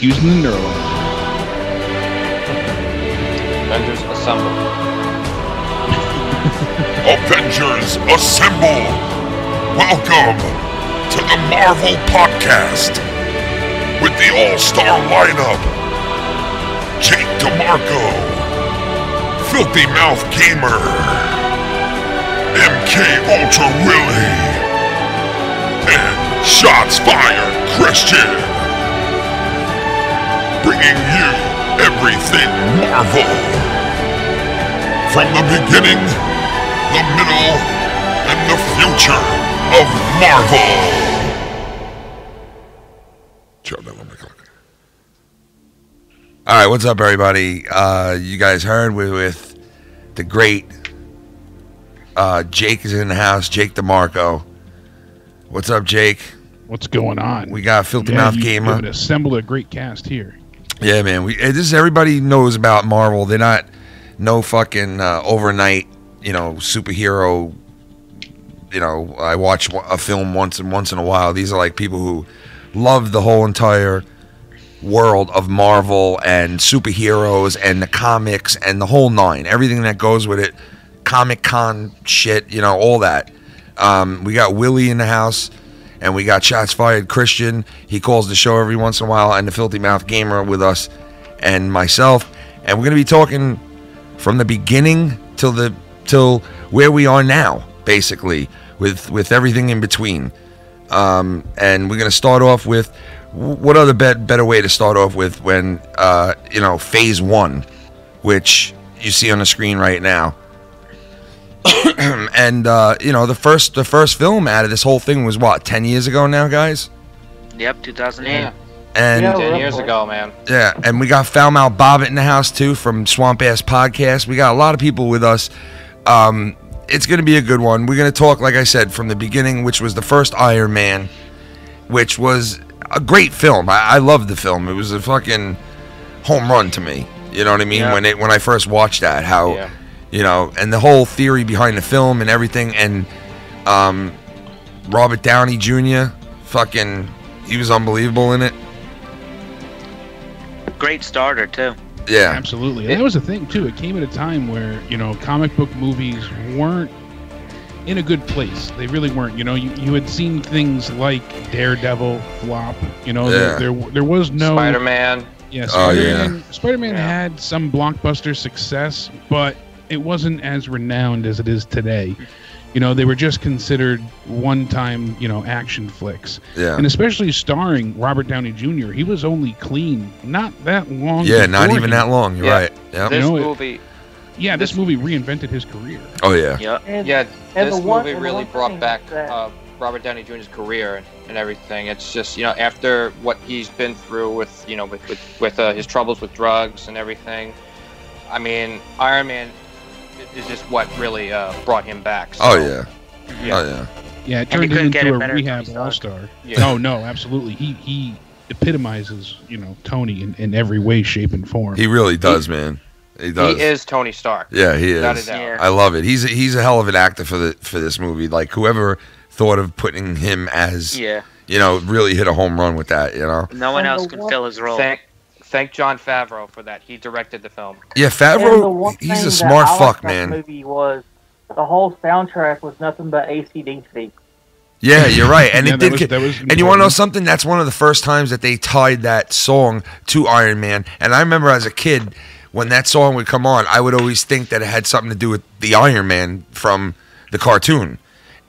Using the neural. Avengers assemble. Avengers assemble! Welcome to the Marvel Podcast with the all-star lineup: Jake DeMarco, TheFilthyMouthGamer, MK Ultra Willie, and Shots Fired Cristian. Bringing you everything Marvel. From the beginning, the middle, and the future of Marvel. All right, what's up, everybody? You guys heard with the great Jake is in the house. Jake DeMarco. What's up, Jake? What's going on? We got TheFilthyMouthGamer. You've assembled a great cast here. Yeah, man. This is everybody knows about Marvel. They're not no fucking overnight, superhero. I watch a film once in a while. These are like people who love the whole entire world of Marvel and superheroes and the comics and the whole nine, everything that goes with it, Comic-Con shit, all that. We got Willie in the house, and we got Shots Fired Cristian. He calls the show every once in a while, and the TheFilthyMouthGamer with us and myself, and we're gonna be talking from the beginning till where we are now, basically, with everything in between. And we're gonna start off with what other better way to start off with when phase one, which you see on the screen right now. And the first film out of this whole thing was what, 10 years ago now, guys? Yep, 2008. Yeah. And 10 years ago, man. Yeah, and we got Foul Mouth Bobbitt in the house too from Swamp Ass Podcast. We got a lot of people with us. It's gonna be a good one. We're gonna talk, like I said, from the beginning, which was the first Iron Man, which was a great film. I loved the film. It was a fucking home run to me. You know what I mean? Yeah. When I first watched that, how. Yeah. And the whole theory behind the film and everything, and Robert Downey Jr., he was unbelievable in it. Great starter, too. Yeah. Absolutely. And that was the thing, too. It came at a time where, comic book movies weren't in a good place. They really weren't. You had seen things like Daredevil flop. There was no... Spider-Man. Yeah, Spider-Man. Spider-Man had some blockbuster success, but it wasn't as renowned as it is today. They were just considered one-time, action flicks. Yeah. And especially starring Robert Downey Jr., he was only clean not that long. Yeah, not even that long. You're right. Yep. This movie... Yeah, this movie reinvented his career. Oh, yeah. Yeah, this movie really brought back Robert Downey Jr.'s career and everything. It's just, after what he's been through with his troubles with drugs and everything. I mean, Iron Man is just what really brought him back. So, Oh, yeah. Yeah, it turned him into a rehab all-star. Yeah. No, absolutely. He epitomizes, Tony in every way, shape, and form. He really does, man. He does. He is Tony Stark. Yeah, he is. Without a doubt. I love it. He's a hell of an actor for this movie. Like, whoever thought of putting him as, really hit a home run with that, No one else could fill his role. Thank Jon Favreau for that. He directed the film. Yeah, Favreau, he's a smart fuck, man. The movie was the whole soundtrack was nothing but AC/DC. Yeah, you're right. And Yeah, it did. that was And you want to know something? That's one of the first times that they tied that song to Iron Man. And I remember as a kid, when that song would come on, I would always think that it had something to do with the Iron Man from the cartoon.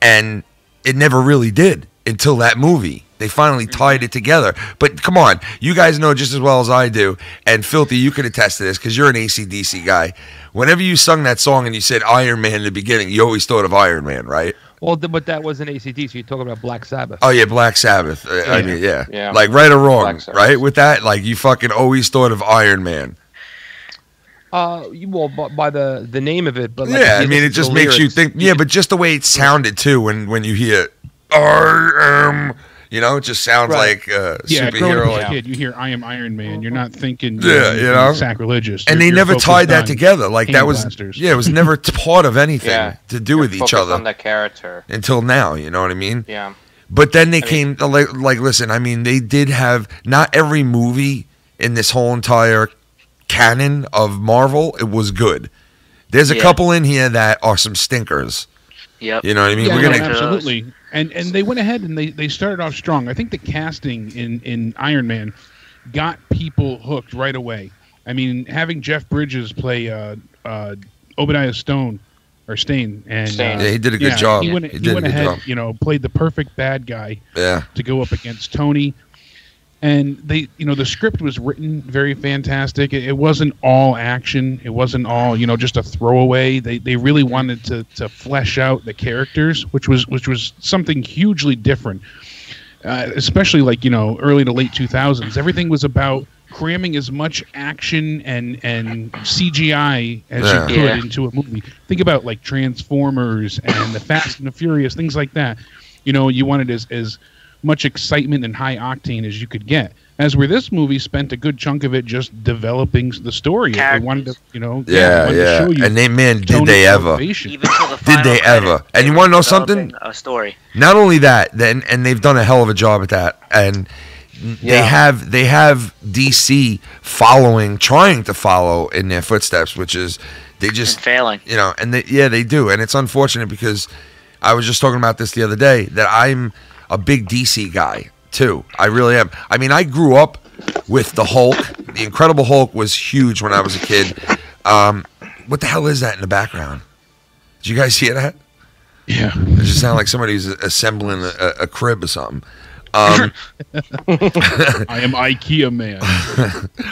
And it never really did until that movie. They finally tied it together. But come on, you guys know just as well as I do, and Filthy, you could attest to this because you're an AC/DC guy. Whenever you sung that song and you said Iron Man in the beginning, you always thought of Iron Man, right? Well, but that wasn't AC/DC. You're talking about Black Sabbath. Oh, yeah, Black Sabbath. I mean, yeah. Yeah. Like, right or wrong, right? With that, like, you fucking always thought of Iron Man. Well, by the name of it, but like, yeah, I mean, it just makes you think. Yeah, but just the way it sounded too, when you hear I am, it just sounds like a superhero. Growing up as a kid, you hear "I am Iron Man." You're not thinking, sacrilegious. And they never tied that together. Like that was, blasters. it was never part of anything to do with each other on that character until now. You know what I mean? Yeah. But then they came like listen. I mean, they did have not every movie in this whole entire canon of Marvel, it was good. There's a couple in here that are some stinkers. Yep. You know what I mean? Yeah, We're gonna absolutely. And they went ahead and they started off strong. I think the casting in Iron Man got people hooked right away. I mean, having Jeff Bridges play Obadiah Stane, and he did a good job. He went ahead, played the perfect bad guy to go up against Tony. And they, the script was written very fantastic. It wasn't all action. It wasn't all, just a throwaway. They really wanted to flesh out the characters, which was something hugely different. Especially like, early to late 2000s. Everything was about cramming as much action and CGI as you could into a movie. Think about like Transformers and the Fast and the Furious, things like that. You wanted as much excitement and high octane as you could get. As where this movie spent a good chunk of it just developing the story. They wanted to, to show you. And did they ever? Did they ever? And you want to know something? A story. Not only that, and they've done a hell of a job at that. And they have DC trying to follow in their footsteps, which is they just and failing. And they do. And it's unfortunate because I was just talking about this the other day that I'm a big DC guy too. I really am. I mean, I grew up with the Hulk. The Incredible Hulk was huge when I was a kid. What the hell is that in the background? Did you guys hear that? Yeah. It just sounded like somebody was assembling a crib or something. I am IKEA man. I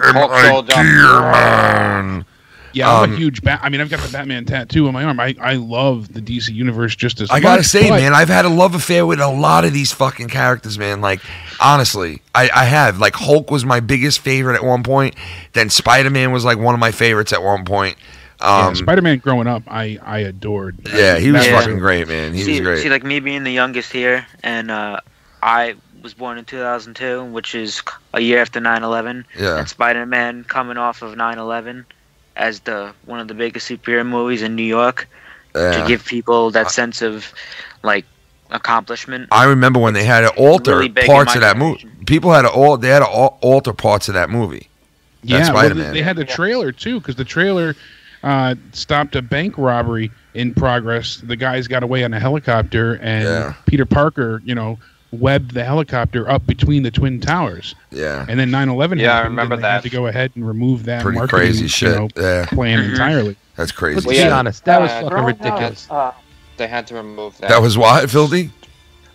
am IKEA man. Yeah, I'm a huge I've got the Batman tattoo on my arm. I love the DC universe just as much. I gotta say, man, I've had a love affair with a lot of these fucking characters, man. Like, honestly, I have. Like, Hulk was my biggest favorite at one point. Then Spider-Man was like one of my favorites at one point. Spider-Man growing up, I adored. Yeah, he was fucking great, man. He was great. See, like me being the youngest here, and I was born in 2002, which is a year after 9/11. Yeah. And Spider-Man coming off of 9/11. As one of the biggest superhero movies in New York, to give people that sense of like accomplishment. I remember when they had to alter parts of that movie. People had to alter parts of that movie. Yeah, they had the trailer too, because the trailer stopped a bank robbery in progress. The guys got away on a helicopter, and Peter Parker, webbed the helicopter up between the Twin Towers. Yeah. And then 9/11 happened. I remember and that. They had to go ahead and remove that pretty marketing, crazy shit. Plan entirely. That's crazy. Let's be honest. That was fucking ridiculous. They had to remove that. That was what, Filthy?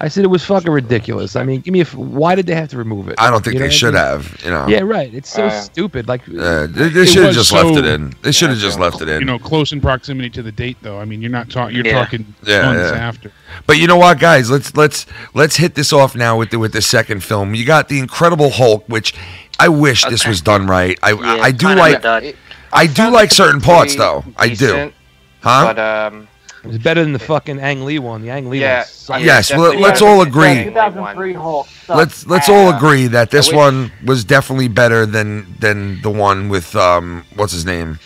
I said it was fucking ridiculous. I mean, why did they have to remove it? I don't think they should have. Yeah, right. It's so stupid. Like, they should have just left it in. They should have just left it in. Close in proximity to the date, though. I mean, you're not talking. You're talking months after. But you know what, guys? Let's hit this off now with the second film. You got the Incredible Hulk, which I wish this was done right. I do like certain parts though. I do. Huh? But it was better than the fucking Ang Lee one. The Ang Lee one. Yes, well, let's all agree. 2003 Hulk. Let's all agree that this one was definitely better than the one with what's his name?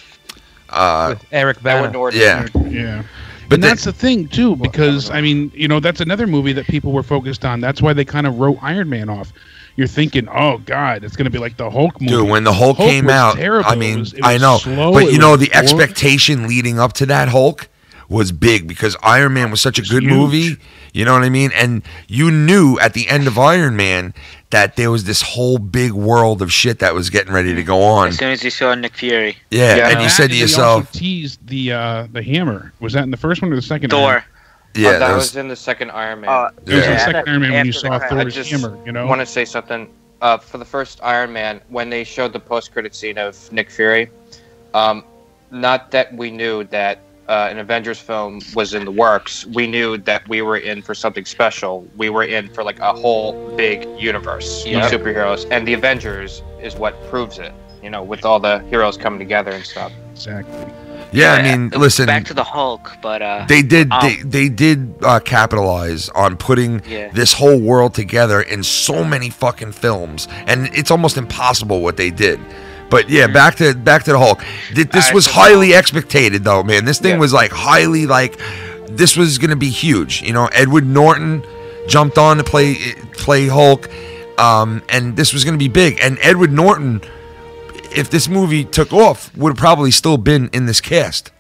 With Eric Bana. Yeah. But that's the thing too, because I mean, that's another movie that people were focused on. That's why they kind of wrote Iron Man off. You're thinking, oh God, it's gonna be like the Hulk movie. Dude, when the Hulk came out, terrible. I mean, I know, slow, but the expectation leading up to that Hulk was big because Iron Man was such a good movie. You know what I mean? And you knew at the end of Iron Man that there was this whole big world of shit that was getting ready to go on. As soon as you saw Nick Fury. Yeah, and you said to yourself, they also teased the hammer. Was that in the first one or the second? Thor. Yeah, that was in the second Iron Man. It was in the second Iron Man when you saw Thor's hammer. I want to say something. For the first Iron Man, when they showed the post-credit scene of Nick Fury, not that we knew that an Avengers film was in the works. We knew that we were in for something special. We were in for like a whole big universe of superheroes, and the Avengers is what proves it. With all the heroes coming together and stuff. Exactly. Yeah, I mean, listen. Back to the Hulk, but they did capitalize on putting this whole world together in so many fucking films, and it's almost impossible what they did. But yeah, back to the Hulk. This was highly expected, though, man. This thing was like highly this was gonna be huge. Edward Norton jumped on to play Hulk. and this was going to be big. And Edward Norton, if this movie took off, would have probably still been in this cast.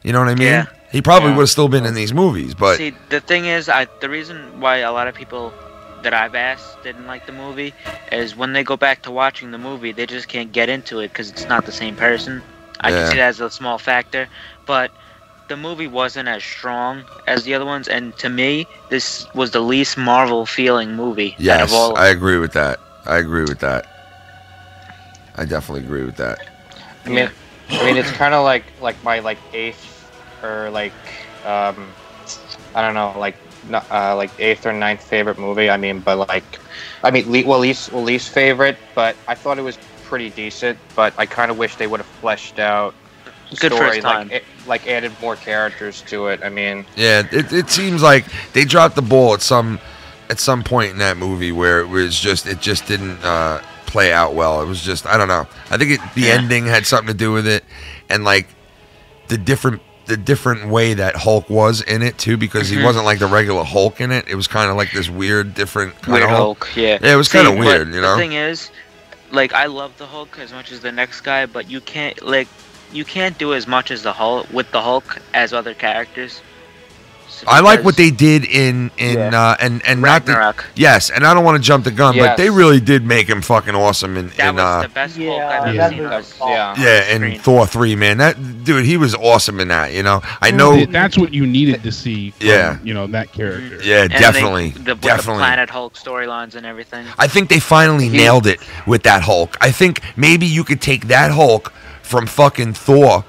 You know what I mean? Yeah. He probably would have still been in these movies. But see, the thing is, the reason why a lot of people that I've asked didn't like the movie is when they go back to watching the movie, they just can't get into it because it's not the same person. I can see that as a small factor, but the movie wasn't as strong as the other ones, and to me, this was the least Marvel feeling movie. Yes, out of all of them. I agree with that. I definitely agree with that. I mean, it's kind of like my eighth or I don't know, like eighth or ninth favorite movie. I mean, least favorite. But I thought it was pretty decent. But I kind of wish they would have fleshed out the Good story, first time. like added more characters to it. I mean, yeah, it seems like they dropped the ball at some point in that movie where it just didn't play out well. It was just, I don't know. I think the ending had something to do with it, and like the different way that Hulk was in it too, because he wasn't like the regular Hulk in it. It was kind of like this weird, different kind of Hulk. Yeah, it was kind of weird, you know. The thing is, like, I love the Hulk as much as the next guy, but you can't do as much as the Hulk with the Hulk as other characters. I like what they did in and Ragnarok. Yes, and I don't want to jump the gun, but they really did make him fucking awesome in That was the best Hulk I've ever seen. In Thor 3, man. That dude, he was awesome in that, you know. I know that's what you needed to see from, you know, that character. Yeah, and definitely. The Planet Hulk storylines and everything. I think they finally nailed it with that Hulk. I think maybe you could take that Hulk from fucking Thor,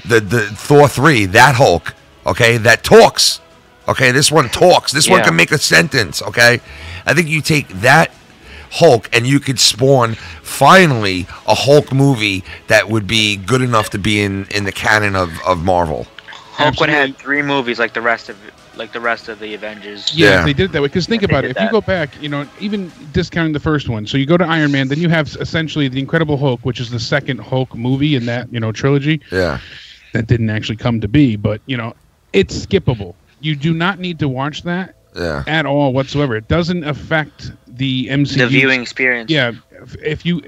the Thor 3, that Hulk, okay, that talks. Okay, this one talks. This one can make a sentence, okay? I think you take that Hulk and you could spawn, finally, a Hulk movie that would be good enough to be in the canon of Marvel. Hulk would have 3 movies like the rest of the Avengers. Yeah, they did it that way. Because think about it. If you go back, you know, even discounting the first one, so you go to Iron Man, then you have essentially the Incredible Hulk, which is the second Hulk movie in that, you know, trilogy. Yeah. That didn't actually come to be, but, you know, it's skippable. You do not need to watch that at all whatsoever. It doesn't affect the MCU. The viewing experience. Yeah, if you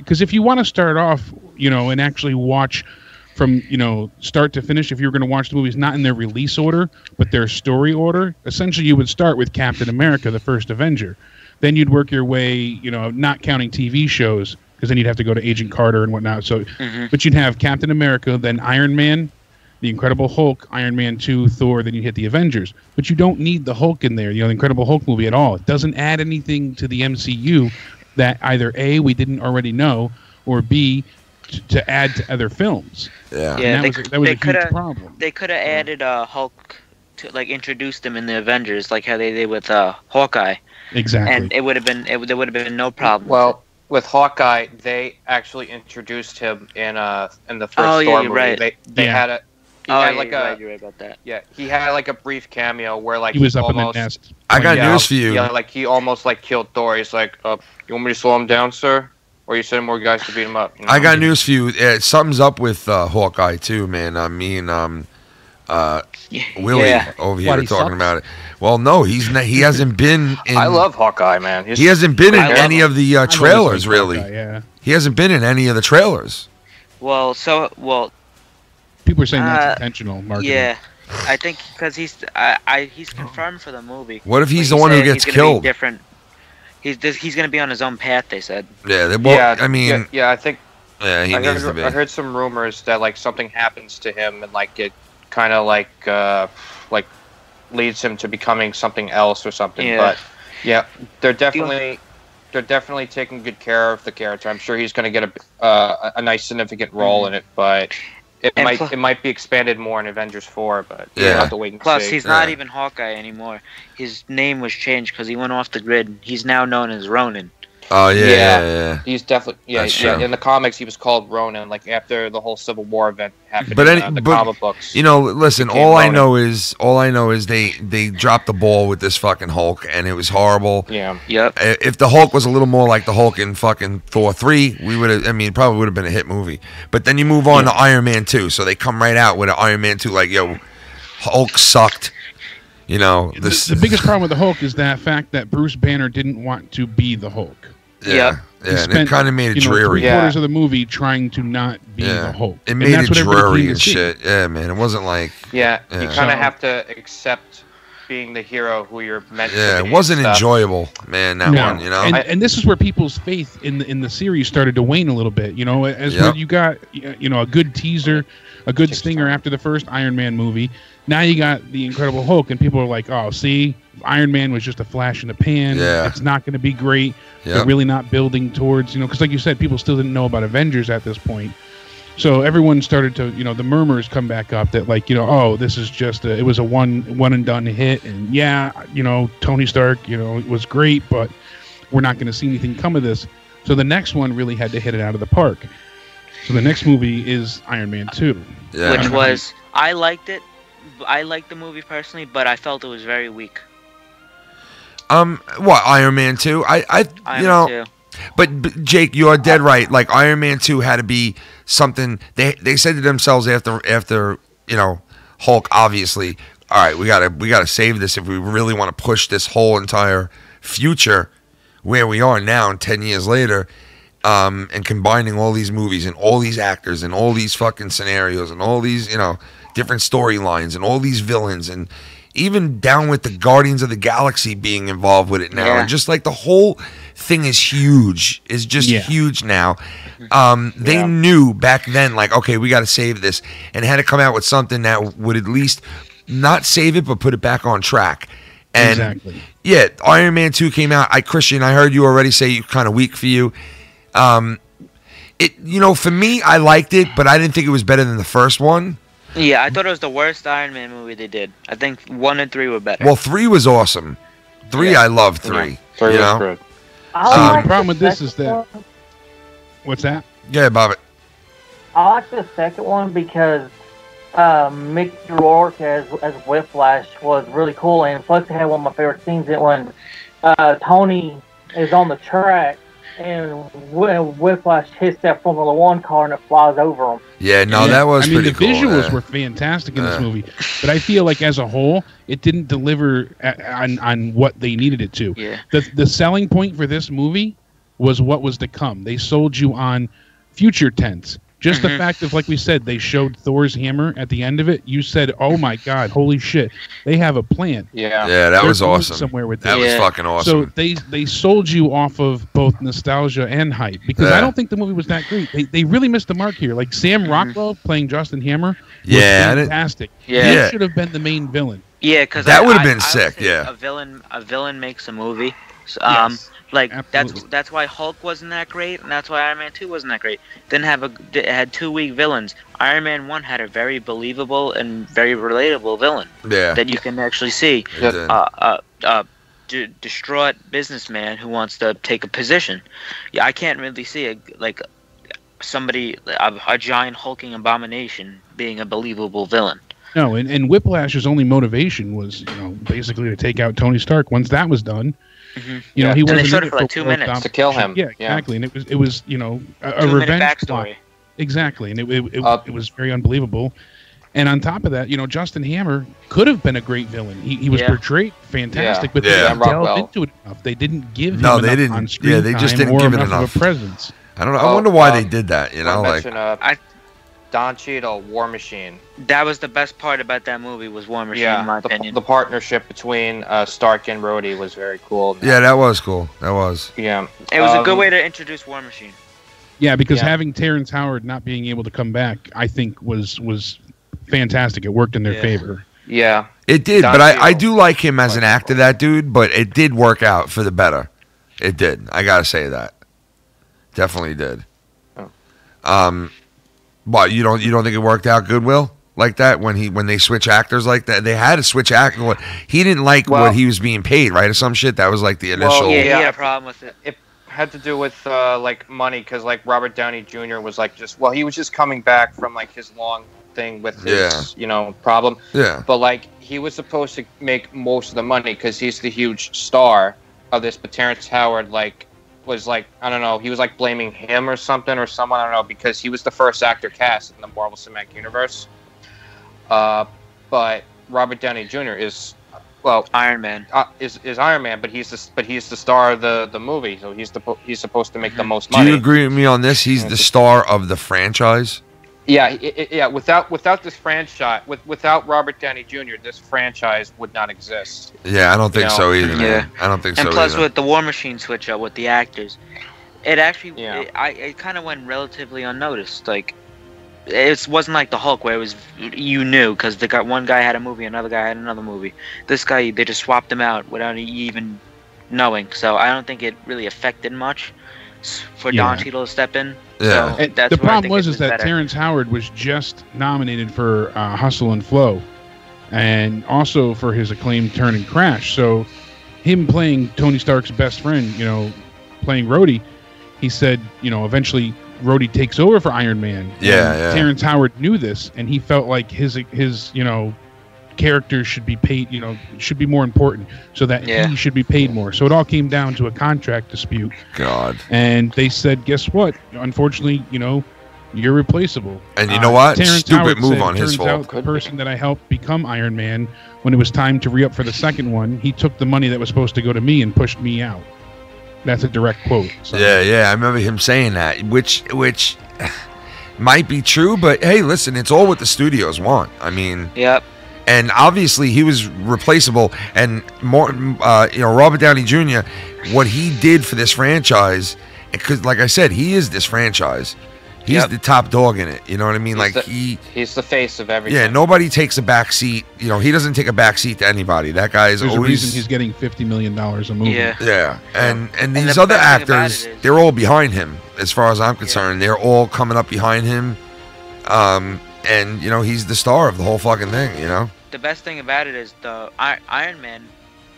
want to start off, you know, and actually watch from, you know, start to finish, if you're going to watch the movies not in their release order, but their story order, essentially you would start with Captain America, the first Avenger. Then you'd work your way, you know, not counting TV shows, because then you'd have to go to Agent Carter and whatnot. So, but you'd have Captain America, then Iron Man, the Incredible Hulk, Iron Man 2, Thor, then you hit the Avengers. But you don't need the Hulk in there, you know, the Incredible Hulk movie at all. It doesn't add anything to the MCU that either A, we didn't already know, or B, to add to other films. Yeah, that was a huge problem. They could have added Hulk to, like, introduce them in the Avengers, like how they did with Hawkeye. Exactly. And there would have been no problem. Well, with Hawkeye, they actually introduced him in the first Thor movie. Right. They had a... You're right about that. Yeah, he had like a brief cameo where like he was up in the nest. I got news for you. Yeah, like he almost like killed Thor. He's like, "You want me to slow him down, sir, or you send more guys to beat him up?" You know? I got news for you. Something's up with Hawkeye too, man. Me and Willie over here talking about it. Well, no, he hasn't been in. I love Hawkeye, man. He hasn't been in any of the trailers, really. Hawkeye, he hasn't been in any of the trailers. People are saying that's intentional marketing. Yeah, I think because he's confirmed for the movie. What if he's the one who gets killed? Different. He's going to be on his own path. They said. I think. Yeah, he needs to be. I heard some rumors that like something happens to him and like it kind of like leads him to becoming something else or something. Yeah. But yeah, they're definitely taking good care of the character. I'm sure he's going to get a nice significant role in it, but. It might be expanded more in Avengers 4, but we'll have to wait and see. Plus, he's not even Hawkeye anymore. His name was changed because he went off the grid. He's now known as Ronin. Oh yeah. He's definitely in the comics he was called Ronin, like after the whole Civil War event happened. But in the comic books, you know, listen. All I know is they dropped the ball with this fucking Hulk, and it was horrible. Yeah. Yep. If the Hulk was a little more like the Hulk in fucking Thor 3, we would have. I mean, probably would have been a hit movie. But then you move on to Iron Man 2, so they come right out with an Iron Man 2, like, yo, Hulk sucked. You know, the biggest problem with the Hulk is that fact that Bruce Banner didn't want to be the Hulk. Yeah, and it kind of made it dreary. 3/4 of the movie trying to not be the Hulk. It made it dreary and shit. Yeah, man, it wasn't like... Yeah, you kind of have to accept being the hero who you're meant to be. Yeah, it wasn't enjoyable, man, that one, you know? And this is where people's faith in the series started to wane a little bit, you know, as when you got, you know, a good teaser, a good stinger after the first Iron Man movie. Now you got the Incredible Hulk, and people are like, oh, see, Iron Man was just a flash in the pan. Yeah. It's not going to be great. They're really not building towards, you know, because like you said, people still didn't know about Avengers at this point. So everyone started to, you know, the murmurs come back up that like, you know, oh, this is just it was a one and done hit. And yeah, you know, Tony Stark, you know, it was great, but we're not going to see anything come of this. So the next one really had to hit it out of the park. So the next movie is Iron Man 2. Yeah. Which was, I liked it. I liked the movie personally, but I felt it was very weak. What, Iron Man 2? You know, but Jake, you're dead right. Like Iron Man 2 had to be something they said to themselves after, you know, Hulk, obviously, all right, we gotta save this if we really want to push this whole entire future where we are now and 10 years later, and combining all these movies and all these actors and all these fucking scenarios and all these, you know, different storylines and all these villains, and even down with the Guardians of the Galaxy being involved with it now. And just like the whole thing is huge, is just huge now. They knew back then, like, okay, we got to save this, and had to come out with something that would at least not save it, but put it back on track. And yeah, Iron Man 2 came out. Christian, I heard you already say you kind of weak for you. You know, for me, I liked it, but I didn't think it was better than the first one. Yeah, I thought it was the worst Iron Man movie they did. I think 1 and 3 were better. Well, 3 was awesome. 3, I loved 3. Yeah. 3 was good. The problem with this is that... What's that? Yeah, Bobbitt. I like the second one because Mickey Rourke as Whiplash was really cool, and plus it had one of my favorite scenes when Tony is on the track and Whiplash hits that Formula One car and it flies over him. Yeah, no, that was pretty cool. I mean, the visuals were fantastic in this movie, but I feel like as a whole, it didn't deliver on what they needed it to. Yeah. The selling point for this movie was what was to come. They sold you on future tense. Just the fact of, like we said, they showed Thor's hammer at the end of it. You said, "Oh my God, holy shit! They have a plan." Yeah, that was awesome. Somewhere with that was fucking awesome. So they sold you off of both nostalgia and hype, because I don't think the movie was that great. They really missed the mark here. Like Sam Rockwell playing Justin Hammer was fantastic. He should have been the main villain. Yeah, because that would have been sick. Yeah, a villain makes a movie. So, like absolutely. that's why Hulk wasn't that great, and that's why Iron Man 2 wasn't that great. It had 2 weak villains. Iron Man 1 had a very believable and very relatable villain that you can actually see. Distraught businessman who wants to take a position. Yeah, I can't really see a giant hulking abomination being a believable villain. No, and Whiplash's only motivation was, you know, basically to take out Tony Stark. Once that was done, you know, he wasn't. And they showed it for like 2 minutes to kill him. Yeah, exactly. And it was you know a revenge backstory. Exactly, and it was very unbelievable. And on top of that, you know, Justin Hammer could have been a great villain. He was portrayed fantastic, but they didn't delve into it enough. They didn't give him enough on screen Yeah, they just didn't give it enough of a presence. I don't know. I wonder why they did that. You know, Don Cheadle, War Machine. That was the best part about that movie was War Machine, in my opinion. The partnership between Stark and Rhodey was very cool. Yeah, that was cool. That was. Yeah. It was a good way to introduce War Machine. Yeah, because having Terrence Howard not being able to come back, I think was fantastic. It worked in their favor. Yeah. It did, but I do like him as an actor, that dude, but it did work out for the better. It did. I got to say that. Definitely did. Oh. What, you don't think it worked out good, Will? Like that when they switch actors like that? They had to switch actors. He didn't like what he was being paid, right? Or some shit. That was like the initial. Well, he had a problem with it. It had to do with like money, because like Robert Downey Jr. was like he was just coming back from like his long thing with his problem. Yeah. But like he was supposed to make most of the money because he's the huge star of this, but Terrence Howard was like, I don't know, he was like blaming him or something or someone, I don't know, because he was the first actor cast in the Marvel Cinematic Universe. But Robert Downey Jr. Well, Iron Man is Iron Man, but he's the star of the movie, so he's supposed to make the most money. Do you agree with me on this? He's the star of the franchise. Yeah, yeah. Without this franchise, without Robert Downey Jr., this franchise would not exist. Yeah, I don't think so either. Yeah, man. I don't think so. And plus, either. with the War Machine switch up with the actors, it actually it kind of went relatively unnoticed. Like, it wasn't like the Hulk where it was you knew because one guy had a movie, another guy had another movie. This guy, they just swapped him out without even knowing. So I don't think it really affected much for Don Cheadle to step in. Yeah. So that's the problem was is that better. Terrence Howard was just nominated for Hustle and Flow, and also for his acclaimed Turn and Crash. So, him playing Tony Stark's best friend, playing Rhodey, he said, eventually Rhodey takes over for Iron Man. Yeah. Terrence Howard knew this, and he felt like his character should be paid, should be more important, so that he should be paid more. So it all came down to a contract dispute. God. And they said, guess what? Unfortunately, you're replaceable. And you know what? Terrence Stupid Howard move said, on his turns fault. out the person that I helped become Iron Man, when it was time to re-up for the second one, he took the money that was supposed to go to me and pushed me out. That's a direct quote. So. Yeah, I remember him saying that, which might be true, but hey, listen, it's all what the studios want. I mean, Yep. And obviously he was replaceable, and more, Robert Downey Jr., what he did for this franchise, because like I said, he is this franchise. He's the top dog in it. You know what I mean? He's the face of everything. Yeah, nobody takes a back seat. He doesn't take a back seat to anybody. That guy is There's always. a reason he's getting $50 million a movie. Yeah. And these other actors, they're all behind him. As far as I'm concerned, they're all coming up behind him. And he's the star of the whole fucking thing. The best thing about it is the Iron Man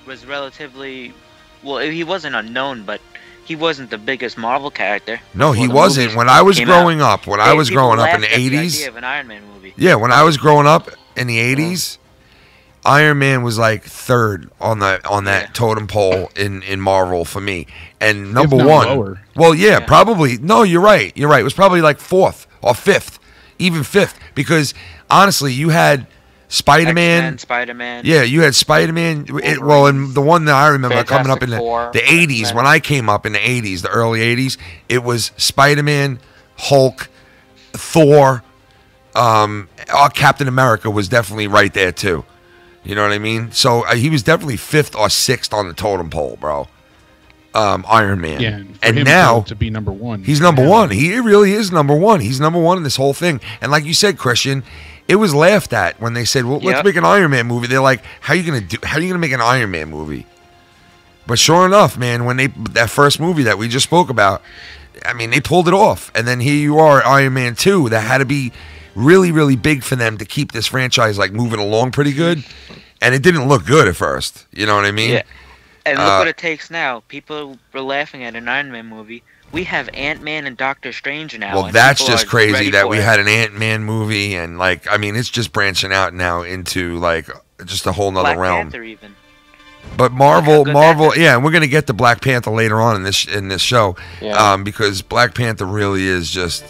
was relatively, he wasn't unknown, but he wasn't the biggest Marvel character. No, he wasn't. When I was growing up, in the 80s, of an Iron Man movie. Yeah, when I was growing up in the 80s, Iron Man was like third on that totem pole in Marvel for me, and number one. Lower. Well, yeah, probably. No, you're right. It was probably like fourth or fifth, even fifth, because honestly, you had Spider-Man. Yeah, you had Spider-Man. And the one that I remember coming up in the 80s, when I came up in the 80s, the early 80s, it was Spider-Man, Hulk, Thor, Captain America was definitely right there too. You know what I mean? So he was definitely fifth or sixth on the totem pole, bro. Iron Man. Yeah, and now to be number one. He's number one. He really is number one. He's number one in this whole thing. And like you said, Christian, it was laughed at when they said, "Well, let's make an Iron Man movie." They're like, "How are you gonna make an Iron Man movie?" But sure enough, man, when that first movie that we just spoke about, I mean, they pulled it off. And then here you are, Iron Man 2. That had to be really, really big for them to keep this franchise like moving along pretty good. And it didn't look good at first. You know what I mean? Yeah. And look what it takes now. People were laughing at an Iron Man movie. We have Ant-Man and Doctor Strange now. Well, that's just crazy that we had an Ant-Man movie, and it's just branching out now into just a whole nother Black realm. Panther even. But Marvel, yeah, and we're gonna get to Black Panther later on in this show, because Black Panther really is just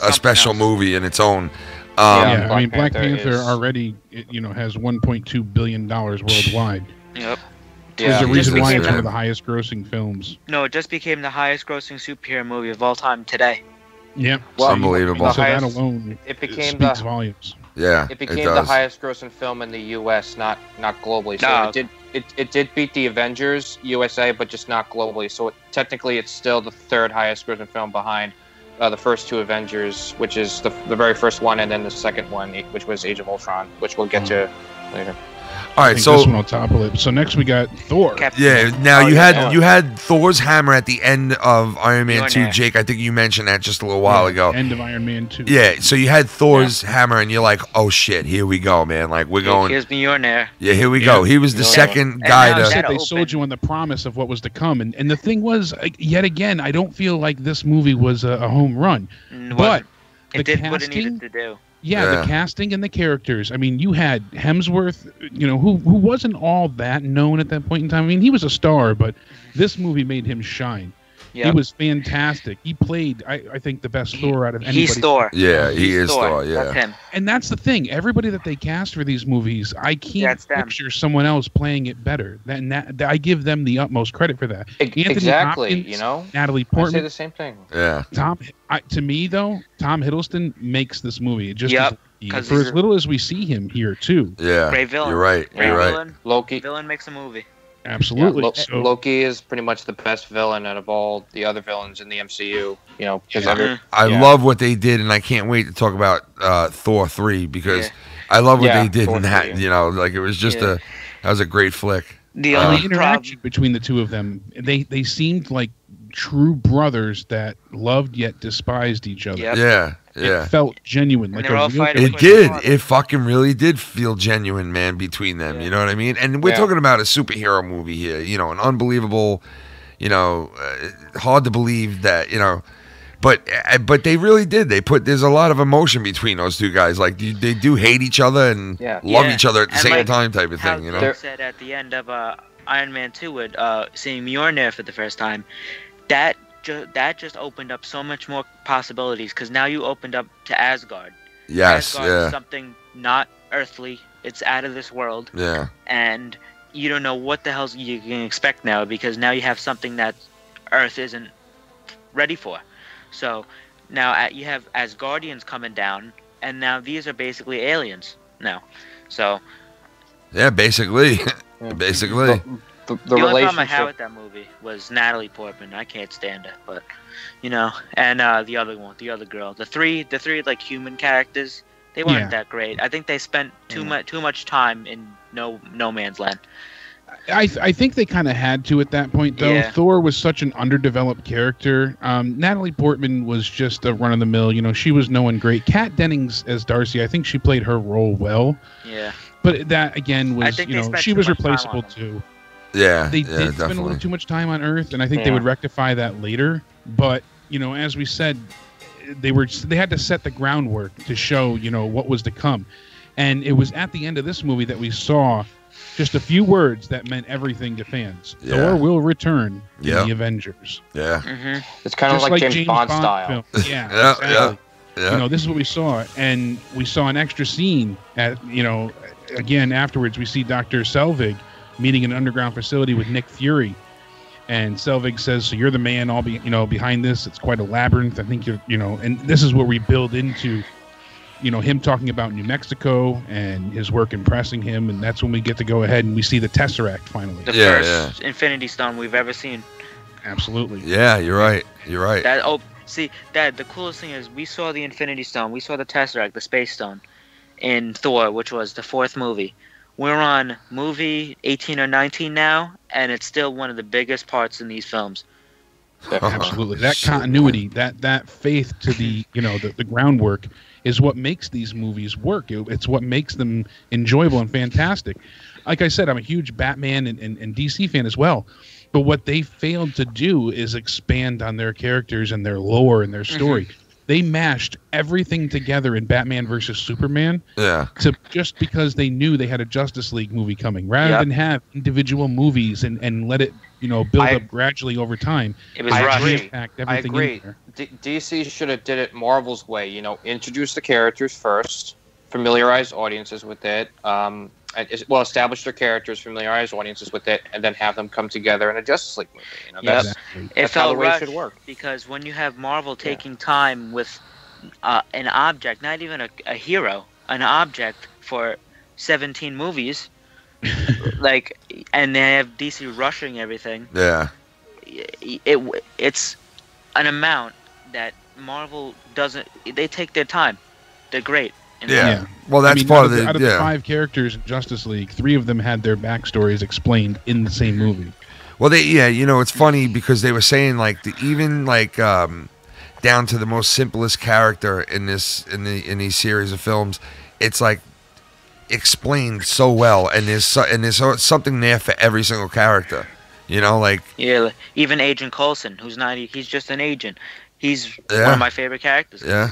a special movie in its own. Black Panther already, has $1.2 billion worldwide. Yep. There's a reason why it's one of the highest grossing films. No, it just became the highest grossing superhero movie of all time today. Yeah. It's unbelievable. So that alone speaks volumes. Yeah. It became the highest grossing film in the US, not globally. So it did beat the Avengers USA, but just not globally. So technically it's still the third highest grossing film behind the first two Avengers, which is the very first one, and then the second one, which was Age of Ultron, which we'll get to later. All right, so this one on top of it. So next we got Thor. Now you had Thor's hammer at the end of Iron Man 2, Jake. I think you mentioned that just a little while ago. End of Iron Man 2. Yeah, so you had Thor's hammer, and you're like, oh shit, here we go, man. Like we're going. Here's Mjolnir. Yeah, here we go. He was the second guy to. They sold you on the promise of what was to come, and the thing was, yet again, I don't feel like this movie was a home run, but it did what it needed to do. Yeah, the casting and the characters. I mean, you had Hemsworth, who wasn't all that known at that point in time. I mean, he was a star, but this movie made him shine. He was fantastic. He played, I think, the best Thor out of anybody. He's Thor. Yeah, he is Thor. Yeah, that's him. And that's the thing. Everybody that they cast for these movies, I can't picture someone else playing it better. I give them the utmost credit for that. Exactly. Hopkins, you know, Natalie Portman. I say the same thing. Yeah. To me though, Tom Hiddleston makes this movie. It just for as little as we see him here too. Yeah. Great villain. You're right. Great You're right. Villain. Loki. Villain makes a movie. Absolutely. Yeah, Loki is pretty much the best villain out of all the other villains in the MCU. You know, because I love what they did, and I can't wait to talk about Thor 3 because I love what they did Thor in that. 3. You know, like it was just that was a great flick. The only interaction between the two of them, they seemed like true brothers that loved yet despised each other. Yep. Yeah. It felt genuine. And like they're all fighting. It did. It fucking really did feel genuine, man, between them. You know what I mean? And we're talking about a superhero movie here. You know, an unbelievable. You know, hard to believe that. You know, but they really did. There's a lot of emotion between those two guys. Like they do hate each other and love each other at the same time, type of thing. You know. Said at the end of Iron Man 2 with seeing Mjolnir for the first time, that just opened up so much more possibilities because now you opened up to Asgard. Yes, Asgard is something not earthly. It's out of this world. Yeah. And you don't know what the hell you can expect now because now you have something that Earth isn't ready for. So now you have Asgardians coming down, and now these are basically aliens now. So. Yeah, basically. Basically. The only problem I had with that movie was Natalie Portman. I can't stand her, but you know, and the other girl, the three like human characters, they weren't that great. I think they spent too much time in no man's land. I think they kind of had to at that point, though. Yeah. Thor was such an underdeveloped character. Natalie Portman was just a run-of-the-mill. You know, she was no one great. Kat Dennings as Darcy, I think she played her role well. Yeah. But that, again, was, you know, she was replaceable, too. Yeah, they did spend a little too much time on Earth, and I think they would rectify that later. But you know, as we said, they had to set the groundwork to show what was to come, and it was at the end of this movie that we saw just a few words that meant everything to fans. Thor will return in the Avengers. Yeah, it's kind of like James Bond style. Film. Yeah, exactly. You know, this is what we saw, and we saw an extra scene at again afterwards. We see Dr. Selvig meeting in an underground facility with Nick Fury, and Selvig says, "So you're the man, all behind this. It's quite a labyrinth. I think and this is where we build into, him talking about New Mexico and his work impressing him, and that's when we get to go ahead and we see the Tesseract finally. The first Infinity Stone we've ever seen. Absolutely. Yeah, you're right. You're right. See, Dad, the coolest thing is we saw the Infinity Stone, we saw the Tesseract, the Space Stone, in Thor, which was the 4th movie. We're on movie 18 or 19 now, and it's still one of the biggest parts in these films. Absolutely. That continuity, that faith to the the groundwork is what makes these movies work. It's what makes them enjoyable and fantastic. Like I said, I'm a huge Batman and DC fan as well. But what they failed to do is expand on their characters and their lore and their story. They mashed everything together in Batman versus Superman. Just because they knew they had a Justice League movie coming, rather than have individual movies and let it build up gradually over time. It was rushed. I agree. DC should have did it Marvel's way. Introduce the characters first, familiarize audiences with it. Establish their characters, familiarize audiences with it, and then have them come together in a Justice League movie. That's how the way it should work. Because when you have Marvel taking time with an object, not even a hero, an object for 17 movies, and they have DC rushing everything. Yeah, it's an amount that Marvel doesn't. They take their time. They're great. Yeah. Well, that's part of the... Out of the 5 characters in Justice League, 3 of them had their backstories explained in the same movie. Well, it's funny because they were saying down to the most simplest character in these series of films, it's like explained so well, and there's something there for every single character. Even Agent Coulson, he's just an agent. He's one of my favorite characters. Yeah.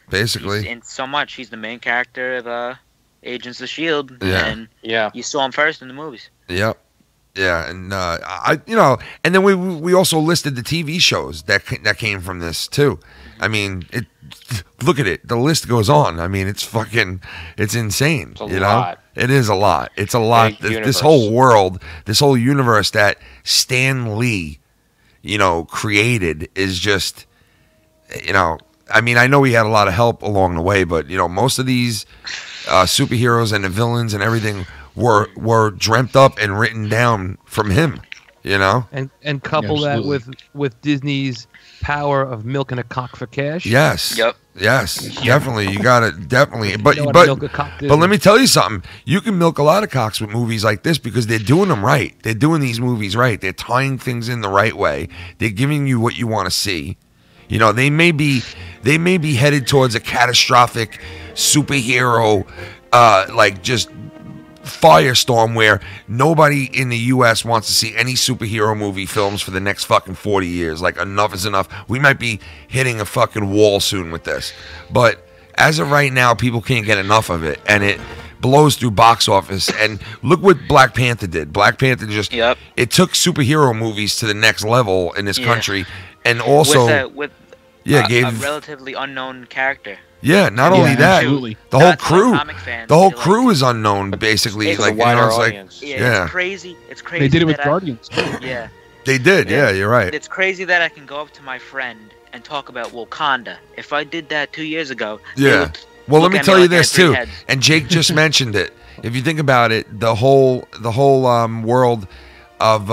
Basically, in so much, he's the main character of Agents of S.H.I.E.L.D. And you saw him first in the movies. Yep. Yeah, and and then we also listed the TV shows that came from this too. I mean, look at it. The list goes on. I mean, it's insane. It's a lot. It is a lot. It's a lot. This whole world, this whole universe that Stan Lee, created is just, I mean, I know he had a lot of help along the way, but most of these superheroes and the villains and everything were dreamt up and written down from him, and couple that with Disney's power of milking a cock for cash. Yes. Yep. Yes. Definitely. You got it. Definitely. But Milk a cock, but let me tell you something. You can milk a lot of cocks with movies like this because they're doing them right. They're doing these movies right. They're tying things in the right way. They're giving you what you want to see. They may be headed towards a catastrophic superhero, like just firestorm where nobody in the U.S. wants to see any superhero movie films for the next fucking 40 years. Like, enough is enough. We might be hitting a fucking wall soon with this. But as of right now, people can't get enough of it, and it blows through box office. And look what Black Panther did. Black Panther it took superhero movies to the next level in this country, and also with gave a relatively unknown character. Yeah, not only that, absolutely. the whole crew is unknown, basically. It's like, a wider audience. It's crazy. It's crazy. They did it with Guardians. Yeah. They did. Yeah, you're right. It's crazy that I can go up to my friend and talk about Wakanda. If I did that 2 years ago, yeah. Well, let me tell you this too, and Jake just mentioned it. If you think about it, the whole world of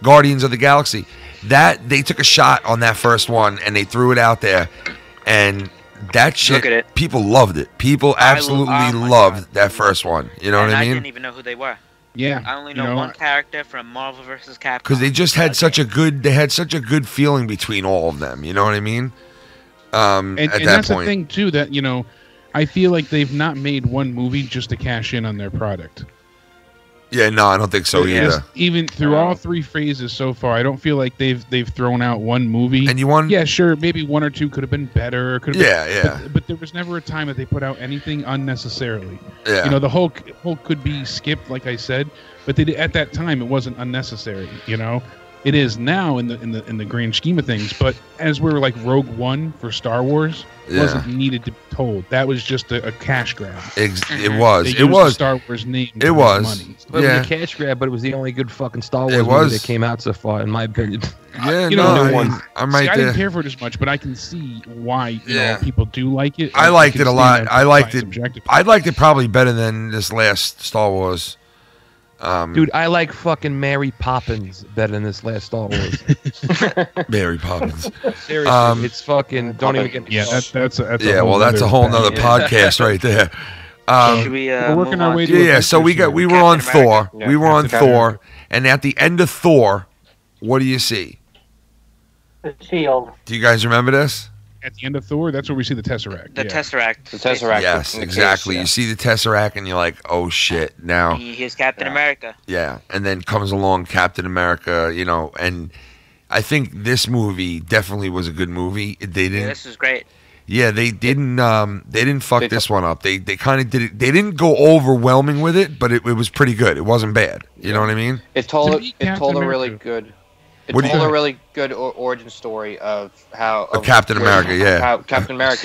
Guardians of the Galaxy. That they took a shot on that first one and they threw it out there, and that shit, people loved it. People absolutely loved that first one. You know what I mean? I didn't even know who they were. Yeah, I only know one character from Marvel vs. Capcom. Because they just had such a good feeling between all of them. You know what I mean? And that's the thing too, that I feel like they've not made one movie just to cash in on their product. Yeah, no, I don't think so either. Even through all three phases so far, I don't feel like they've thrown out one movie. And you won? Yeah, sure, maybe one or two could have been better. Yeah. But there was never a time that they put out anything unnecessarily. Yeah. The whole could be skipped, like I said, but at that time it wasn't unnecessary. It is now in the grand scheme of things. But as we were like Rogue One for Star Wars, wasn't needed to be told. That was just a cash grab. It was. They used the Star Wars name. It was. Money. But it was a cash grab, but it was the only good fucking Star Wars movie that came out so far, in my opinion. Yeah, I didn't care for it as much, but I can see why people do like it. I liked it a lot. I liked it. I liked it probably better than this last Star Wars. Dude, I like fucking Mary Poppins better than this last Star Wars. Mary Poppins. Seriously, it's fucking. Don't even get me. Yeah, that's a whole nother podcast right there. Should we, we're working our way to so we were on Thor. We were on Thor, and at the end of Thor, what do you see? The shield. Do you guys remember this? At the end of Thor, that's where we see the Tesseract. The Tesseract. The Tesseract. Yes, exactly. You see the Tesseract, and you're like, "Oh shit!" Now here's Captain America. Yeah, and then comes along Captain America, and I think this movie definitely was a good movie. They didn't. Yeah, this is great. Yeah, they didn't. They didn't fuck this one up. They kind of did it. They didn't go overwhelming with it, but it was pretty good. It wasn't bad. You know what I mean? It told a really good. It told a really good origin story of how Captain America,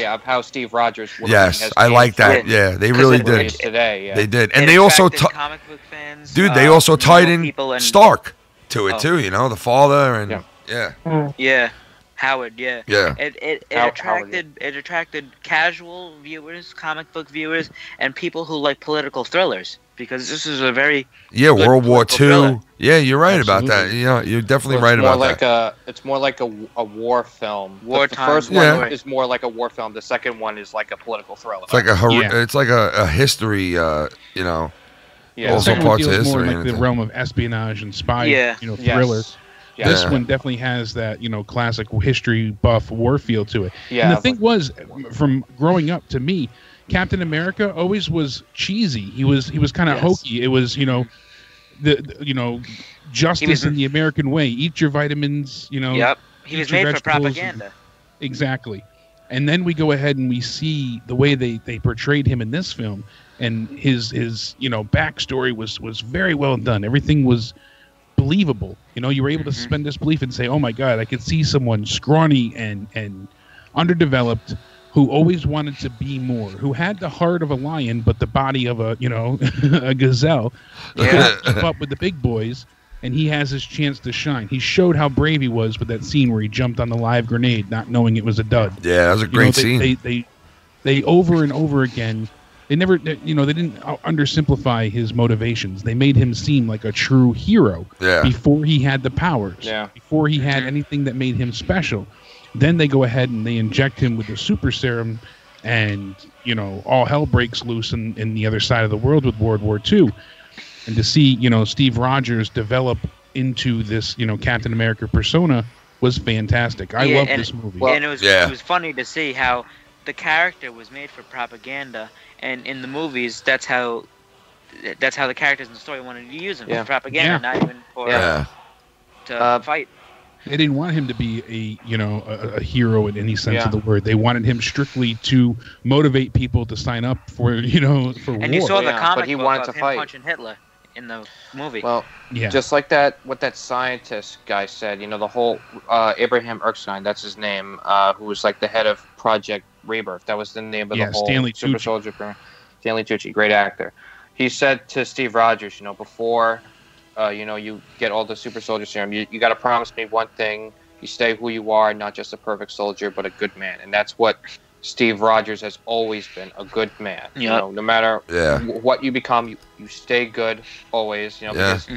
of how Steve Rogers. Yes, I like that. Yeah, they really did. Today, they did, and they also comic book fans. Dude, they also tied in Stark to it too. The father and yeah. Howard, yeah. It attracted casual viewers, comic book viewers, and people who like political thrillers, because this is a very World War II. Thriller. Yeah, you're right about that. You're definitely right about that. It's more like a war film. Wartime. The first one is more like a war film. The second one is like a political thriller. It's like it's like a history. Yeah. Also parts of history. More like the realm of espionage and spy. Thriller. Yeah. This one definitely has that, classic history buff war feel to it. Yeah. And the thing was, from growing up, to me, Captain America always was cheesy. He was kind of hokey. It was, justice in the American way. Eat your vitamins, Yep. He was made for propaganda. Exactly. And then we go ahead and we see the way they portrayed him in this film, and his backstory was very well done. Everything was believable. You were able to suspend disbelief and say, oh my God, I could see someone scrawny and underdeveloped who always wanted to be more, who had the heart of a lion but the body of a a gazelle, to keep up with the big boys, and he has his chance to shine. He showed how brave he was with that scene where he jumped on the live grenade not knowing it was a dud. Yeah, that was a great scene. They over and over again, they never, they didn't undersimplify his motivations. They made him seem like a true hero before he had the powers, before he had anything that made him special. Then they go ahead and they inject him with the super serum, and all hell breaks loose in the other side of the world with World War II. And to see Steve Rogers develop into this Captain America persona was fantastic. I love this movie. And it was funny to see how the character was made for propaganda, and in the movies that's how the characters in the story wanted to use him for propaganda, not even for to fight. They didn't want him to be a hero in any sense of the word. They wanted him strictly to motivate people to sign up for for war. And you saw the comic but he book wanted of to him fight. punching Hitler in the movie. Well, just like what that scientist guy said, the whole Abraham Erskine, that's his name, who was like the head of Project Rebirth. That was the name of the whole Super Soldier program. Stanley Tucci, great actor. He said to Steve Rogers, before you get all the super soldier serum, you got to promise me one thing: you stay who you are, not just a perfect soldier, but a good man. And that's what Steve Rogers has always been, a good man. No matter what you become, you stay good always. Because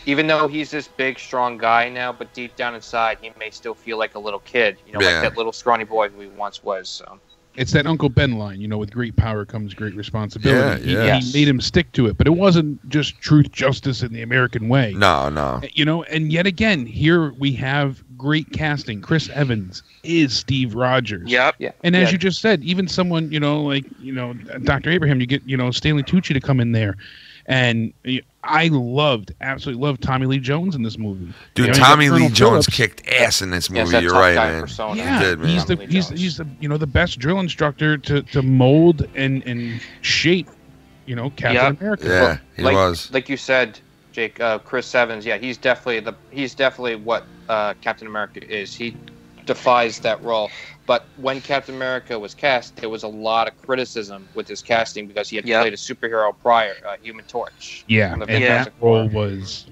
even though he's this big, strong guy now, but deep down inside, he may still feel like a little kid. Like that little scrawny boy who he once was. So. It's that Uncle Ben line, with great power comes great responsibility. He made him stick to it, but it wasn't just truth, justice, in the American way. No. And yet again, here we have great casting. Chris Evans is Steve Rogers. Yep. And as you just said, even someone, like Dr. Abraham, you get, Stanley Tucci to come in there. And I absolutely loved Tommy Lee Jones in this movie. Dude, Tommy Lee Jones kicked ass in this movie. You're right, man. Yeah, he did, man. He's the best drill instructor to mold and shape, Captain America. Yeah, he was. Like you said, Jake, Chris Evans. Yeah, he's definitely what Captain America is. He defies that role. But when Captain America was cast, there was a lot of criticism with his casting because he had played a superhero prior, Human Torch. Yeah, and that role was...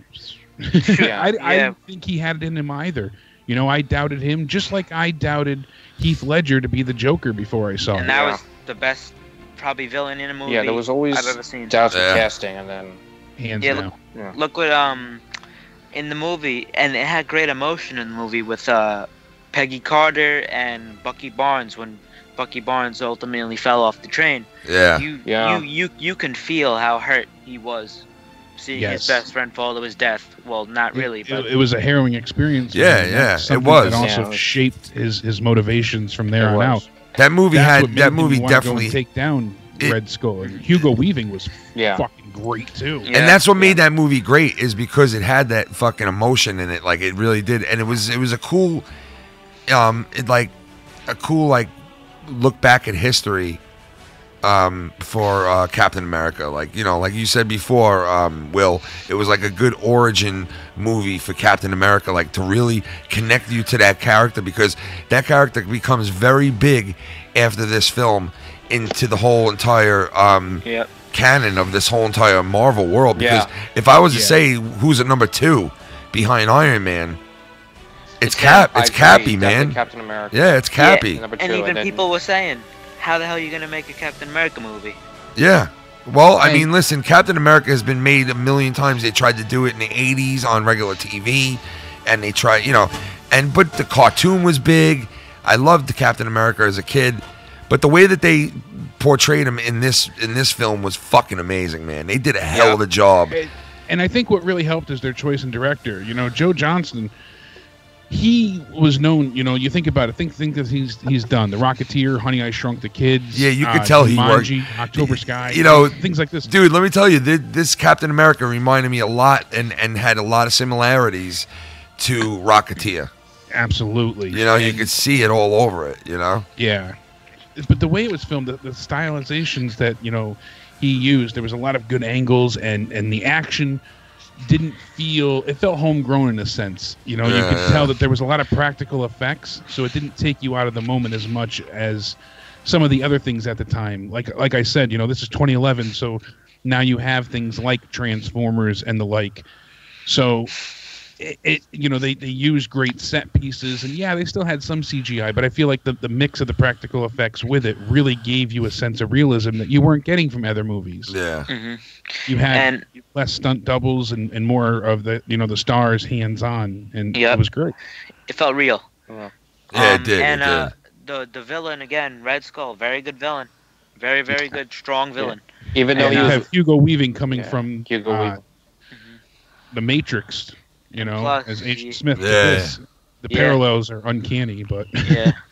I didn't think he had it in him either. I doubted him, just like I doubted Heath Ledger to be the Joker before I saw him. And that was the best, probably, villain in a movie there was always I've ever seen. Doubts with casting, and then... Hands down. Look what, in the movie, and it had great emotion in the movie with... Peggy Carter and Bucky Barnes, when Bucky Barnes ultimately fell off the train. You can feel how hurt he was seeing his best friend fall to his death. Well, not really, but it was a harrowing experience. It was. It also shaped his motivations from there on out. That movie definitely take down Red Skull, and Hugo Weaving was fucking great too. And that's what made that movie great, is because it had that fucking emotion in it, like it really did, and it was a cool. Look back at history for Captain America. Like you said before, Will, it was like a good origin movie for Captain America, like to really connect you to that character, because that character becomes very big after this film into the whole entire canon of this whole entire Marvel world. Because if I was to say who's at number 2 behind Iron Man, It's Cappy, man. Captain America. Yeah, it's Cappy. Yeah. And even people were saying, how the hell are you going to make a Captain America movie? Yeah. Well, I mean, listen, Captain America has been made a million times. They tried to do it in the 80s on regular TV, and they tried, but the cartoon was big. I loved the Captain America as a kid, but the way that they portrayed him in this film was fucking amazing, man. They did a hell of a job. And I think what really helped is their choice in director. Joe Johnston, he was known, you think about it, think that he's done The Rocketeer, Honey, I Shrunk the Kids. Yeah, you could tell he worked. October Sky, things like this. Dude, let me tell you, this Captain America reminded me a lot and had a lot of similarities to Rocketeer. Absolutely. You could see it all over it, Yeah. But the way it was filmed, the stylizations that, he used. There was a lot of good angles, and the action it felt homegrown in a sense. You know, you could tell that there was a lot of practical effects, so it didn't take you out of the moment as much as some of the other things at the time. Like I said, you know, this is 2011, so now you have things like Transformers and the like. So you know, they use great set pieces, and they still had some CGI, but I feel like the mix of the practical effects with it really gave you a sense of realism that you weren't getting from other movies. Yeah. Mm-hmm. You had less stunt doubles and more of the, you know, the stars hands-on, and it was great. It felt real. Yeah, it did. And it did. The villain, again, Red Skull, very good villain. Very, very good, strong villain. Yeah. Even though you have Hugo Weaving coming from Hugo Weaving. The Matrix, you know, Plus, as Agent Smith to this. The parallels are uncanny, but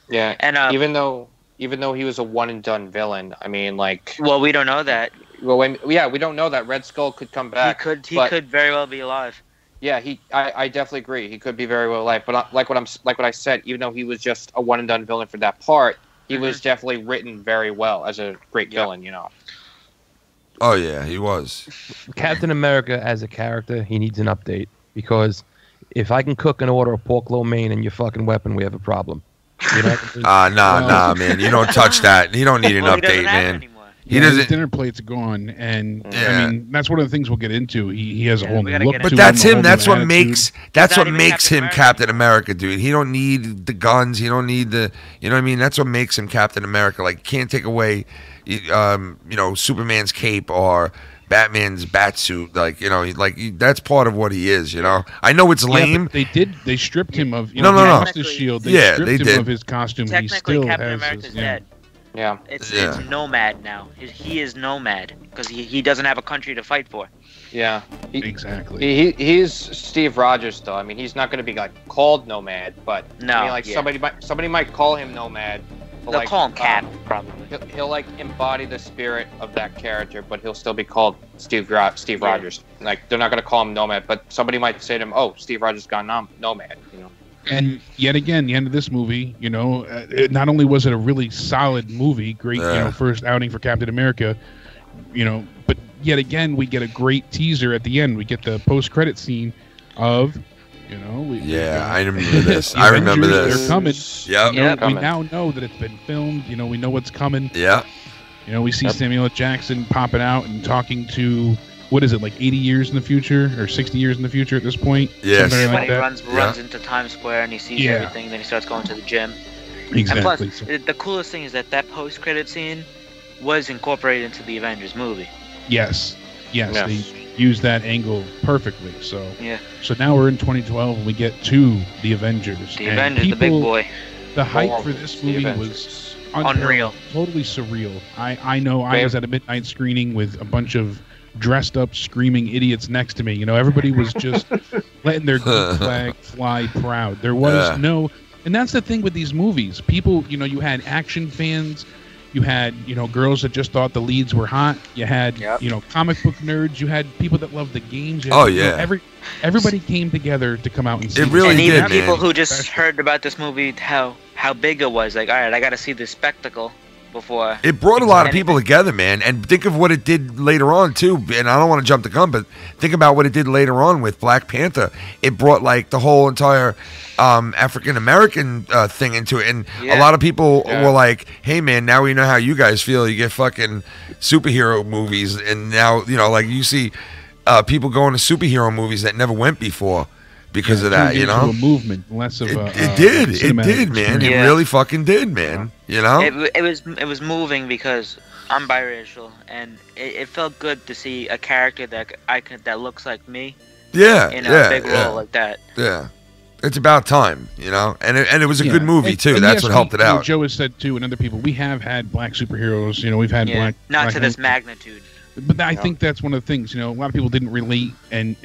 yeah. And even though he was a one and done villain, I mean, like, well, we don't know that. Well, we don't know that Red Skull could come back. He could very well be alive. Yeah, I definitely agree. He could be very well alive. But like what I said, even though he was just a one and done villain for that part, he was definitely written very well as a great villain. You know. Oh yeah, he was. Captain America as a character, he needs an update, because if I can cook and order a pork lo mein and your fucking weapon, we have a problem. You know? Nah, man. You don't touch that. You don't need an update, man. He doesn't. His dinner plate's gone, and I mean that's one of the things we'll get into. He has a whole new look. But that's him. That's what makes him Captain America, dude. He don't need the guns. He don't need the. You know what I mean? That's what makes him Captain America. Like, can't take away, you know, Superman's cape or Batman's batsuit. Like, you know, that's part of what he is. You know, I know it's lame. But they stripped him of. You know, he lost his shield. They stripped him of his costume. Technically, he still Captain has America's his, dead. Yeah. It's Nomad now. He is Nomad because he doesn't have a country to fight for. Yeah. Exactly. He's Steve Rogers though. I mean, he's not going to be like called Nomad, but no, I mean, like somebody might call him Nomad. But they'll call him Cap, probably. He'll like embody the spirit of that character, but he'll still be called Steve Rogers. Like, they're not going to call him Nomad, but somebody might say to him, "Oh, Steve Rogers got Nomad," you know. And yet again, the end of this movie, you know, not only was it a really solid movie, great, you know, first outing for Captain America, you know, but yet again, we get a great teaser at the end. We get the post-credit scene of, you know, I remember this. I remember this. They're coming. Yep. You know, we now know that it's been filmed. You know, we know what's coming. Yeah. You know, we see Samuel L. Jackson popping out and talking to. What is it, like 80 years in the future or 60 years in the future at this point? Yes. When he runs into Times Square and he sees everything, and then he starts going to the gym. Exactly. And plus, the coolest thing is that post-credit scene was incorporated into the Avengers movie. Yes. They used that angle perfectly. So now we're in 2012 and we get to the Avengers. The Avengers, the big boy. The hype for this movie was unreal. Totally surreal. I know I was at a midnight screening with a bunch of dressed up screaming idiots next to me. You know, everybody was just letting their flag fly proud. There was no, and that's the thing with these movies. People, you know, you had action fans, you had, you know, girls that just thought the leads were hot, you had you know, comic book nerds, you had people that loved the games. You had, you know, everybody came together to come out and see it. Really and did, even man. People who just heard about this movie, how big it was. Like, all right, I got to see this spectacle. Before it brought a lot of people together, man, and think of what it did later on too. And I don't want to jump the gun, but think about what it did later on with Black Panther. It brought like the whole entire African American thing into it, and a lot of people were like, "Hey, man, now we know how you guys feel. You get fucking superhero movies, and now you know, like you see people going to superhero movies that never went before." Because of that, you know, a movement, less of it did, man. It really fucking did, man. You know, it was moving because I'm biracial, and it felt good to see a character that looks like me. Yeah, in a big role like that. Yeah, it's about time, you know, and it was a good movie too. That's what helped it out. Joe has said too, and other people, we have had black superheroes. You know, we've had black, not to this magnitude. But I think that's one of the things, you know, a lot of people didn't relate and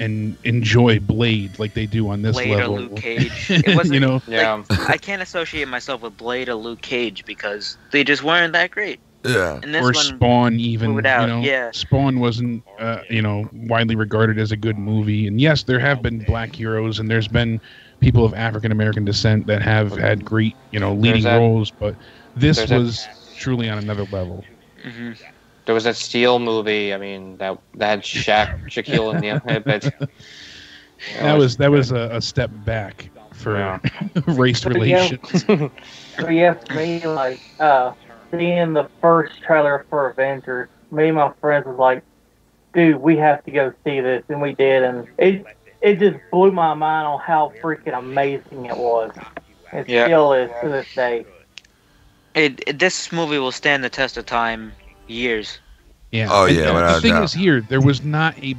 enjoy Blade like they do on this level. Blade or Luke Cage. It wasn't, you know, I can't associate myself with Blade or Luke Cage because they just weren't that great. Yeah. And this or one, Spawn even, you know, Spawn wasn't, you know, widely regarded as a good movie. And yes, there have been black heroes and there's been people of African American descent that have had great, you know, leading roles, but this was truly on another level. Mm-hmm. There was that Steel movie. I mean, that had Shaquille O'Neal in it, but that was a step back for race relations. So yeah, for me, like seeing the first trailer for Avengers, me and my friends was like, dude, we have to go see this, and we did, and it just blew my mind on how freaking amazing it was. It still is to this day. This movie will stand the test of time, years. Yeah. Oh and, yeah. The thing is, here there was not a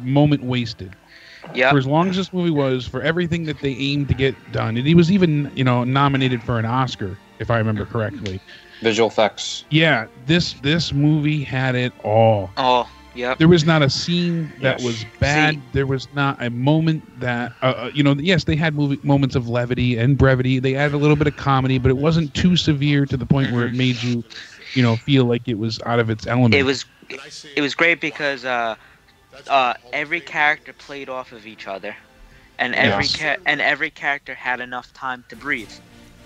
moment wasted. Yeah. For as long as this movie was, for everything that they aimed to get done, and he was even nominated for an Oscar, if I remember correctly. Visual effects. Yeah. This movie had it all. Oh. Yep. There was not a scene that was bad. There was not a moment that, yes, they had moments of levity and brevity. They added a little bit of comedy, but it wasn't too severe to the point where it made you, feel like it was out of its element. It was great because every character played off of each other, and every character had enough time to breathe.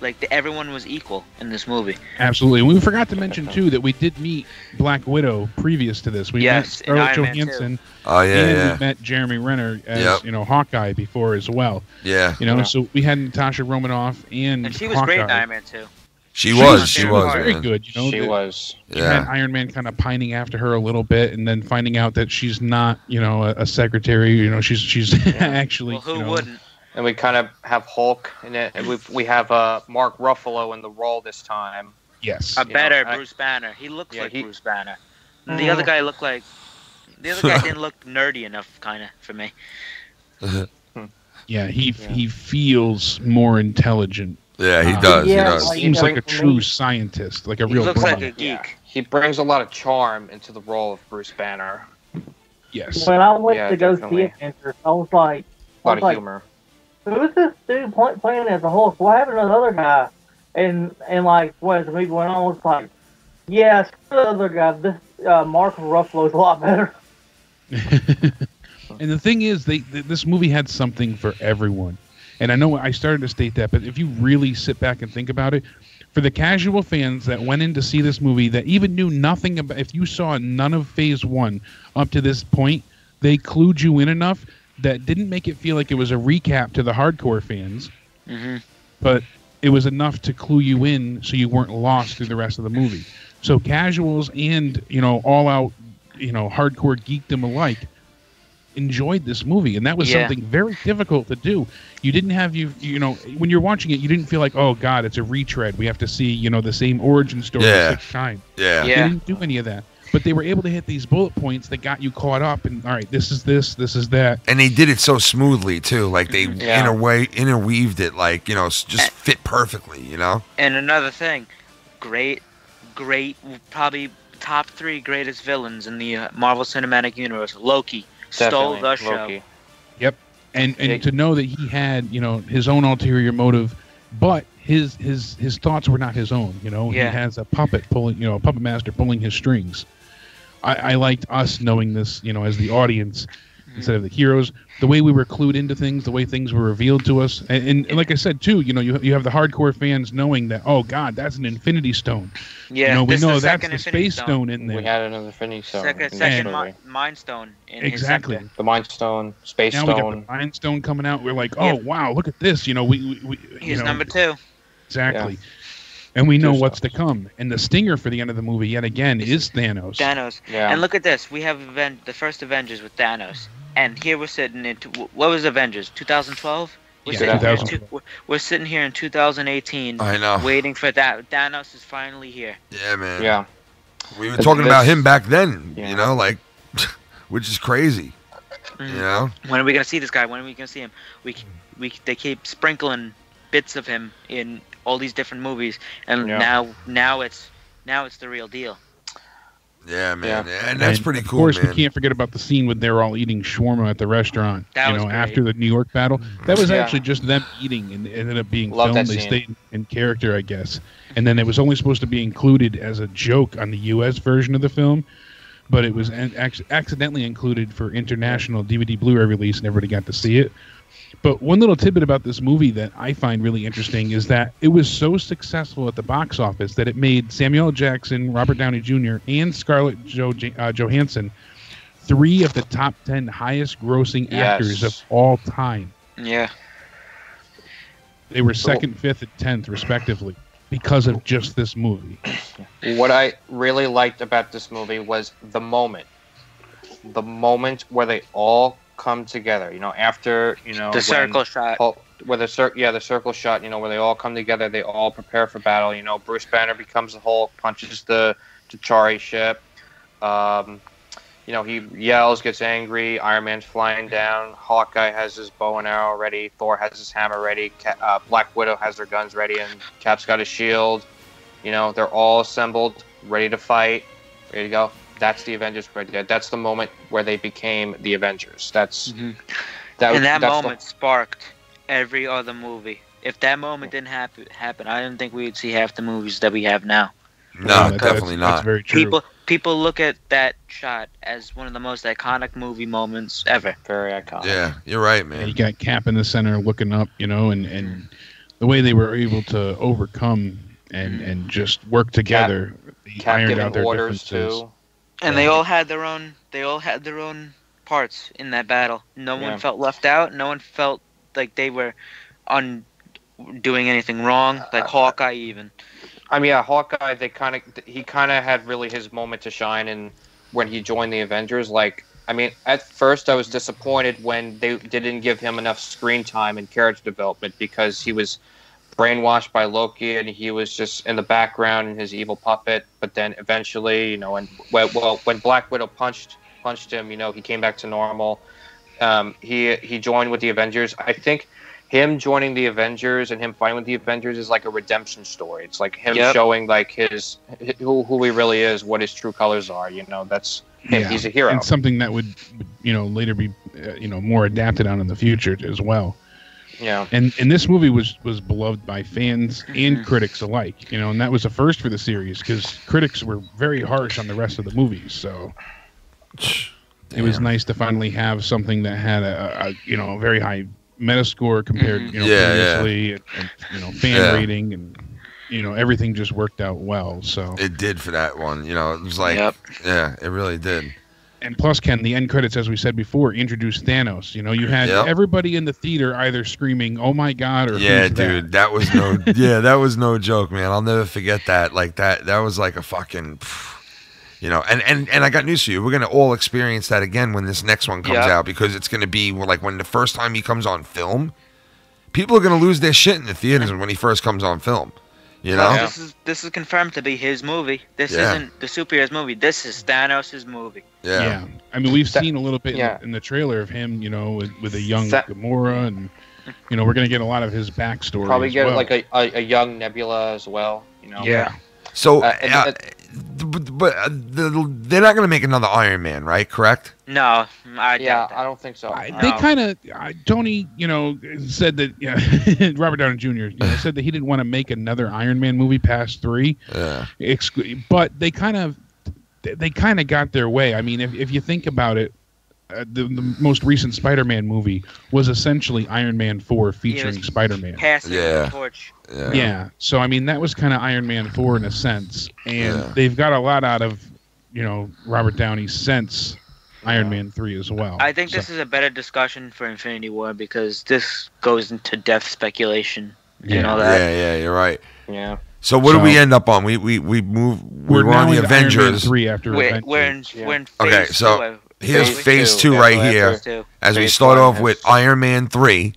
Like everyone was equal in this movie. Absolutely, and we forgot to mention too that we did meet Black Widow previous to this. We met Scarlett Johansson. Oh and we met Jeremy Renner as Hawkeye before as well. Yeah. So we had Natasha Romanoff and she was Hawkeye. great in Iron Man too. She was very man. good. She was. You had Iron Man kind of pining after her a little bit, and then finding out that she's not, a secretary. She's actually. Well, who wouldn't? And we kind of have Hulk in it, and we have Mark Ruffalo in the role this time. Yes. A better Bruce Banner. He looks like Bruce Banner. The other guy looked like. The other guy didn't look nerdy enough, kind of, for me. Yeah, he feels more intelligent. Yeah, he does. Yeah, he does. Seems like a true scientist, like a real. He looks brain. like a geek. Yeah. He brings a lot of charm into the role of Bruce Banner. Yes. When I went to go definitely. see Avengers, I was like, A lot of humor. who's this dude playing as a Hulk? What happened to the other guy? And like, as the movie went on, I was like, yeah, screw the other guy. This Mark Ruffalo's a lot better. And the thing is, this movie had something for everyone. And I know I started to state that, but if you really sit back and think about it, for the casual fans that went in to see this movie that even knew nothing about, if you saw none of Phase 1 up to this point, they clued you in enough that didn't make it feel like it was a recap to the hardcore fans, but it was enough to clue you in so you weren't lost through the rest of the movie. So casuals and, all out, hardcore geekdom alike enjoyed this movie, and that was something very difficult to do. You didn't have when you're watching it, you didn't feel like, oh god, it's a retread, we have to see the same origin story 6 times. Yeah. They didn't do any of that, but they were able to hit these bullet points that got you caught up, and all right, this is that, and they did it so smoothly too. Like they interweaved it, like just fit perfectly. And another thing, great, probably top 3 greatest villains in the Marvel Cinematic Universe. Loki. Stole the show. Loki. Yep, and to know that he had his own ulterior motive, but his thoughts were not his own. He has a puppet pulling, a puppet master pulling his strings. I liked us knowing this, as the audience instead of the heroes. The way we were clued into things, the way things were revealed to us, and like I said too, you have the hardcore fans knowing that, oh God, that's an Infinity Stone. Yeah, we know that's the Space Stone in there. We had another Infinity Stone. Second Mind Stone. Exactly. The Mind Stone, Space Stone. We got the Mind Stone coming out. We're like, oh wow, look at this. He's number 2. Exactly. Yeah. And we know what's to come. And the stinger for the end of the movie, yet again, is Thanos. Yeah. And look at this. We have the first Avengers with Thanos. And here we're sitting in... What was Avengers? 2012? We're sitting here in 2018. I know. Waiting for that. Thanos is finally here. Yeah, man. Yeah. We were talking about him back then, which is crazy. When are we going to see this guy? When are we going to see him? They keep sprinkling bits of him in all these different movies, and now it's the real deal. Yeah, man, and that's pretty cool. Of course, man. We can't forget about the scene when they're all eating shawarma at the restaurant. That was great. After the New York battle. That was actually just them eating, and it ended up being filmed. They stayed in character, I guess. And then it was only supposed to be included as a joke on the U.S. version of the film, but it was accidentally included for international DVD Blu-ray release, and everybody got to see it. But one little tidbit about this movie that I find really interesting is that it was so successful at the box office that it made Samuel L. Jackson, Robert Downey Jr., and Scarlett Johansson 3 of the top 10 highest grossing actors of all time. Yeah. They were 2nd, 5th, and 10th, respectively, because of just this movie. What I really liked about this movie was the moment where they all come together, after the circle shot, where the circle shot, where they all come together, they all prepare for battle. Bruce Banner becomes the Hulk, punches the T'Chari ship. He yells, gets angry. Iron Man's flying down. Hawkeye has his bow and arrow ready. Thor has his hammer ready. Black Widow has their guns ready, and Cap's got his shield. They're all assembled, ready to fight, ready to go. That's the Avengers right there. That's the moment where they became the Avengers. That's that moment sparked every other movie. If that moment didn't happen, I don't think we'd see half the movies that we have now. No, definitely not. That's very true. People look at that shot as one of the most iconic movie moments ever. Very iconic. Yeah, you're right, man. You got Cap in the center looking up, and the way they were able to overcome and just work together. Cap giving orders too. And they all had their own. They all had their own parts in that battle. No one felt left out. No one felt like they were doing anything wrong. Like Hawkeye, even. I mean, Hawkeye. He kind of had really his moment to shine, and when he joined the Avengers, at first I was disappointed when they didn't give him enough screen time and character development because he was brainwashed by Loki, and he was just in the background in his evil puppet. But then eventually, when Black Widow punched him, he came back to normal. He joined with the Avengers. I think him joining the Avengers and him fighting with the Avengers is like a redemption story. It's like him showing like who he really is, what his true colors are. That's him. He's a hero, and something that would later be more adapted on in the future as well. Yeah, and this movie was beloved by fans and critics alike, and that was a first for the series because critics were very harsh on the rest of the movies. So it was nice to finally have something that had a very high Metascore compared previously, and fan rating, and everything just worked out well. So it did for that one. It was like it really did. And plus, Ken, the end credits, as we said before, introduced Thanos. You had everybody in the theater either screaming, "Oh my God!" or dude, that was that was no joke, man. I'll never forget that. Like that was like a fucking, and I got news for you. We're gonna all experience that again when this next one comes out, because it's gonna be like when the first time he comes on film, people are gonna lose their shit in the theaters when he first comes on film. This is confirmed to be his movie. This isn't the superheroes movie. This is Thanos' movie. Yeah. I mean, we've seen a little bit in the trailer of him, with a young Gamora, and we're gonna get a lot of his backstory. Probably get like a young Nebula as well. Yeah. So, but they're not gonna make another Iron Man, right? Correct? No, I don't think so. They kind of Tony, said that Robert Downey Jr. Said that he didn't want to make another Iron Man movie past 3. Yeah. But they kind of got their way. I mean, if you think about it, the most recent Spider-Man movie was essentially Iron Man 4 featuring Spider-Man. Passing the torch. Yeah. So I mean, that was kind of Iron Man 4 in a sense, and they've got a lot out of Robert Downey since Iron Man 3 as well. I think this is a better discussion for Infinity War because this goes into depth speculation and all that. Yeah, you're right. Yeah. So what do we end up on? We move. We're on the Avengers. Iron Man 3 after Avengers. We're in phase 2. Here's phase 2 right here. As we start off with Iron Man 3.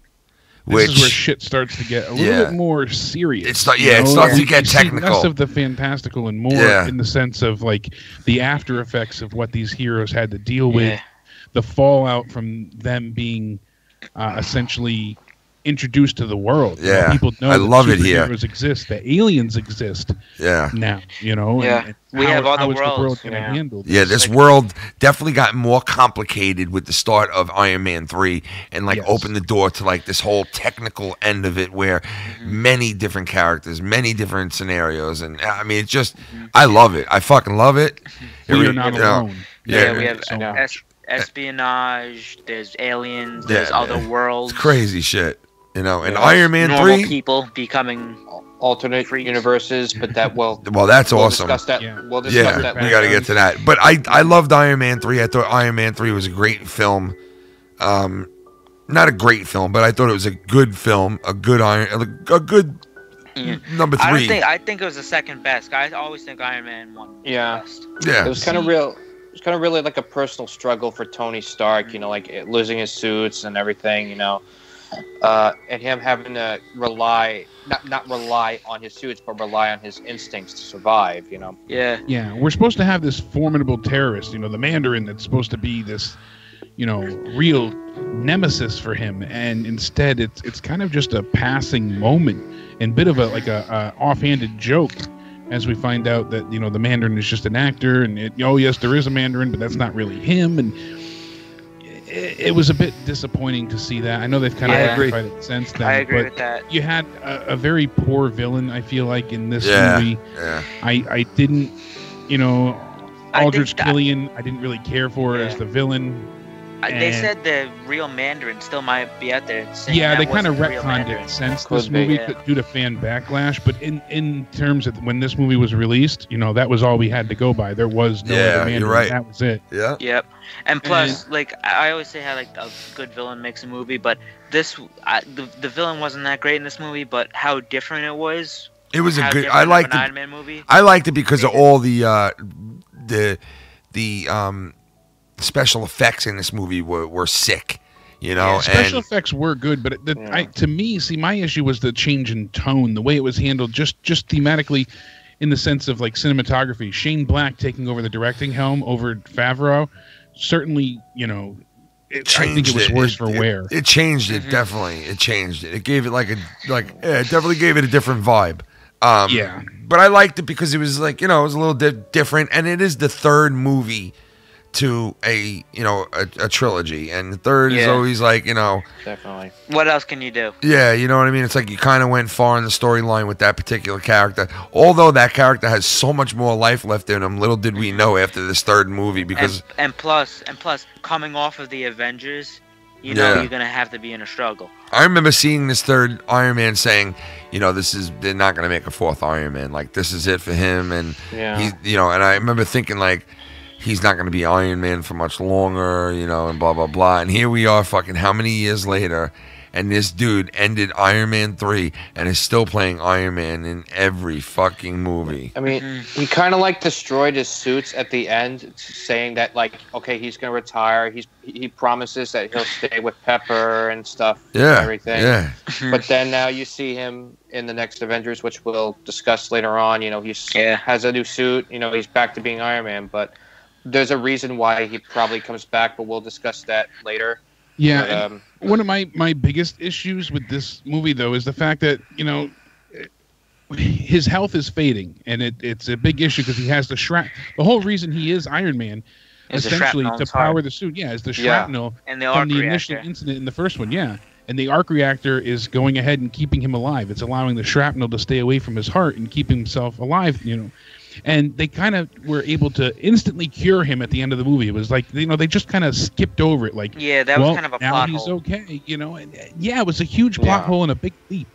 This is where shit starts to get a little bit more serious. It starts to get technical. Less of the fantastical and more in the sense of like the after effects of what these heroes had to deal with, the fallout from them being essentially introduced to the world. People know I love that it here. Superheroes exist, that aliens exist. Now, and we have all the worlds. The world going to handle this? This world definitely got more complicated with the start of Iron Man 3 and opened the door to like this whole technical end of it where many different characters, many different scenarios, and I mean it's just I love it. I fucking love it. We are not alone. We have espionage. There's aliens. There's other worlds. It's crazy shit. You know, and Iron Man 3, people becoming alternate freaks. Universes, but that will. Well, that's awesome. Discuss that. Yeah. We'll discuss that. We got to get to that. But I loved Iron Man 3. I thought Iron Man 3 was a great film. Not a great film, but I thought it was a good film. A good number 3. I think it was the second best. I always think Iron Man 1 was the best. Yeah. It was kind of real. It was kind of really like a personal struggle for Tony Stark. You know, like losing his suits and everything. You know. And him having to not rely on his suits, but rely on his instincts to survive, you know? Yeah. Yeah, we're supposed to have this formidable terrorist, you know, the Mandarin, that's supposed to be this, you know, real nemesis for him, and instead it's kind of just a passing moment and bit of a offhanded joke, as we find out that, you know, the Mandarin is just an actor, and yes, there is a Mandarin, but that's not really him, and it was a bit disappointing to see that. I know they've kind of rectified it since then. I agree but with that. You had a very poor villain, I feel like, in this movie. Yeah. I didn't, you know, Aldrich Killian, I didn't really care for as the villain. They said the real Mandarin still might be out there. Yeah, they kind of retconned it since this movie due to fan backlash. But in terms of when this movie was released, you know, that was all we had to go by. There was no other Mandarin. You're right. That was it. Yeah. Yep. And plus, like I always say, how like a good villain makes a movie, but the villain wasn't that great in this movie. But how different it was. It was a good. I liked it. Iron Man movie. I liked it because of all the special effects in this movie were sick, you know. Special effects were good, but to me, my issue was the change in tone, the way it was handled, just thematically, in the sense of like cinematography. Shane Black taking over the directing helm over Favreau, certainly, you know, I think it was worse for wear. It changed it definitely. It changed it. It gave it it definitely gave it a different vibe. But I liked it because it was like, you know, it was a little different, and it is the third movie to a trilogy, and the third is always like, you know, definitely. What else can you do? Yeah, you know what I mean? It's like you kind of went far in the storyline with that particular character. Although that character has so much more life left in him, little did we know after this third movie, because and plus coming off of the Avengers, you know, you're gonna have to be in a struggle. I remember seeing this third Iron Man saying, you know, they're not gonna make a fourth Iron Man. Like, this is it for him, and he's, you know, and I remember thinking like, he's not going to be Iron Man for much longer, you know, and blah, blah, blah. And here we are fucking how many years later, and this dude ended Iron Man 3 and is still playing Iron Man in every fucking movie. I mean, he kind of like destroyed his suits at the end, saying that, like, okay, he's going to retire. He promises that he'll stay with Pepper and stuff and everything. Yeah. But then now you see him in the next Avengers, which we'll discuss later on. You know, he has a new suit. You know, he's back to being Iron Man, but there's a reason why he probably comes back, but we'll discuss that later. Yeah, but, one of my biggest issues with this movie, though, is the fact that, you know, his health is fading, and it's a big issue because he has the shrapnel. The whole reason he is Iron Man, essentially, to power the suit, is the shrapnel and the from the initial incident in the first one, And the arc reactor is going ahead and keeping him alive. It's allowing the shrapnel to stay away from his heart and keep himself alive, you know. And they kind of were able to instantly cure him at the end of the movie. It was like, you know, they just kind of skipped over it. Like, that was kind of a plot hole. Now he's okay, you know. And it was a huge plot hole and a big leap.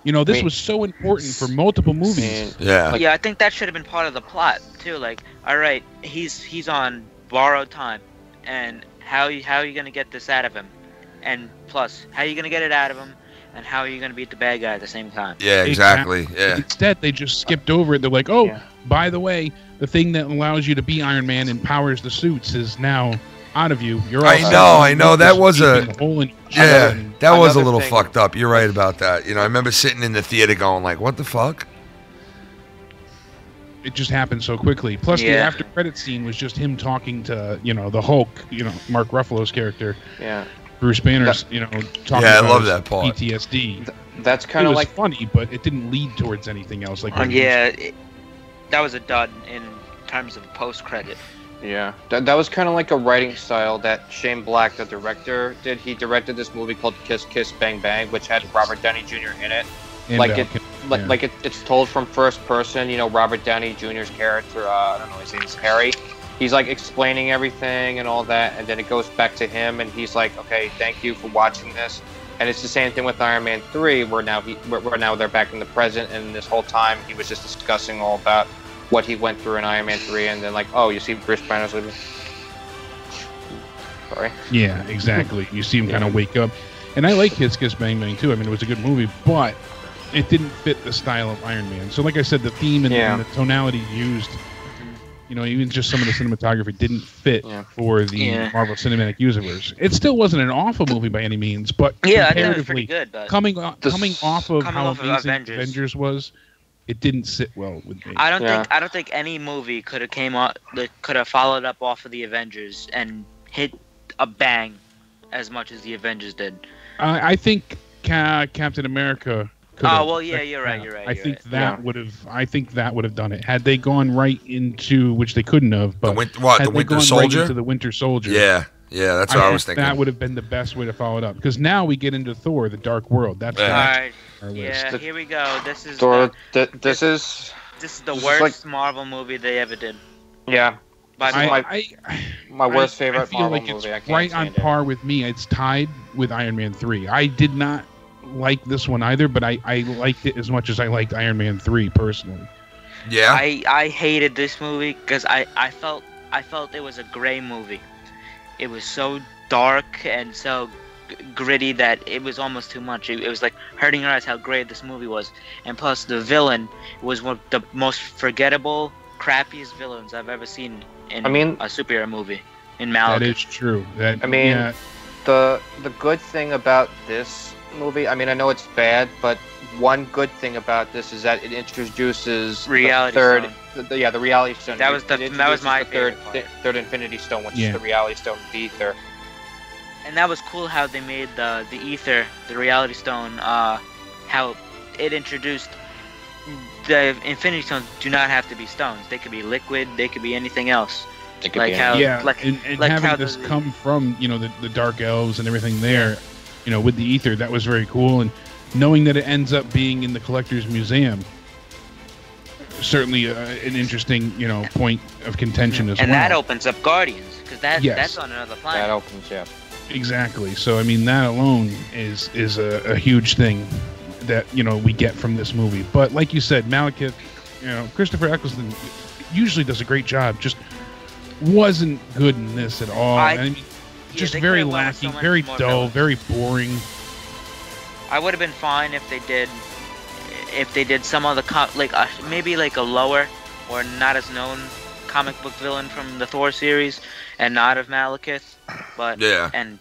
You know, this was so important for multiple movies. I think that should have been part of the plot too. Like, all right, he's on borrowed time, and how are you going to get this out of him? And plus, how are you going to get it out of him? And how are you going to beat the bad guy at the same time? Yeah, exactly. Yeah. Instead, they just skipped over it. They're like, oh, by the way, the thing that allows you to be Iron Man and powers the suits is now out of you. You're all I know. That was that was a little thing. Fucked up. You're right about that. You know, I remember sitting in the theater going like, what the fuck? It just happened so quickly. Plus, the after credit scene was just him talking to, you know, the Hulk, you know, Mark Ruffalo's character. Yeah. Bruce Banner's, you know, talking I about love that part. PTSD. That's kind of like funny, but it didn't lead towards anything else. Like, that was a dud in terms of post-credit. Yeah, that was kind of like a writing style that Shane Black, the director, did. He directed this movie called Kiss Kiss Bang Bang, which had Robert Downey Jr. in it. It's told from first person. You know, Robert Downey Jr.'s character, I don't know, his name's Harry. he's like explaining everything and all that, and then it goes back to him, and he's like, okay, thank you for watching this. And it's the same thing with Iron Man 3, where now they're back in the present, and this whole time he was just discussing all about what he went through in Iron Man 3, and then like, oh, you see Bruce Banner's leaving. Sorry. Yeah, exactly. You see him kind of wake up. And I like Kiss Kiss Bang Bang too. I mean, it was a good movie, but it didn't fit the style of Iron Man. So like I said, the theme and the tonality used, you know, even just some of the cinematography didn't fit for the Marvel Cinematic Universe. It still wasn't an awful movie by any means, but comparatively, it was pretty good. But coming off of how amazing Avengers was, it didn't sit well with me. I don't think any movie could have followed up off of the Avengers and hit a bang as much as the Avengers did. I think Captain America. Oh well, yeah, you're right. I think that would have done it had they gone right into, which they couldn't have. But the Winter Soldier? Right into the Winter Soldier. Yeah, that's what I was thinking. That would have been the best way to follow it up, because now we get into Thor: The Dark World. That's all right. Here we go. This is Thor. This is the worst Marvel movie they ever did. Yeah. My worst favorite feel Marvel like it's movie. I can't right on par with me. It's tied with Iron Man 3. I did not like this one either, but I liked it as much as I liked Iron Man 3 personally. Yeah. I hated this movie because I felt it was a gray movie. It was so dark and so gritty that it was almost too much. It was like hurting your eyes how great this movie was. And plus the villain was one of the most forgettable, crappiest villains I've ever seen in a superhero movie. In Malekith. That is true. The good thing about this movie, I mean, I know it's bad, but one good thing about this is that it introduces reality stone. The reality stone. That was my favorite part. Third Infinity Stone, which is the reality stone, the ether. And that was cool how they made the ether, the reality stone, how it introduced the Infinity Stones do not have to be stones. They could be liquid. They could be anything else. And having this come from the Dark Elves and everything there, with the ether, that was very cool. And knowing that it ends up being in the Collector's Museum, certainly an interesting point of contention as well. And that opens up Guardians, because that's on another planet. That opens, yeah. Exactly. So I mean, that alone is a huge thing that we get from this movie. But like you said, Malekith, Christopher Eccleston usually does a great job. Just wasn't good in this at all. I mean, just very lacking, very dull, very boring. I would have been fine if they did some other maybe like a lower or not as known comic book villain from the Thor series and not of Malekith, and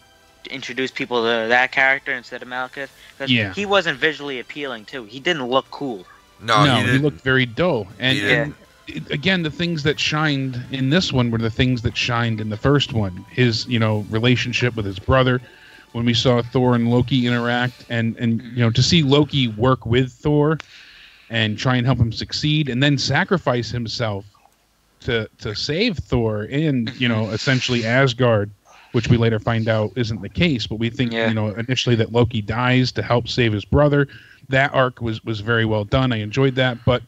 introduce people to that character instead of Malekith. Because he wasn't visually appealing too. He didn't look cool. No, he looked very dull. And again, the things that shined in this one were the things that shined in the first one. His, relationship with his brother. When we saw Thor and Loki interact, and to see Loki work with Thor and try and help him succeed, and then sacrifice himself to save Thor and essentially Asgard, which we later find out isn't the case. But we think initially that Loki dies to help save his brother. That arc was very well done. I enjoyed that, but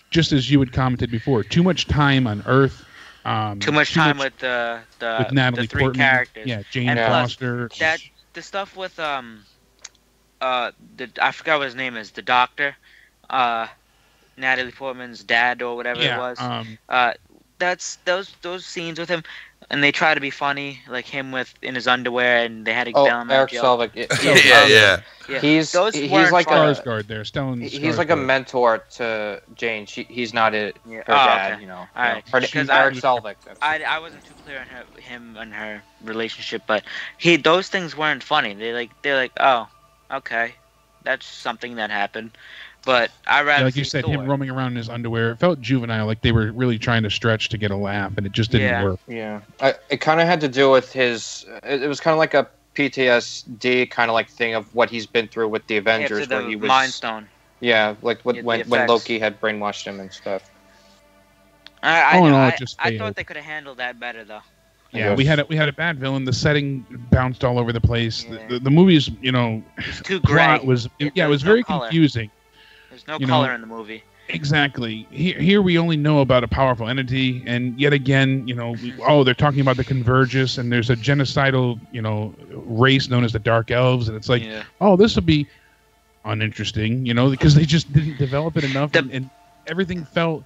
just as you had commented before, too much time on Earth. Too much time with Natalie the three Portman, characters. Yeah, Jane Foster. The stuff with I forgot what his name is, the doctor, Natalie Portman's dad or whatever it was. That's those scenes with him, and they try to be funny, like him in his underwear, and they had to bail him out. Eric Selvig. Yeah. He's like Skarsgård there. Stellan he's like a mentor to Jane. He's not her dad. Okay. All right. He's Eric Selvig. I wasn't too clear on him and her relationship, but those things weren't funny. They're like, oh, okay, that's something that happened. But I rather like you said, Thor. Him roaming around in his underwear. It felt juvenile, like they were really trying to stretch to get a laugh, and it just didn't work. Yeah, it kind of had to do with his. It was kind of like a PTSD kind of like thing of what he's been through with the Avengers, where he was Mind Stone. Yeah, like when Loki had brainwashed him and stuff. I thought they could have handled that better though. Yeah, we had a bad villain. The setting bounced all over the place. Yeah. The movie's it's too gray. It was very confusing. There's no color in the movie. Exactly. Here we only know about a powerful entity, and yet again, they're talking about the Convergence, and there's a genocidal, race known as the Dark Elves, and it's like, this would be uninteresting, because they just didn't develop it enough, and everything felt.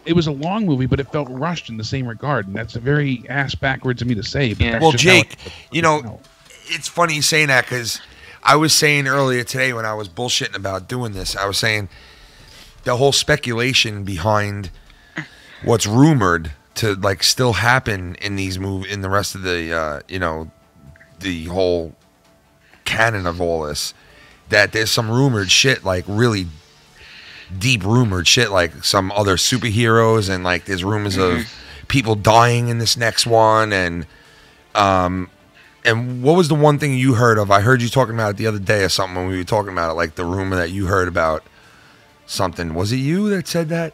It was a long movie, but it felt rushed in the same regard, and that's a very ass backwards of me to say. But well, Jake, it's funny you saying that because I was saying earlier today when I was bullshitting about doing this, I was saying the whole speculation behind what's rumored to like still happen in these in the rest of the the whole canon of all this, that there's some rumored shit, like really deep rumored shit, like some other superheroes, and like there's rumors of people dying in this next one, and what was the one thing you heard of? I heard you talking about it the other day or something when we were talking about it, like the rumor that you heard about something. Was it you that said that?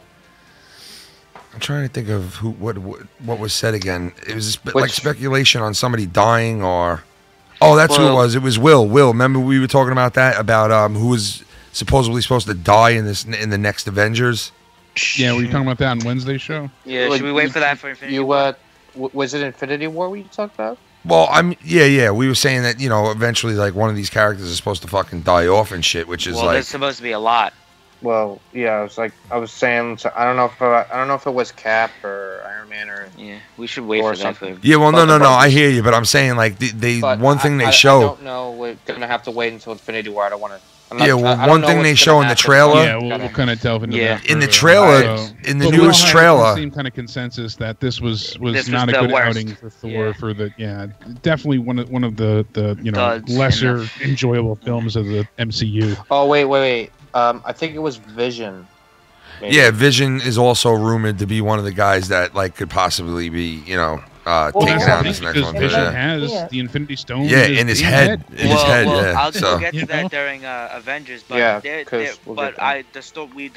I'm trying to think of what was said again. It was like speculation on somebody dying, or that's who it was. It was Will. Remember we were talking about that, about who was supposedly supposed to die in the next Avengers. Yeah, were you talking about that on Wednesday's show? Yeah, should we wait for that for Infinity War? Was it Infinity War we talked about? Well, we were saying that eventually like one of these characters is supposed to fucking die off and shit, which is there's supposed to be a lot. Well, yeah, I was saying, so I don't know if it was Cap or Iron Man or we should wait for something. Yeah, well, no, I hear you, but I'm saying like one thing they show. I don't know. We're gonna have to wait until Infinity War. I don't want to. One thing they show in the trailer. Yeah, we'll kind of delve into that. In the trailer, in the newest trailer, the same kind of consensus that this was not a good outing for Thor. For the definitely one of the lesser enjoyable films of the MCU. Oh wait. I think it was Vision. Maybe. Yeah, Vision is also rumored to be one of the guys that like could possibly be taken out in this next one. Vision has the Infinity Stone. Yeah, in his head. I'll get to that during Avengers, but the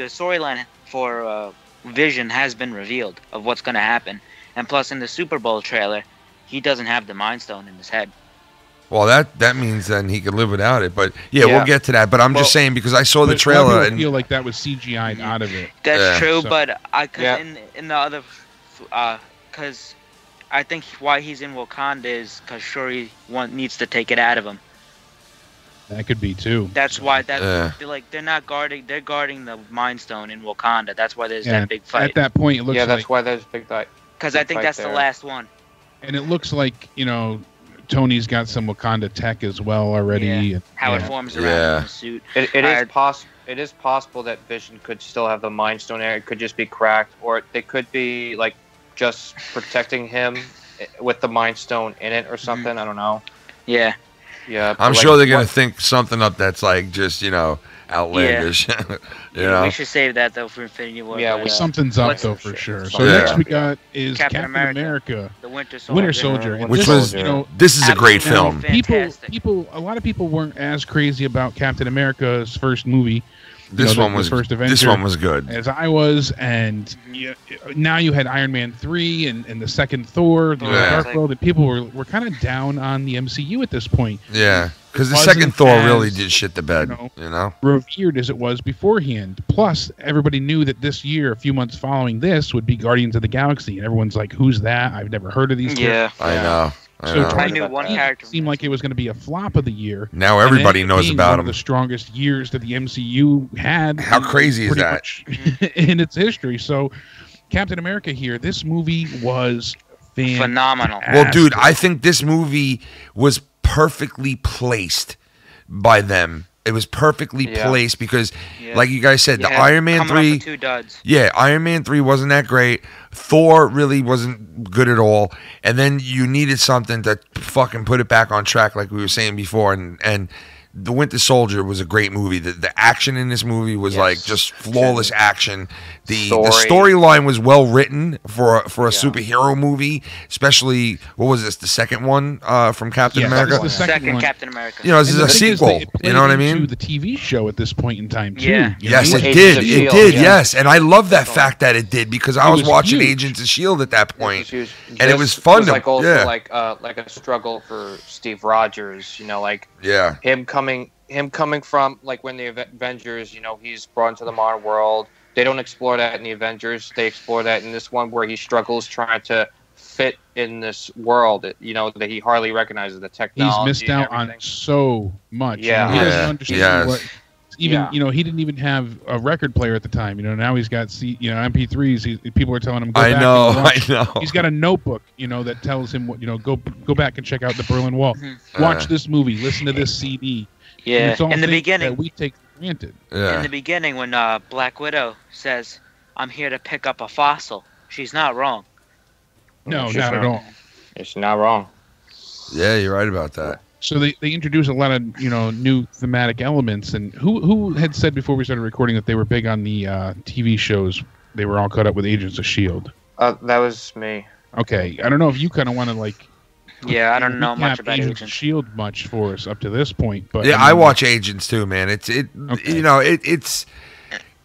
storyline for Vision has been revealed of what's going to happen, and plus in the Super Bowl trailer, he doesn't have the Mind Stone in his head. Well, that means then he could live without it. But we'll get to that. But I'm just saying because I saw the trailer and feel like that was CGI'd out of it. That's true, but in the other, because I think why he's in Wakanda is because Shuri needs to take it out of him. That could be too. That's why they're not guarding. They're guarding the Mind Stone in Wakanda. That's why there's that big fight. At that point, it looks like. That's why there's a big fight. Because I think that's the last one. And it looks like Tony's got some Wakanda tech as well already. Yeah. How it forms around the suit. It is possible that Vision could still have the Mind Stone there. It could just be cracked, or they could be like just protecting him with the Mind Stone in it or something. I don't know. Yeah. Yeah. I'm sure they're gonna think something up that's like just outlandish. We should save that though for Infinity War. Yeah, something's up though for sure. So next we got is Captain America, the Winter Soldier, which was this is a great film. A lot of people weren't as crazy about Captain America's first movie. This one was first Avenger, this one was good as I was, and now you had Iron Man 3 and the second Thor, the Dark World, and people were kind of down on the MCU at this point. Yeah, because the second Thor really did shit the bed, revered as it was beforehand. Plus, everybody knew that this year, a few months following this, would be Guardians of the Galaxy, and everyone's like, "Who's that? I've never heard of these." Yeah, I know. I knew one character. Seemed like it was going to be a flop of the year. Now everybody knows about him. One of the strongest years that the MCU had. How crazy is that? In its history. So, Captain America here. This movie was phenomenal. Well, dude, I think this movie was perfectly placed by them. It was perfectly placed because, like you guys said, the Iron Man 3. 2 duds. Yeah, Iron Man 3 wasn't that great. Thor really wasn't good at all. And then you needed something to fucking put it back on track, like we were saying before. And The Winter Soldier was a great movie. The action in this movie was like just flawless action. The storyline was well written for a superhero movie, especially what was this? The second one from Captain America. The second Captain America. This is a sequel. You know what I mean? The TV show at this point in time too. Yeah. Yes, it did. It did. Yes, and I love that fact that it did because I was watching Agents of S.H.I.E.L.D. at that point, and it was fun. It was like also like a struggle for Steve Rogers. Him coming from like when the Avengers, he's brought into the modern world. they don't explore that in the Avengers. They explore that in this one where he struggles trying to fit in this world, you know, that he hardly recognizes the technology. He's missed out on so much. Yeah. He doesn't understand what. Even Yeah. he didn't even have a record player at the time. Now he's got MP3s. People are telling him go I back. know, And watch. I know. He's got a notebook, that tells him what go back and check out the Berlin Wall. Watch this movie. Listen to this CD. Yeah. It's all In the things beginning, that we take for granted. Yeah. in the beginning, when Black Widow says, "I'm here to pick up a fossil," she's not wrong. No, She's not at all. It's not wrong. Yeah, you're right about that. So they introduce a lot of new thematic elements. And who had said before we started recording that they were big on the TV shows? They were all caught up with Agents of S.H.I.E.L.D. That was me. Okay, I don't know if you kind of want to Yeah, I don't know much recap about Agents Agents. of S.H.I.E.L.D. much for us up to this point, but Yeah, I watch Agents too, man.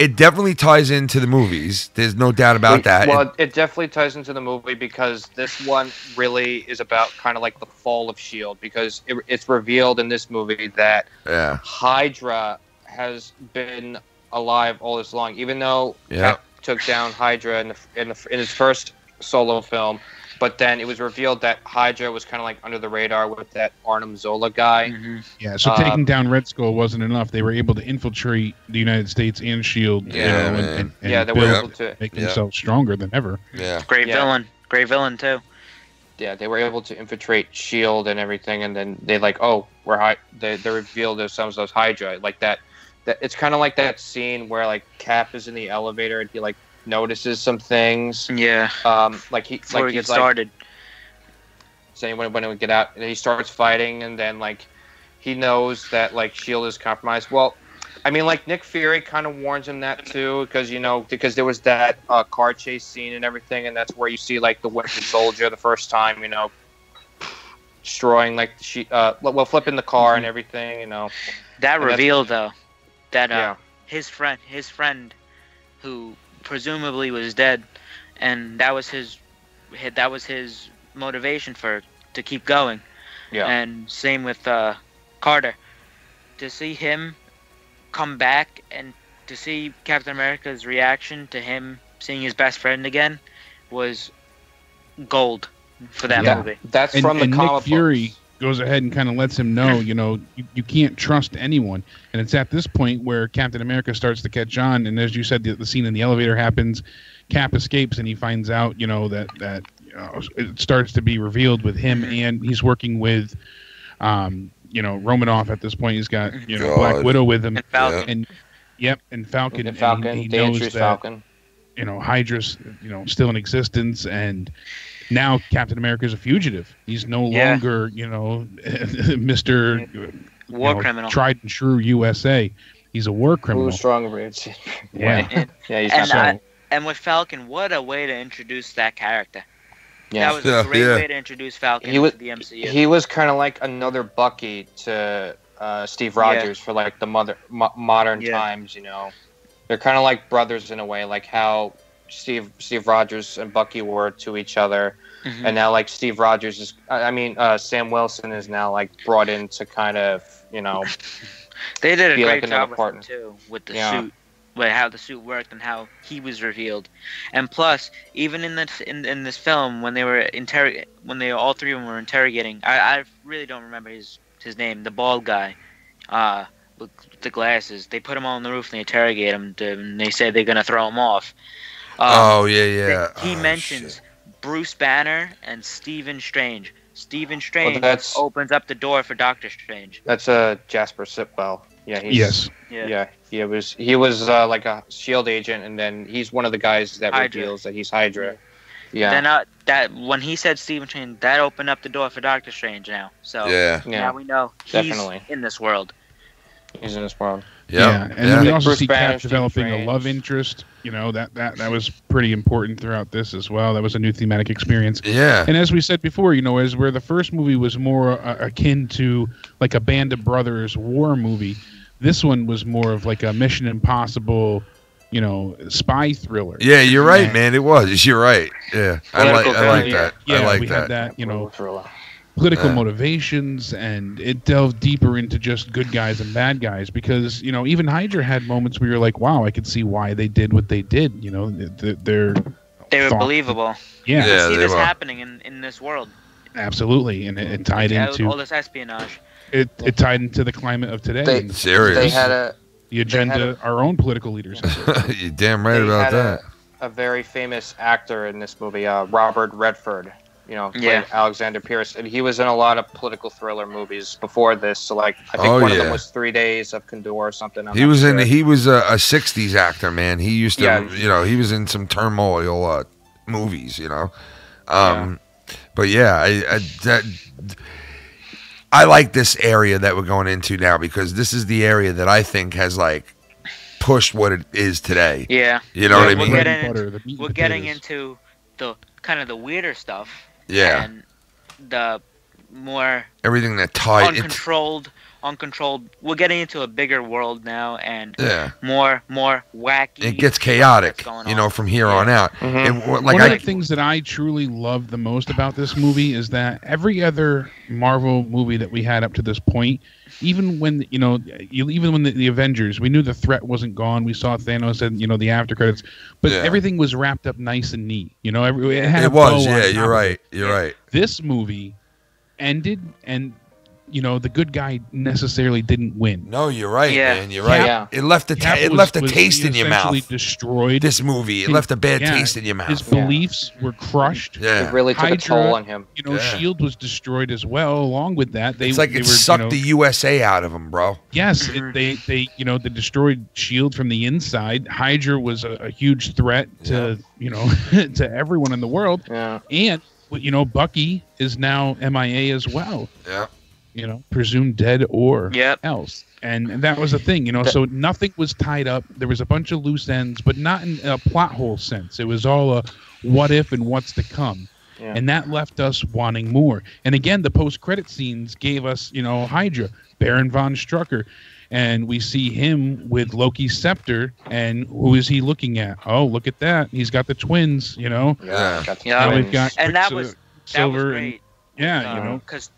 It definitely ties into the movies. There's no doubt about that. Well, it definitely ties into the movie because this one really is about kind of like the fall of S.H.I.E.L.D. because it's revealed in this movie that Hydra has been alive all this long, even though Cap took down Hydra in his first solo film. But then it was revealed that Hydra was kind of like under the radar with that Arnim Zola guy. Mm-hmm. Yeah, so taking down Red Skull wasn't enough. They were able to infiltrate the United States and S.H.I.E.L.D. And they were able to make themselves stronger than ever. Yeah, Great villain too. Yeah, they were able to infiltrate S.H.I.E.L.D. and everything, and then they they revealed themselves as Hydra. Like that it's kind of like that scene where like Cap is in the elevator and he like notices some things. Yeah. Before he gets started. Saying when we get out, and he starts fighting, and then like he knows that like S.H.I.E.L.D. is compromised. Well, I mean, like Nick Fury kind of warns him that too, because there was that car chase scene and everything, and that's where you see like the Winter Soldier the first time, destroying like flipping the car and everything, That reveal though, that his friend, who presumably was dead, and that was his motivation to keep going. Yeah. And same with Carter. To see him come back and to see Captain America's reaction to him seeing his best friend again was gold for that movie. That's from the comic Nick Fury goes ahead and kind of lets him know, you can't trust anyone. And it's at this point where Captain America starts to catch on. And as you said, the scene in the elevator happens. Cap escapes, and he finds out, that it starts to be revealed with him, and he's working with, Romanoff at this point. He's got, Black Widow with him, and Falcon, and Falcon, and he knows that Falcon. Hydra's, still in existence, and now Captain America is a fugitive. He's no longer, Mr. War criminal, tried and true USA. He's a war criminal. Who's strong, yeah. He's not strong. And with Falcon, what a way to introduce that character. Yeah. That was a great way to introduce Falcon to the MCU. He was kind of like another Bucky to Steve Rogers for like the modern times, They're kind of like brothers in a way, like how Steve Rogers and Bucky were to each other. Mm-hmm. And now like Steve Rogers is, Sam Wilson is now like brought in to kind of, They did a great like job with him too, with the suit. How the suit worked and how he was revealed, and plus, even in this film, when they were all three of them were interrogating, I really don't remember his name, the bald guy, with the glasses. They put him on the roof and they interrogate him, and they say they're gonna throw him off. He mentions Bruce Banner and Stephen Strange. Stephen Strange opens up the door for Doctor Strange. That's Jasper Sitwell. Yeah. He was like a S.H.I.E.L.D. agent, and then he's one of the guys that reveals that he's Hydra. Yeah. Then that when he said Stephen Strange, that opened up the door for Doctor Strange now. So now we know he's in this world. He's in this world. And then we also see Cap developing a love interest. That was pretty important throughout this as well. That was a new thematic experience. Yeah. And as we said before, as where the first movie was more akin to like a Band of Brothers war movie, this one was more of like a Mission Impossible, spy thriller. Yeah, you're right, man. It was. You're right. Yeah, I like that. Yeah, I like we that. had that. political motivations, and it delved deeper into just good guys and bad guys, because even Hydra had moments where you're like, wow, I could see why they did what they did. They were believable. Yeah, you see this happening in this world. Absolutely, and it tied into all this espionage. It tied into the climate of today. Serious. They had the agenda our own political leaders had. You're damn right about that. A very famous actor in this movie, Robert Redford. Played Alexander Pierce, and he was in a lot of political thriller movies before this. So, I think one of them was 3 Days of Condor or something. He was a '60s actor, man. He used to, he was in some turmoil movies, But I like this area that we're going into now, because this is the area that I think has pushed what it is today. Yeah, you know what I mean. We're getting into the kind of the weirder stuff. Yeah. And the more everything that tied uncontrolled. We're getting into a bigger world now, and more wacky. It gets chaotic, from here on out. Mm-hmm. One of the things that I truly love the most about this movie is that every other Marvel movie that we had up to this point, even when the Avengers, we knew the threat wasn't gone. We saw Thanos and the after credits, but everything was wrapped up nice and neat. It was. Yeah, you're right. You're right. This movie ended, and the good guy necessarily didn't win. No, you're right, man. You're right. Yeah. It left a taste in your mouth. Destroyed this movie. It left a bad taste in your mouth. His beliefs were crushed. Yeah. It really took a toll on him. Shield was destroyed as well. Along with that, it sucked the USA out of him, bro. Yes, they destroyed Shield from the inside. Hydra was a huge threat to to everyone in the world. Yeah. And Bucky is now MIA as well. Yeah. Presumed dead or else. And that was the thing, so nothing was tied up. There was a bunch of loose ends, but not in a plot hole sense. It was all a what if and what's to come. Yeah. And that left us wanting more. And again, the post-credit scenes gave us, Hydra, Baron von Strucker. And we see him with Loki's scepter, and who is he looking at? Oh, look at that. He's got the twins, Yeah. We've got and that was great. Yeah, because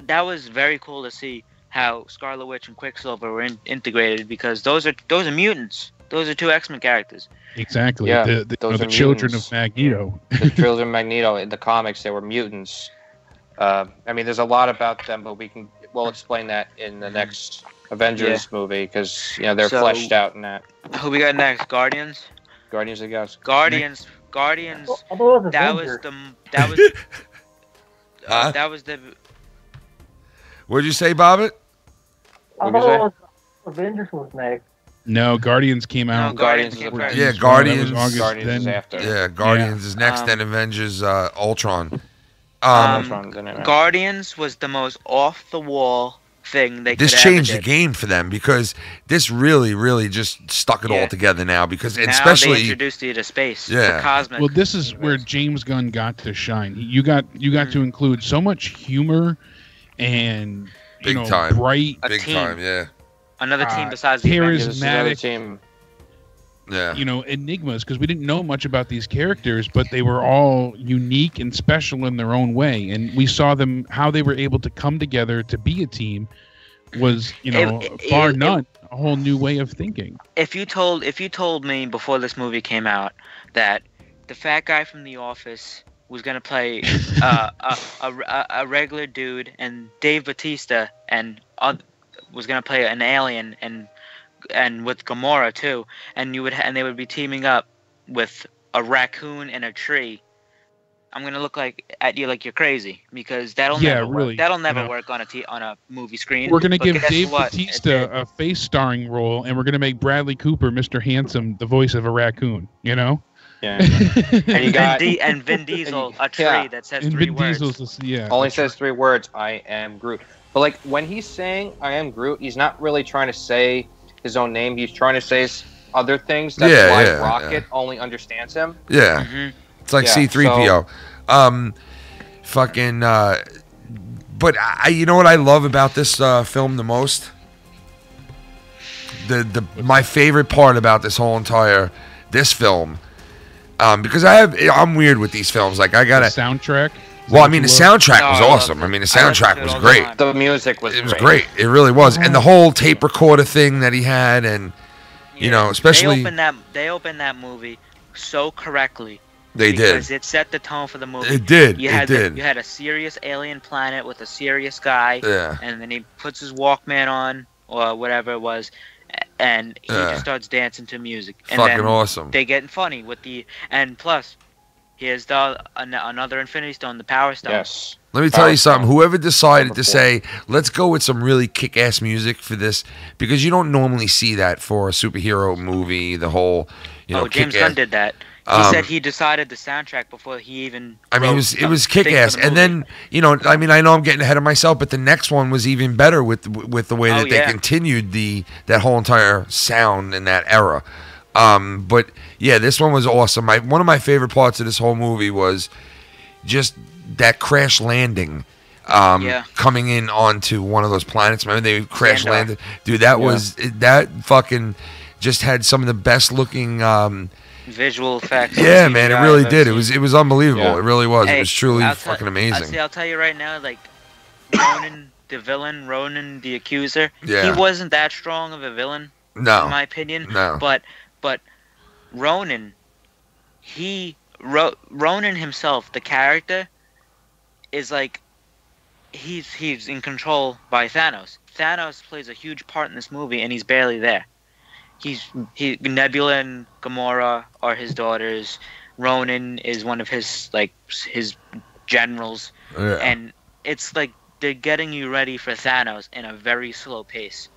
that was very cool to see how Scarlet Witch and Quicksilver were integrated, because those are mutants. Those are two X-Men characters. Exactly. Yeah, the children of Magneto. The children of Magneto in the comics, they were mutants. There's a lot about them, but we'll explain that in the next Avengers movie, because they're fleshed out in that. Who we got next? Guardians. Guardians of the Galaxy. Guardians. That was the. What'd you say, Bobbitt? I thought Avengers was next. No, Guardians came out. No, Guardians came first. Yeah, Guardians. Guardians is after. Yeah, Guardians is next, then Avengers Ultron. Guardians was the most off-the-wall thing they could This changed the game for them, because this really, really just stuck it all together now. Because now especially they introduced you to space, the cosmic. Well, this is where James Gunn got to shine. You got to include so much humor and big time, bright, big time, Another team besides the charismatic team. Yeah. Enigmas, because we didn't know much about these characters, but they were all unique and special in their own way. And we saw them, how they were able to come together to be a team was, bar none, a whole new way of thinking. If you told me before this movie came out that the fat guy from The Office was going to play a regular dude, and Dave Bautista was going to play an alien, and with Gamora too, and they would be teaming up with a raccoon and a tree, I'm gonna look at you like you're crazy, because that'll never work. That'll never work on a movie screen. We're gonna give Dave Bautista a face starring role, and we're gonna make Bradley Cooper, Mr. Handsome, the voice of a raccoon. Yeah. And you got and Vin Diesel, a tree that says and 3 Vin words. Diesel's, only says 3 words. I am Groot. But when he's saying I am Groot, he's not really trying to say his own name. He's trying to say other things. That's why Rocket only understands him. Yeah. Mm-hmm. It's like C-3PO. But you know what I love about this film the most? My favorite part about this whole entire this film, because I'm weird with these films. Like I gotta the soundtrack. Well, I mean, the soundtrack was awesome. I mean, the soundtrack was great. The music was great. It really was. And the whole tape recorder thing that he had, and you know, especially they opened that movie so correctly. They did. Because it set the tone for the movie. It did. You had a serious alien planet with a serious guy. Yeah. And then he puts his Walkman on or whatever it was, and he just starts dancing to music. And fucking then awesome. They getting funny with and plus, here's another Infinity Stone, the Power Stone. Yes. Let me tell you something. Whoever decided to say, let's go with some really kick-ass music for this, because you don't normally see that for a superhero movie, the whole, James Gunn did that. He said he decided the soundtrack before he even. I mean, it was kick-ass, and then I mean, I know I'm getting ahead of myself, but the next one was even better with the way that they continued that whole entire sound in that era. But yeah, this one was awesome. One of my favorite parts of this whole movie was just that crash landing. Coming in onto one of those planets. Remember they crash landed, dude. That fucking just had some of the best looking. Visual effects. Yeah, man, it really did. It was unbelievable. Yeah. It really was. Hey, it was truly fucking amazing. I'll tell you right now, like Ronan, the villain, Ronan, the accuser. Yeah. He wasn't that strong of a villain, in my opinion. No. But Ronan, Ronan himself, the character, is like he's in control by Thanos. Thanos plays a huge part in this movie, and he's barely there. Nebula and Gamora are his daughters. Ronan is one of his generals, and it's like they're getting you ready for Thanos in a very slow pace.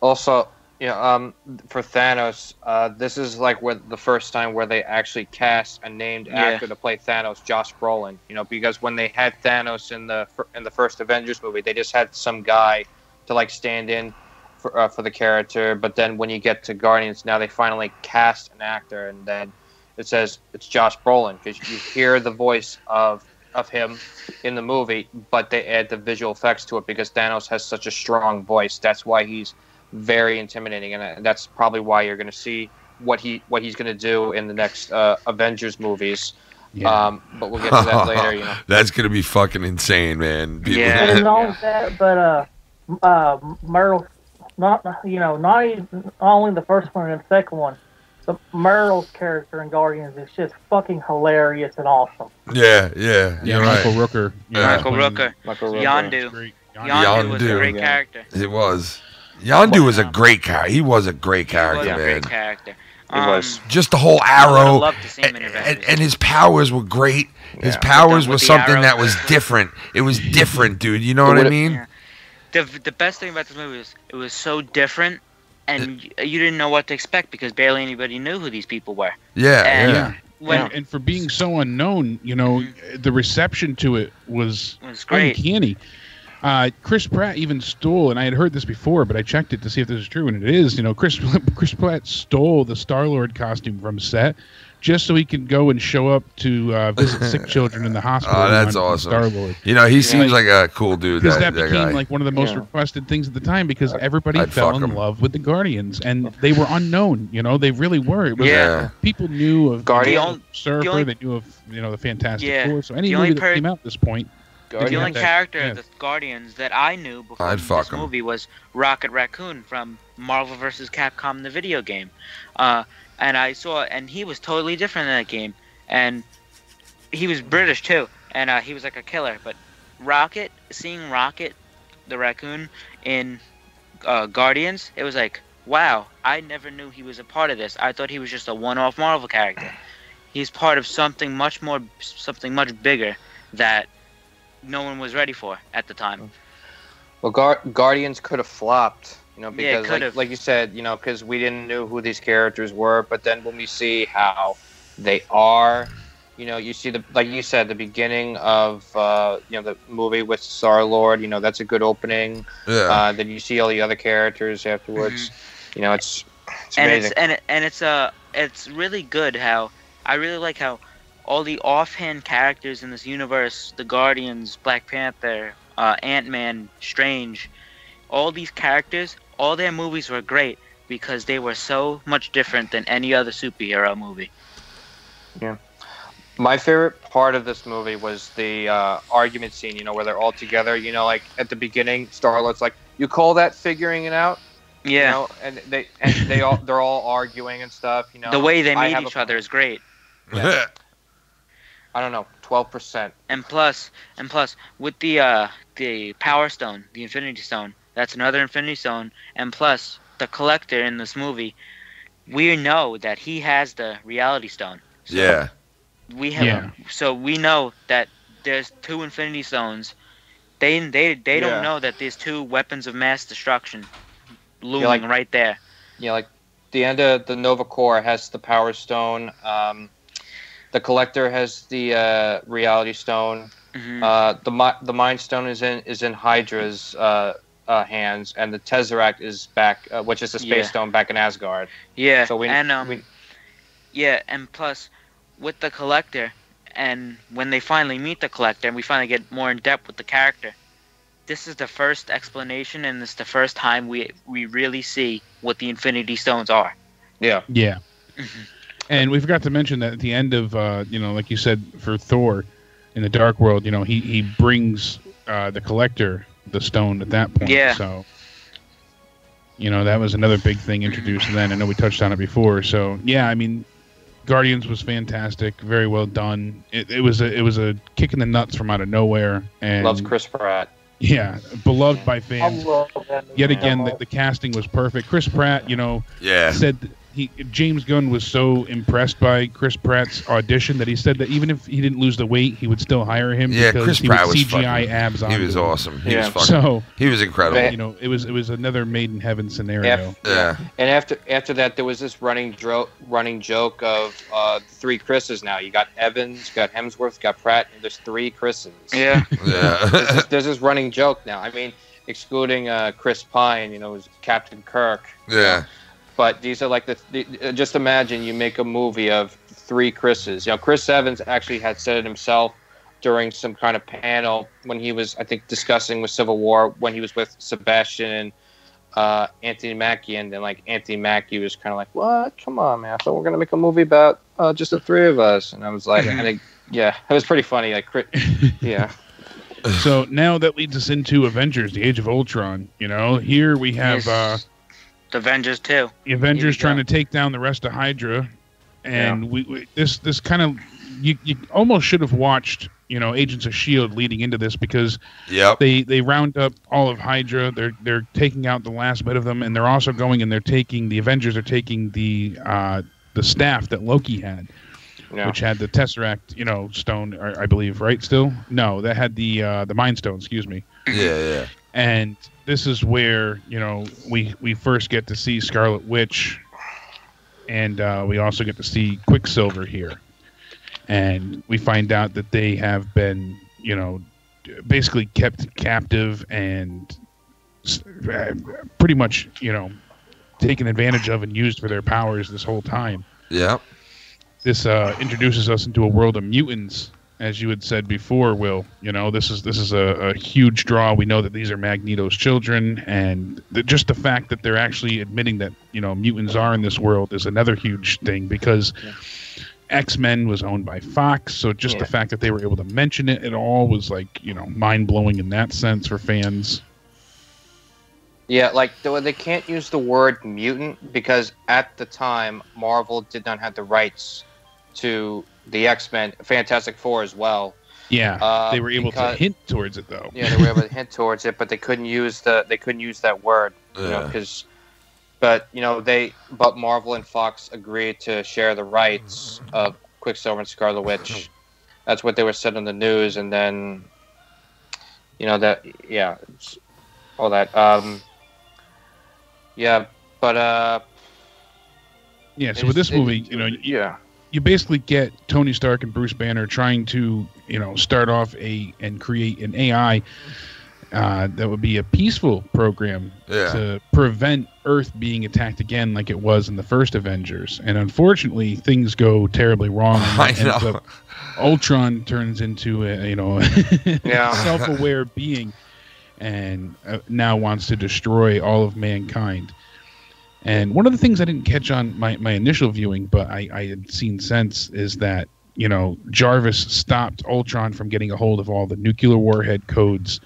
Also, for Thanos, this is like the first time where they actually cast a named actor to play Thanos, Josh Brolin. Because when they had Thanos in the first Avengers movie, they just had some guy to stand in for the character, but then when you get to Guardians, now they finally cast an actor, and then it says it's Josh Brolin, because you hear the voice of him in the movie, but they add the visual effects to it because Thanos has such a strong voice. That's why he's very intimidating, and that's probably why you're going to see what he's going to do in the next Avengers movies. Yeah. But we'll get to that later. That's going to be fucking insane, man. And not only that, but Meryl. Not only the first one and the second one, but Meryl's character in Guardians is just fucking hilarious and awesome. Yeah, you're right. Michael Rooker. Michael Rooker. Yondu. Yondu was a great character. It was. Yondu was a great character. He was a great character, man. Great character. He was. Just the whole arrow, and his powers were great. His powers were something that was different. It was different, dude. You know what I mean? Yeah. The best thing about this movie was it was so different, and you didn't know what to expect because barely anybody knew who these people were. And for being so unknown, the reception to it was great. Uncanny. Chris Pratt even stole, and I had heard this before, but I checked it to see if this is true, and it is. Chris Pratt stole the Star-Lord costume from set just so he could go and show up to visit sick children in the hospital. Oh, that's awesome. Star-Lord. He seems like a cool dude. Because that became one of the most requested things at the time because everybody fell in love with the Guardians, and they were unknown. They really were. It was, people knew of Surfer. They knew of the Fantastic Four. So any movie that came out at this point. The only character of the Guardians that I knew before this movie was Rocket Raccoon from Marvel vs. Capcom, the video game. And he was totally different in that game. And he was British too. And he was like a killer. But seeing Rocket, the raccoon, in Guardians, it was like, wow, I never knew he was a part of this. I thought he was just a one-off Marvel character. He's part of something much bigger that no one was ready for at the time. Well, Guardians could have flopped, because like you said, because we didn't know who these characters were. But then when we see how they are, you see like you said, the beginning of the movie with Star-Lord. That's a good opening. Yeah. Then you see all the other characters afterwards. It's amazing. It's really good how I really like how all the offhand characters in this universe, the Guardians, Black Panther, Ant-Man, Strange, all these characters, all their movies were great because they were so much different than any other superhero movie. Yeah. My favorite part of this movie was the argument scene, where they're all together, like at the beginning, Star-Lord's like, "You call that figuring it out?" Yeah. And they're all arguing and stuff, The way they meet each other is great. Yeah. I don't know, 12%. And plus, with the Power Stone, the Infinity Stone, that's another Infinity Stone, and plus the Collector in this movie, we know that he has the Reality Stone. So yeah. So we know that there's 2 Infinity Stones. They don't know that there's 2 weapons of mass destruction looming right there. Yeah, like the end of the Nova Corps has the Power Stone. The Collector has the Reality Stone. The Mind Stone is in Hydra's hands, and the Tesseract is back, which is the Space Stone back in Asgard. Yeah, so and plus with the Collector, and when they finally meet the Collector, and we finally get more in depth with the character, this is the first explanation, and it's the first time we really see what the Infinity Stones are. Yeah. Yeah. And we forgot to mention that at the end of, like you said, for Thor in the Dark World, he brings the Collector the stone at that point. Yeah. So, that was another big thing introduced then. I know we touched on it before. So, yeah, I mean, Guardians was fantastic. Very well done. It was a kick in the nuts from out of nowhere. And loves Chris Pratt. Yeah, beloved by fans. Yet again, the casting was perfect. Chris Pratt, said James Gunn was so impressed by Chris Pratt's audition that he said that even if he didn't lose the weight, he would still hire him. Yeah, because Chris he Pratt would was CGI abs on. He was him. awesome. He was incredible. It was another made in heaven scenario. Yeah. And after that, there was this running joke of 3 Chris's. Now you got Evans, you got Hemsworth, you got Pratt, and there's 3 Chris's. Yeah. Yeah. There's this running joke now. I mean, excluding Chris Pine, was Captain Kirk. Yeah. But these are like just imagine you make a movie of 3 Chris's. Chris Evans actually had said it himself during some kind of panel when he was, I think, discussing with Civil War when he was with Sebastian and Anthony Mackie, and then like Anthony Mackie was kind of like, "What? Come on, man! I thought we're gonna make a movie about just the 3 of us." And I was like, it was pretty funny. Like, yeah. So now that leads us into Avengers: The Age of Ultron. Here we have. The Avengers too. The Avengers trying to take down the rest of Hydra, and this kind of you almost should have watched Agents of S.H.I.E.L.D. leading into this, because they round up all of Hydra. They're taking out the last bit of them, and they're also going and the Avengers are taking the staff that Loki had, which had the Tesseract stone, I believe, right? Still that had the Mind Stone. Excuse me. Yeah. And this is where we first get to see Scarlet Witch, and we also get to see Quicksilver here, and we find out that they have been basically kept captive and pretty much taken advantage of and used for their powers this whole time. Yeah. This introduces us into a world of mutants. As you had said before, Will, this is a huge draw. We know that these are Magneto's children, and just the fact that they're actually admitting that mutants are in this world is another huge thing, because X-Men was owned by Fox, so just the fact that they were able to mention it at all was like mind blowing in that sense for fans. Yeah, like they can't use the word mutant because at the time Marvel did not have the rights to the X-Men, Fantastic Four as well. Yeah, they were able to hint towards it though. Yeah, they were able to hint towards it, but they couldn't use that word. But Marvel and Fox agreed to share the rights of Quicksilver and Scarlet Witch. That's what they were said on the news, and then all that. So with this movie, you basically get Tony Stark and Bruce Banner trying to, start off and create an AI that would be a peaceful program to prevent Earth being attacked again like it was in the first Avengers. And unfortunately, things go terribly wrong. I know. Ultron turns into a self-aware being, and now wants to destroy all of mankind. And one of the things I didn't catch on my initial viewing, but I had seen since, is that Jarvis stopped Ultron from getting a hold of all the nuclear warhead codes.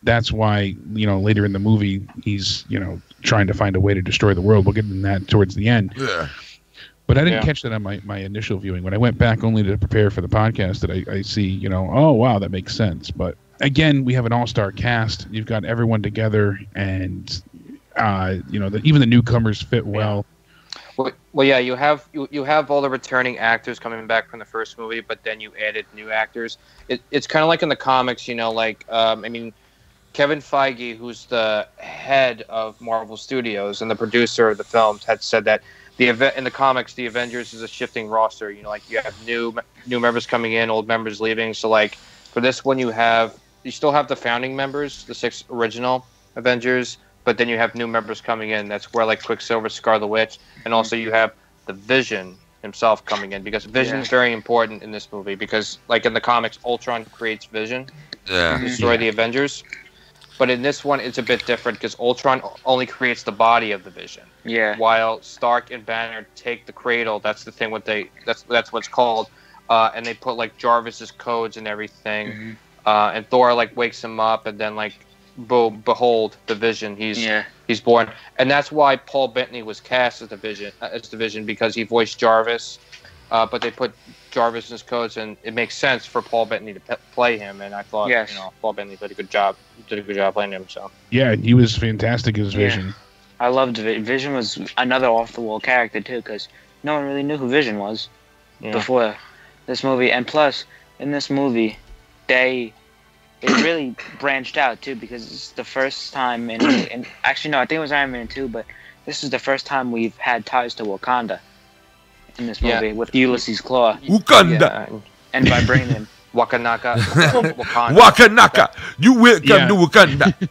That's why, later in the movie, he's, trying to find a way to destroy the world. We'll get into that towards the end. Yeah. But I didn't catch that on my initial viewing. When I went back only to prepare for the podcast, that I see, oh, wow, that makes sense. But again, we have an all-star cast. You've got everyone together, and, even the newcomers fit well. Well, yeah, you have all the returning actors coming back from the first movie, but then you added new actors. It's kind of like in the comics, Kevin Feige, who's the head of Marvel Studios and the producer of the films, had said that in the comics, the Avengers is a shifting roster. You have new members coming in, old members leaving. So, for this one, you still have the founding members, the 6 original Avengers, but then you have new members coming in. That's where Quicksilver, Scarlet Witch, and also you have the Vision himself coming in, because Vision is very important in this movie, because in the comics, Ultron creates Vision to destroy the Avengers. But in this one, it's a bit different, because Ultron only creates the body of the Vision. Yeah. While Stark and Banner take the cradle. That's the thing. That's what's called. And they put Jarvis's codes and everything. And Thor wakes him up, and then boom, behold the Vision. He's born, and that's why Paul Bettany was cast as the Vision, because he voiced Jarvis. But they put Jarvis's codes, and it makes sense for Paul Bettany to play him. And I thought, Paul Bettany did a good job. Playing him. So yeah, he was fantastic as Vision. I loved Vision. Was another off-the-wall character too, because no one really knew who Vision was before this movie. And plus, in this movie, it really branched out too, because it's the first time in actually no, I think it was Iron Man 2, but this is the first time we've had ties to Wakanda in this movie with Ulysses Claw. Wakanda and Vibranium. Wakanaka. Wakanaka. You will come to Wakanda.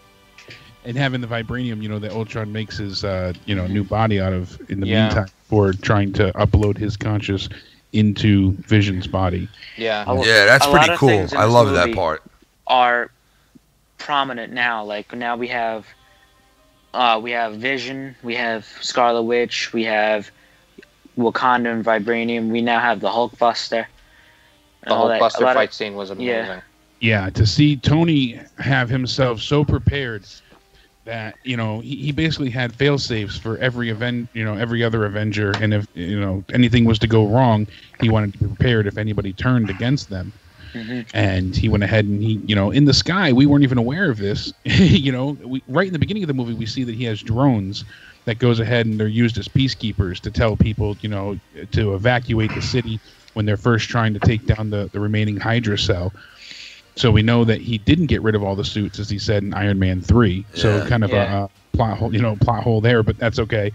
And having the vibranium, that Ultron makes his, new body out of in the meantime for trying to upload his conscious into Vision's body. Yeah. That's pretty cool. I love that part. Are prominent now. Now we have Vision, we have Scarlet Witch, we have Wakanda and Vibranium. We now have the Hulkbuster. The Hulkbuster fight scene was amazing. Yeah, to see Tony have himself so prepared that he basically had fail safes for every every other Avenger, and if anything was to go wrong, he wanted to be prepared if anybody turned against them. And he went ahead and he in the sky, we weren't even aware of this. Right in the beginning of the movie, we see that he has drones that goes ahead and they're used as peacekeepers to tell people to evacuate the city when they're first trying to take down the remaining Hydra cell. So we know that he didn't get rid of all the suits, as he said in Iron Man 3. So kind of a plot hole there, but that's okay.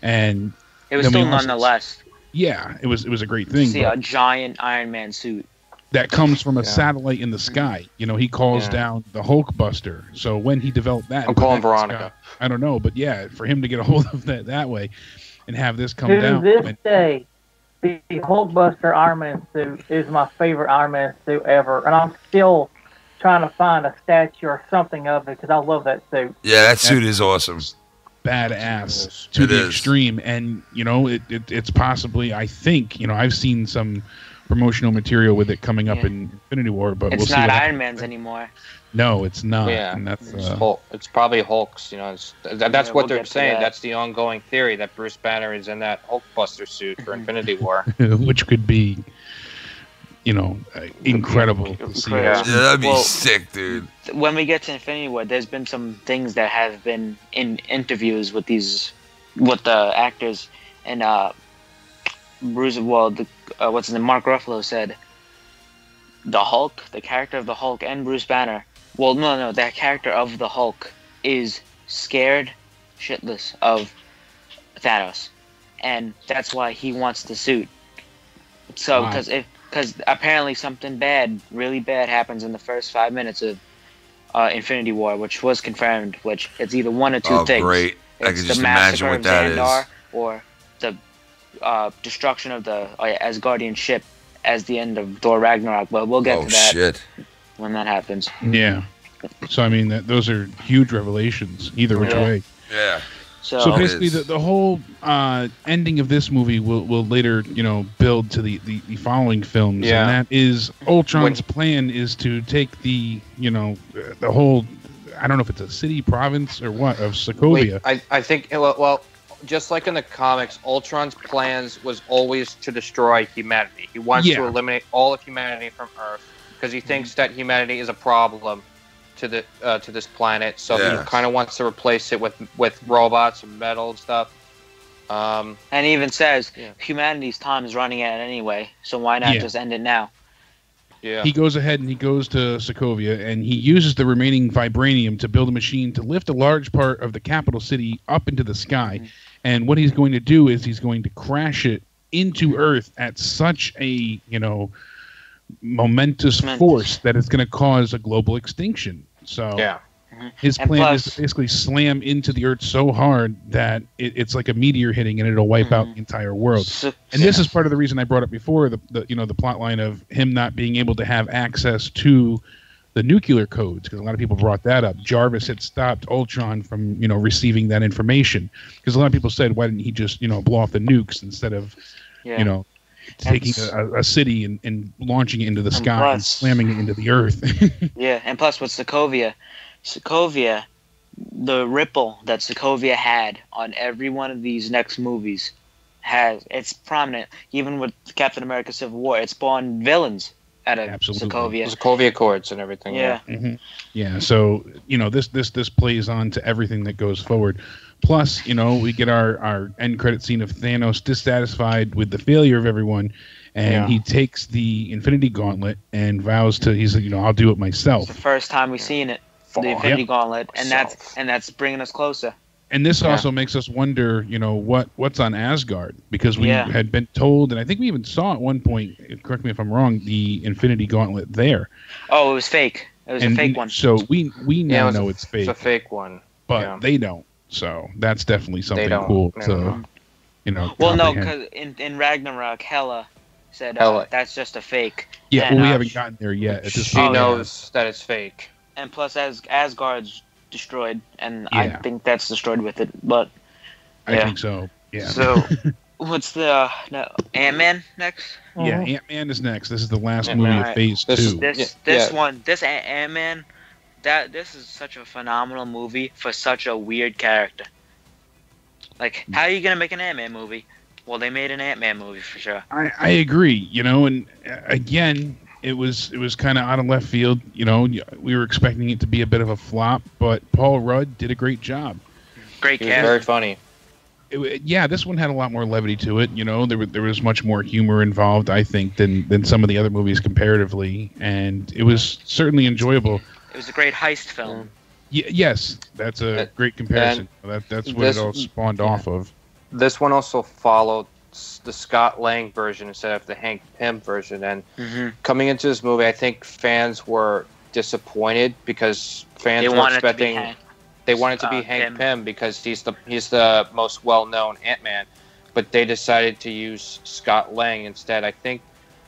And it was still nonetheless. Yeah, it was a great thing. See a giant Iron Man suit that comes from a satellite in the sky. He calls down the Hulkbuster. So when he developed that, I'm calling Veronica. I don't know, but for him to get a hold of that way and have this come down. To this day, the Hulkbuster Iron Man suit is my favorite Iron Man suit ever, and I'm still trying to find a statue or something of it because I love that suit. Yeah, that suit is awesome. Badass to the extreme, and it's possibly, I think, I've seen some promotional material with it coming up in Infinity War, but it's we'll see. It's not Iron Man's anymore. No, it's not. Yeah, and that's it's probably Hulk's. That's what they're saying. That's the ongoing theory, that Bruce Banner is in that Hulkbuster suit for Infinity War, which could be, incredible to see. Yeah, that'd be sick, dude. When we get to Infinity War, there's been some things that have been in interviews with the actors, and Bruce. What's his name? Mark Ruffalo said the Hulk, the character of the Hulk, and Bruce Banner. Well, no, that character of the Hulk is scared shitless of Thanos, and that's why he wants the suit. So, because apparently something really bad happens in the first 5 minutes of Infinity War, which was confirmed. Which it's either one or two things. Oh, great! I can just imagine what that is. Or the destruction of the Asgardian ship as the end of Thor Ragnarok, but we'll get to that when that happens. Yeah. So I mean, those are huge revelations either which way. Yeah. So basically, the whole ending of this movie will later, build to the following films, and that is Ultron's plan is to take the whole, I don't know if it's a city, province, or what, of Sokovia. I think, well, just like in the comics, Ultron's plans was always to destroy humanity. He wants to eliminate all of humanity from Earth because he thinks that humanity is a problem to this planet, so he kind of wants to replace it with robots and metal and stuff. And he even says humanity's time is running out anyway, so why not just end it now? Yeah. He goes ahead and he goes to Sokovia, and he uses the remaining vibranium to build a machine to lift a large part of the capital city up into the sky. And what he's going to do is he's going to crash it into Earth at such a momentous force that it's going to cause a global extinction. So his plan is to basically slam into the Earth so hard that it's like a meteor hitting, and it'll wipe out the entire world. And this is part of the reason I brought up before the plot line of him not being able to have access to the nuclear codes, because a lot of people brought that up. Jarvis had stopped Ultron from receiving that information, because a lot of people said, why didn't he just blow off the nukes instead of taking a city and launching it into the sky and slamming it into the Earth. And plus with Sokovia, the ripple that Sokovia had on every one of these next movies it's prominent. Even with Captain America Civil War, it spawned villains out of Sokovia. Sokovia Accords and everything. Yeah. So this plays on to everything that goes forward. Plus, we get our end credit scene of Thanos dissatisfied with the failure of everyone, and he takes the Infinity Gauntlet and vows to, he's like, I'll do it myself. It's the first time we've seen it, the Infinity Gauntlet, and that's bringing us closer. And this also makes us wonder, what's on Asgard, because we had been told, and I think we even saw at one point, correct me if I'm wrong, the Infinity Gauntlet there. Oh, it was fake. It was a fake one. So we now know it's fake. It's a fake one. But they don't. So that's definitely something cool to, Well, no, because in Ragnarok, Hela said that's just a fake. Yeah, and, we haven't gotten there yet. She knows that it's fake. And plus, as Asgard's destroyed, and I think that's destroyed with it. But I think so. Yeah. So what's the Ant-Man next? Yeah, Ant-Man is next. This is the last movie of Phase 2. This one, Ant-Man. This is such a phenomenal movie for such a weird character. Like, how are you gonna make an Ant-Man movie? Well, they made an Ant-Man movie for sure. I agree. And again, it was kind of out of left field. We were expecting it to be a bit of a flop, but Paul Rudd did a great job. Great cast. Very funny. This one had a lot more levity to it. There was much more humor involved, I think, than some of the other movies comparatively, and it was certainly enjoyable. It was a great heist film. Yes, that's a great comparison. That's what it all spawned off of. This one also followed the Scott Lang version instead of the Hank Pym version. And coming into this movie, I think fans were disappointed because fans were expecting they wanted to be Hank Pym because he's the most well-known Ant-Man, but they decided to use Scott Lang instead. I think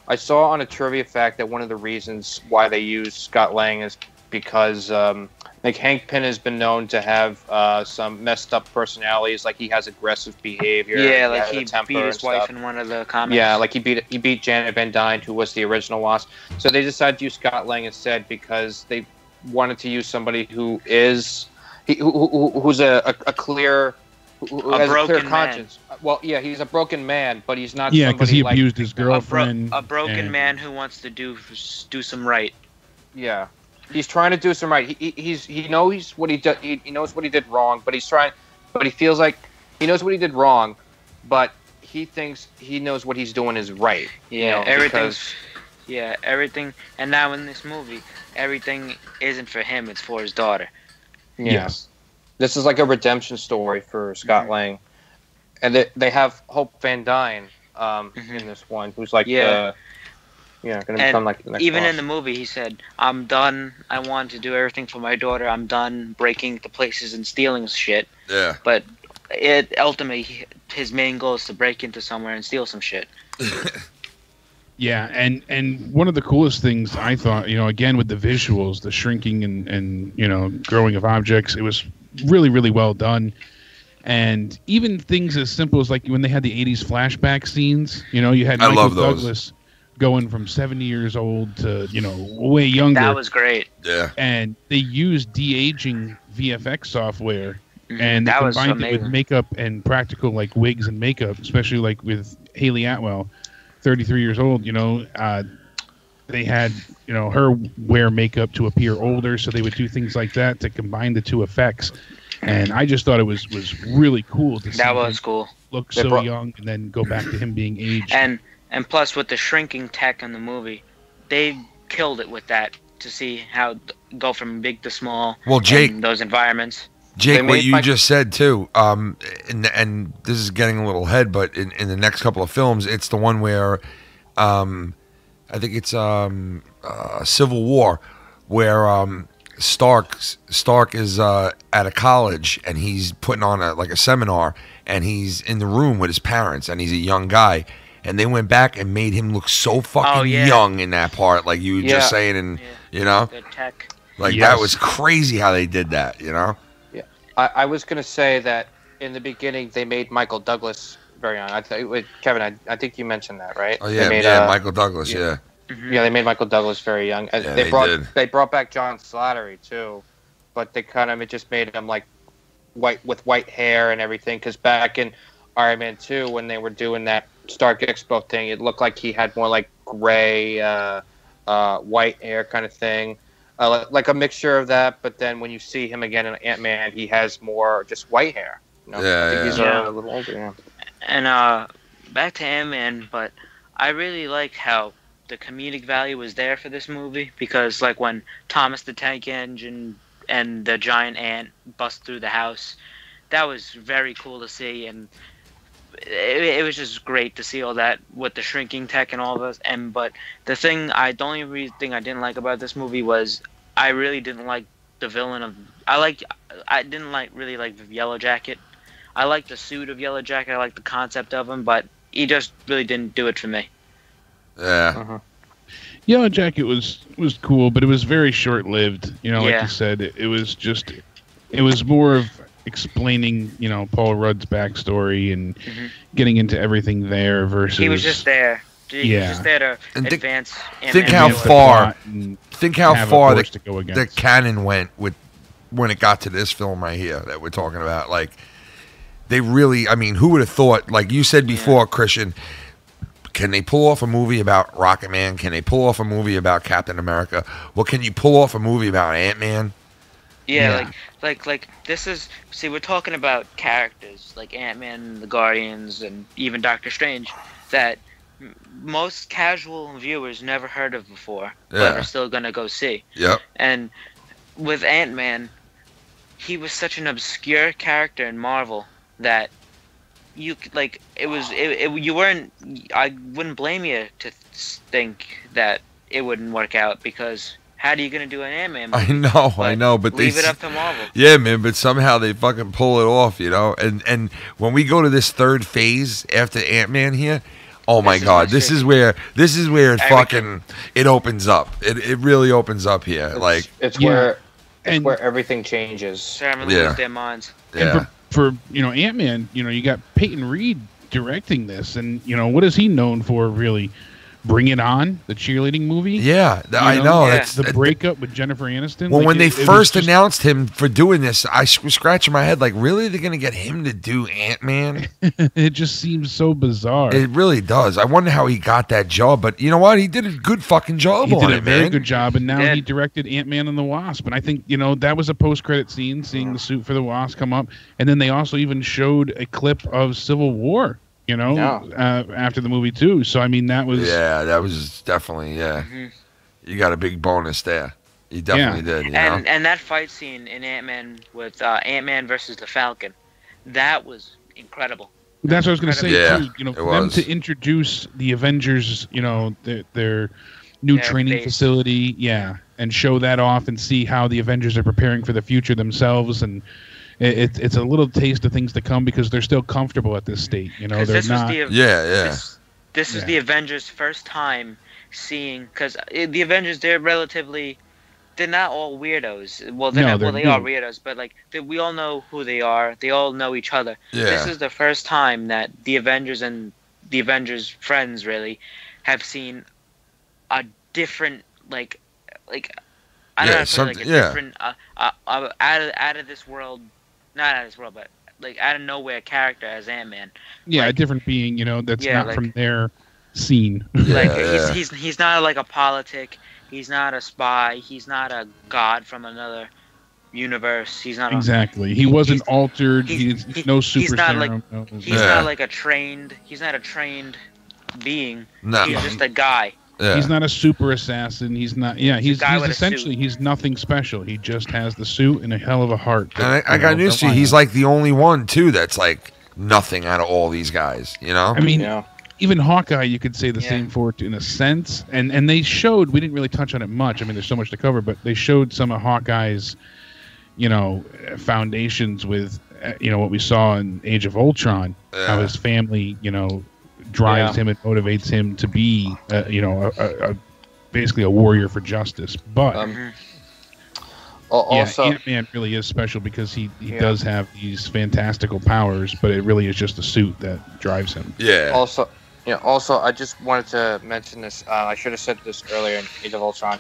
I saw on a trivia fact that one of the reasons why they used Scott Lang is because Hank Pym has been known to have some messed up personalities, like he has aggressive behavior. Yeah, like he beat his wife in one of the comics. Yeah, like he beat Janet Van Dyne, who was the original Wasp. So they decided to use Scott Lang instead because they wanted to use somebody who's a clear. Who has a clear conscience. Well, yeah, he's a broken man, but he's not. Yeah, because he abused his girlfriend. A broken man who wants to do some right. Yeah. He's trying to do some right. He knows what he did. He knows what he did wrong, but he feels like he knows what he did wrong, but he thinks he knows what he's doing is right. Yeah, everything. And now in this movie, everything isn't for him; it's for his daughter. Yeah. Yes, this is like a redemption story for Scott Lang, and they have Hope Van Dyne in this one, who's like going to become like the next even boss. In the movie, he said, I'm done. I want to do everything for my daughter. I'm done breaking the places and stealing shit. Yeah. But ultimately, his main goal is to break into somewhere and steal some shit. Yeah, and one of the coolest things I thought, again with the visuals, the shrinking and growing of objects, it was really, really well done. And even things as simple as like when they had the 80s flashback scenes, you know, you had Michael Douglas going from 70 years old to, you know, way younger. That was great. Yeah. And they used de-aging VFX software, and they That was combined it amazing. with makeup and practical like wigs and makeup, especially like with Haley Atwell, 33 years old, you know, they had, you know, her wear makeup to appear older, so they would do things like that to combine the two effects. And I just thought it was really cool to see that was cool. Look so young and then go back to him being aged. And plus with the shrinking tech in the movie, they killed it with that to see how go from big to small. Well, Jake, in those environments. Jake, what you just said too, and this is getting a little ahead, but in the next couple of films, it's the one where, I think it's Civil War, where Stark is at a college and he's putting on a seminar, and he's in the room with his parents, and he's a young guy, and they went back and made him look so fucking young in that part, like you were just saying, and you know, the tech. like that was crazy how they did that, you know. Yeah, I was gonna say that in the beginning they made Michael Douglas very young. Kevin, I think you mentioned that, right? Oh yeah, they made, Michael Douglas, yeah. Yeah, they made Michael Douglas very young. Yeah, they brought back John Slattery too, but it just made him like white with white hair and everything. Because back in Iron Man 2, when they were doing that Stark Expo thing, it looked like he had more like gray, white hair kind of thing, like a mixture of that. But then when you see him again in Ant-Man, he has more just white hair. You know? I think he's a little older. Yeah. And back to Ant-Man, but I really liked how the comedic value was there for this movie, because like when Thomas the Tank Engine and the giant ant bust through the house, that was very cool to see, and it was just great to see all that with the shrinking tech and all of us. And but the only thing I didn't like about this movie was I really didn't like the villain of I didn't really like the Yellow Jacket. I liked the suit of Yellow Jacket, I liked the concept of him, but he just really didn't do it for me. Yeah. Yellow Jacket was cool, but it was very short-lived. You know, like you said, it was more of explaining, you know, Paul Rudd's backstory and getting into everything there versus... He was just there. He was just there to advance... Think how far the canon went when it got to this film right here that we're talking about. Like, they really... I mean, who would have thought... Like you said before, Christian... Can they pull off a movie about Rocket Man? Can they pull off a movie about Captain America? Well, can you pull off a movie about Ant-Man? Yeah, like this is... See, we're talking about characters like Ant-Man, the Guardians, and even Doctor Strange that most casual viewers never heard of before, but are still going to go see. Yep. And with Ant-Man, he was such an obscure character in Marvel that... You like you weren't. I wouldn't blame you to think that it wouldn't work out, because how are you gonna do an Ant-Man movie? I know, but leave it up to Marvel. Yeah, man, but somehow they fucking pull it off, you know. And when we go to this third phase after Ant-Man here, oh my God, this is where it fucking it opens up. It really opens up here. It's where everything changes. Lose their minds. Yeah. For you know, Ant-Man, you know, you got Peyton Reed directing this, and you know, what is he known for, really? Bring It On, the cheerleading movie. Yeah, I know. Yeah. That's the breakup with Jennifer Aniston. Well, when they first announced him for doing this, I was scratching my head like, really? They're going to get him to do Ant-Man? It just seems so bizarre. It really does. I wonder how he got that job, but you know what? He did a good fucking job on it, man. He did a very good job, and now he directed Ant-Man and the Wasp. And I think, you know, that was a post-credit scene, seeing the suit for the Wasp come up. And then they also even showed a clip of Civil War, you know, after the movie too. So I mean, that was definitely You got a big bonus there. You definitely did. You know? And that fight scene in Ant-Man with Ant-Man versus the Falcon, that was incredible. That's what I was going to say too. You know, for them to introduce the Avengers, you know, their new training facility, and show that off and see how the Avengers are preparing for the future themselves, and it's a little taste of things to come, because they're still comfortable at this state. You know, they're not. This is the Avengers' first time seeing, because the Avengers, they're they're not all weirdos. Well, No, they are weirdos, but like we all know who they are. They all know each other. Yeah. This is the first time that the Avengers and the Avengers friends really have seen a different I don't know, different out of this world, not out of this world, but like out of nowhere character as Ant-Man. Yeah, like, a different being, that's not like, from their scene. He's not like a politic. He's not a spy. He's not a god from another universe. He's not exactly. He wasn't altered. He's no super serum. He's not like a trained. He's not a trained being. No. He's just a guy. Yeah. He's not a super assassin. He's not. Yeah, he's essentially suit. he's nothing special. He just has the suit and a hell of a heart. And I got news to you. He's like the only one too that's like nothing out of all these guys. I mean, even Hawkeye, you could say the same for in a sense. And they showed. We didn't really touch on it much. I mean, there's so much to cover, but they showed some of Hawkeye's, foundations with, what we saw in Age of Ultron. How his family, drives him and motivates him to be, basically a warrior for justice. But also, Ant-Man really is special because he does have these fantastical powers, but it really is just the suit that drives him. Yeah. Also, I just wanted to mention this. I should have said this earlier in Age of Ultron.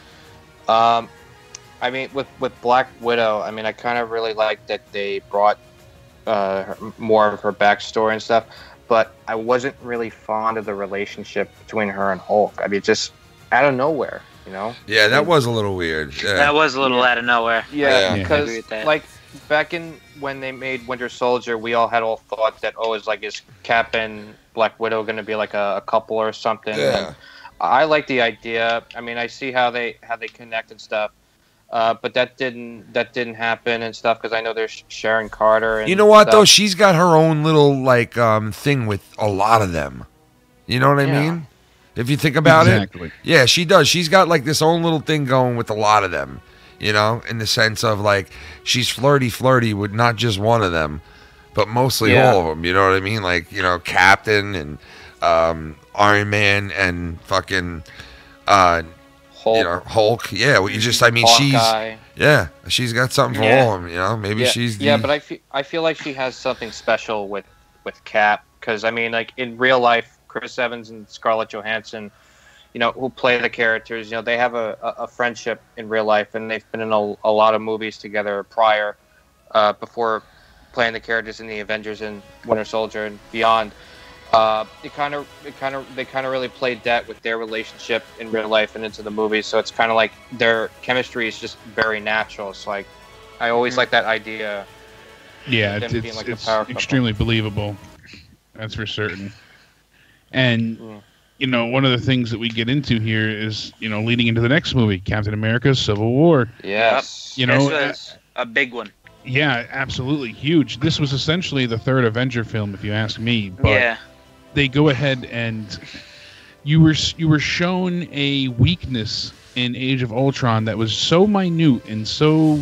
I mean, with Black Widow, I mean, I kind of really like that they brought more of her backstory and stuff. But I wasn't really fond of the relationship between her and Hulk. I mean, just out of nowhere, Yeah, that was a little weird. Yeah. That was a little out of nowhere. Yeah, because like back in when they made Winter Soldier, we all thought that is Cap and Black Widow going to be like a couple or something? Yeah. And I like the idea. I mean, I see how they connect and stuff. But that didn't happen and stuff because I know there's Sharon Carter. And you know what though? She's got her own little thing with a lot of them. You know what I mean? If you think about it, yeah, she does. She's got like this own little thing going with a lot of them. In the sense of like she's flirty with not just one of them, but mostly all of them. You know what I mean? Like Captain and Iron Man and fucking. Hulk. Hulk. Yeah, Hawkeye. she's got something for all of them. Maybe she's but I feel like she has something special with Cap because I mean, like in real life, Chris Evans and Scarlett Johansson, who play the characters, they have a friendship in real life, and they've been in a lot of movies together prior, before playing the characters in the Avengers and Winter Soldier and beyond. They kind of really played that with their relationship in real life and into the movies. So it's kind of like their chemistry is just very natural. It's like I always like that idea. Yeah, it's extremely believable. That's for certain. And one of the things that we get into here is leading into the next movie, Captain America: Civil War. Yes. This was a big one. Yeah, absolutely huge. This was essentially the third Avenger film, if you ask me. But they go ahead and you were shown a weakness in Age of Ultron that was so minute and so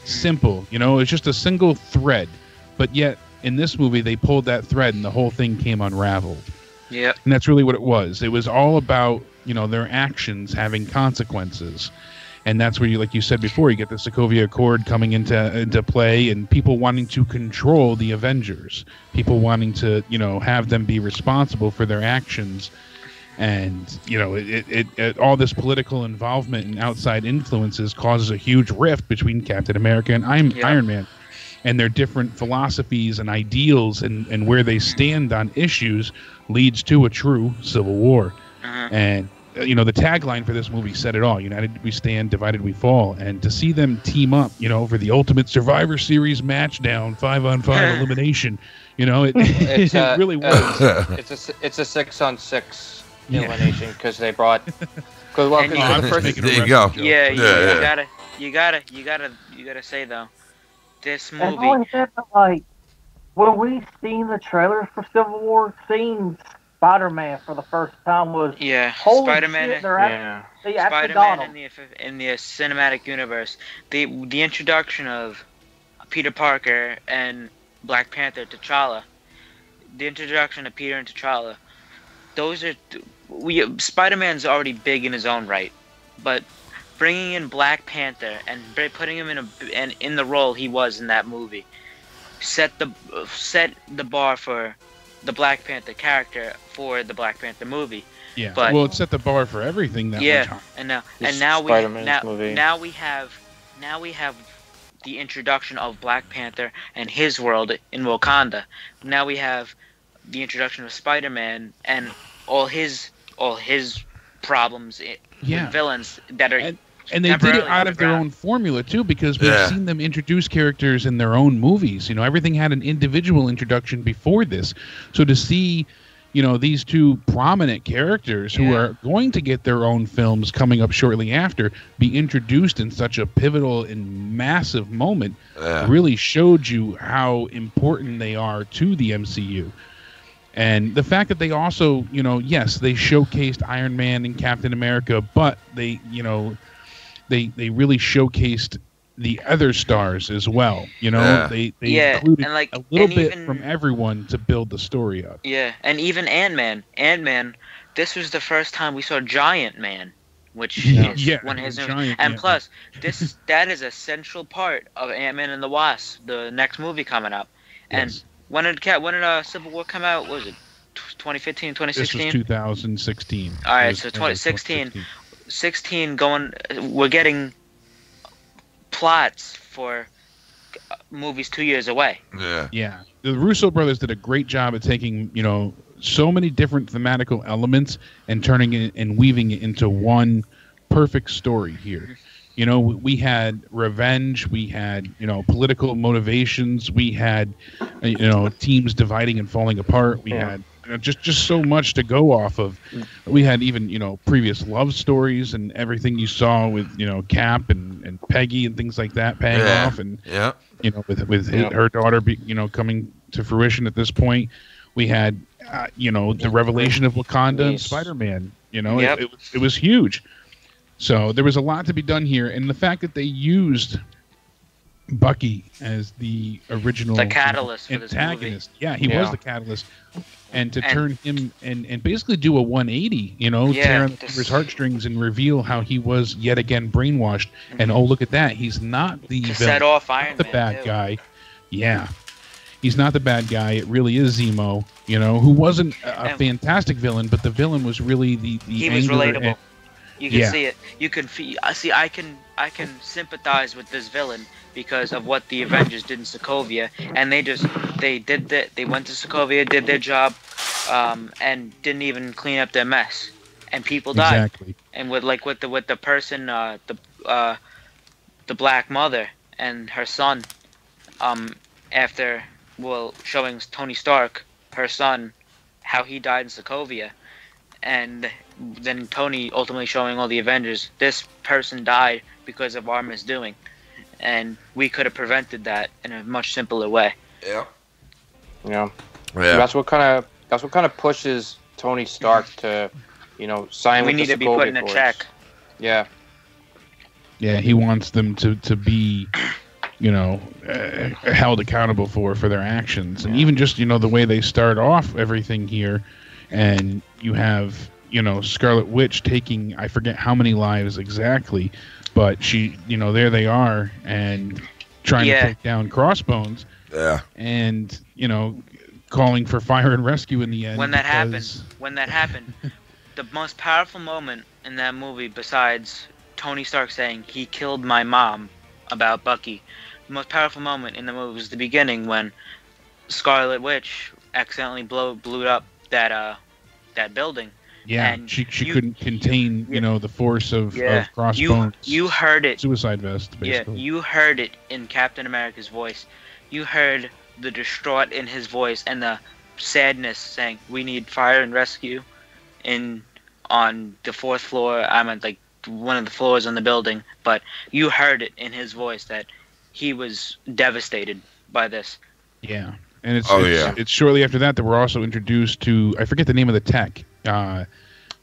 simple. It's just a single thread, but yet in this movie they pulled that thread and the whole thing came unraveled. Yeah, and that's really what it was. It was all about their actions having consequences. And that's where like you said before, you get the Sokovia Accord coming into play, and people wanting to control the Avengers, people wanting to have them be responsible for their actions, and it all this political involvement and outside influences causes a huge rift between Captain America and Iron Man, and their different philosophies and ideals and where they stand on issues leads to a true civil war. And the tagline for this movie said it all: united we stand, divided we fall. And to see them team up for the ultimate Survivor Series match down 5-on-5 elimination, it really was. It's a 6-on-6 elimination because they brought there you go. You gotta say though, this movie. And like when we seen the trailers for Civil War, seeing Spider-Man for the first time was Spider-Man. Shit, Spider-Man in the cinematic universe. The introduction of Peter Parker and Black Panther, T'Challa. The introduction of Peter and T'Challa. Those are Spider-Man's already big in his own right, but bringing in Black Panther and putting him in the role he was in that movie set the bar for the Black Panther character for the Black Panther movie. Yeah, but, well, it set the bar for everything that much time. Now we have the introduction of Black Panther and his world in Wakanda. Now we have the introduction of Spider-Man and all his problems with villains that are. And they did it out of their own formula, too, because we've seen them introduce characters in their own movies. You know, everything had an individual introduction before this. So to see, you know, these two prominent characters who are going to get their own films coming up shortly after be introduced in such a pivotal and massive moment really showed you how important they are to the MCU. And the fact that they also, you know, yes, they showcased Iron Man and Captain America, but they, you know, they really showcased the other stars as well. You know, they included a little bit from everyone to build the story up. Yeah, and even Ant-Man, this was the first time we saw Giant Man, which is one of his names. And plus, that is a central part of Ant-Man and the Wasp, the next movie coming up. And when did Civil War come out? What was it 2015, 2016? This was 2016. All right, so 2016. 16 going. We're getting plots for movies 2 years away. Yeah. The Russo brothers did a great job at taking, you know, so many different thematical elements and turning it and weaving it into one perfect story here. You know, we had revenge, we had, you know, political motivations, we had, you know, teams dividing and falling apart, we had just so much to go off of. We had even, you know, previous love stories and everything you saw with, you know, Cap and Peggy and things like that paying off, and you know, with her daughter you know, coming to fruition at this point. We had you know, the revelation of Wakanda and Spider-Man. You know, it was huge. So there was a lot to be done here, and the fact that they used Bucky as the original catalyst for this antagonist. Movie. Yeah, he was the catalyst. And to turn him and basically do a 180, you know, tear on his heartstrings and reveal how he was yet again brainwashed. And oh, look at that, he's not the villain, set off Iron the Man bad guy. Yeah, he's not the bad guy. It really is Zemo, you know, who wasn't a fantastic villain, but the villain was really the he was relatable. You can see it. You can see. I can sympathize with this villain because of what the Avengers did in Sokovia, and they went to Sokovia, did their job, and didn't even clean up their mess, and people died. Exactly. And with the person, the black mother and her son, after showing Tony Stark, her son, how he died in Sokovia, and then Tony ultimately showing all the Avengers, this person died because of our misdoing, and we could have prevented that in a much simpler way. Yeah. That's what kind of pushes Tony Stark to, you know, sign. We with need the to be Sokovia put in a Accords. check. Yeah, he wants them to be, you know, held accountable for their actions, and even just, you know, the way they start off everything here, and you have, you know, Scarlet Witch taking, I forget how many lives exactly, but she, you know, there they are, and trying to take down Crossbones. Yeah. And, you know, calling for fire and rescue in the end. When that happened, the most powerful moment in that movie, besides Tony Stark saying he killed my mom about Bucky, the most powerful moment in the movie was the beginning when Scarlet Witch accidentally blew up that building. Yeah, and she couldn't contain, you know, the force of Crossbones. You heard it. Suicide vest, basically. Yeah, you heard it in Captain America's voice. You heard the distraught in his voice and the sadness saying, "We need fire and rescue," on the 4th floor. I'm at like one of the floors on the building, but you heard it in his voice that he was devastated by this. Yeah, and it's shortly after that we're also introduced to, I forget the name of the tech.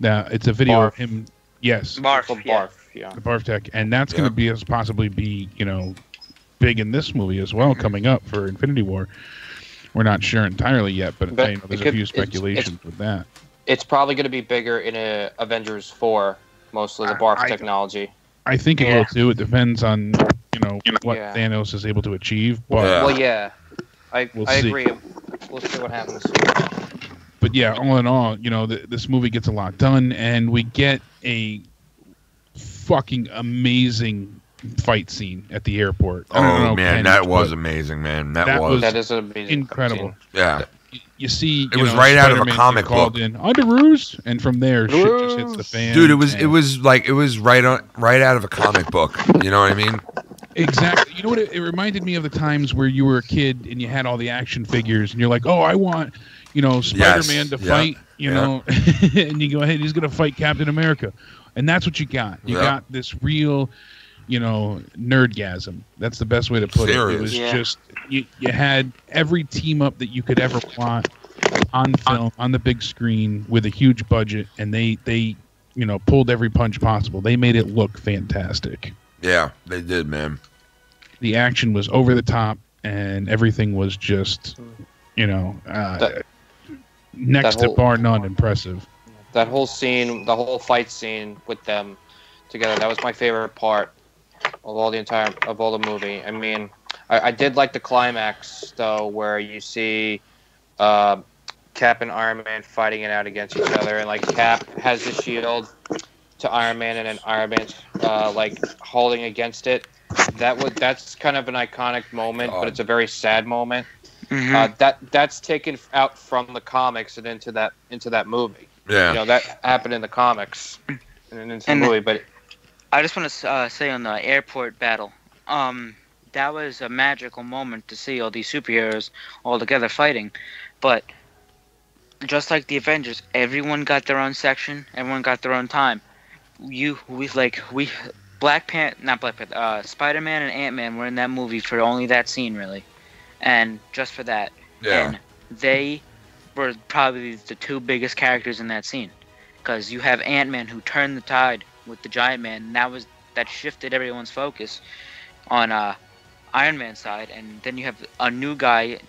It's a video of him. Yes. Barf. Yeah. The Barf tech, and that's going to be possibly be, you know, big in this movie as well, coming up for Infinity War. We're not sure entirely yet, but you know, there's a few speculations with that. It's probably going to be bigger in Avengers 4, mostly the Barf technology. I think it will too. It depends on what Thanos is able to achieve. But I agree. We'll see what happens. But yeah, all in all, this movie gets a lot done, and we get a fucking amazing fight scene at the airport. Oh man, that was amazing, man. That is an amazing, incredible. Yeah. You see, it was right out of a comic book. Underoos, and from there, shit just hits the fan. Dude, it was right out of a comic book. You know what I mean? Exactly. You know what? It reminded me of the times where you were a kid and you had all the action figures, and you're like, "Oh, I want, Spider-Man to fight." And you go ahead, he's gonna fight Captain America, and that's what you got. You got this real, nerdgasm. That's the best way to put it. It was just you had every team up that you could ever want on film, on the big screen, with a huge budget, and they pulled every punch possible. They made it look fantastic. Yeah, they did, man. The action was over the top, and everything was just, next to bar none impressive. That whole scene, the whole fight scene with them together, that was my favorite part of all the movie. I mean, I did like the climax though, where you see Cap and Iron Man fighting it out against each other, and like Cap has the shield to Iron Man, and then Iron Man's holding against it. That's kind of an iconic moment, but it's a very sad moment. Mm-hmm. That's taken out from the comics and into that movie. Yeah, that happened in the comics and into the movie. But I just want to say on the airport battle, that was a magical moment to see all these superheroes all together fighting. But just like the Avengers, everyone got their own section, everyone got their own time. Spider-Man and Ant-Man were in that movie for only that scene, really, and just for that. Yeah. And they were probably the two biggest characters in that scene, because you have Ant-Man who turned the tide with the Giant Man, and that shifted everyone's focus on Iron Man's side, and then you have a new guy,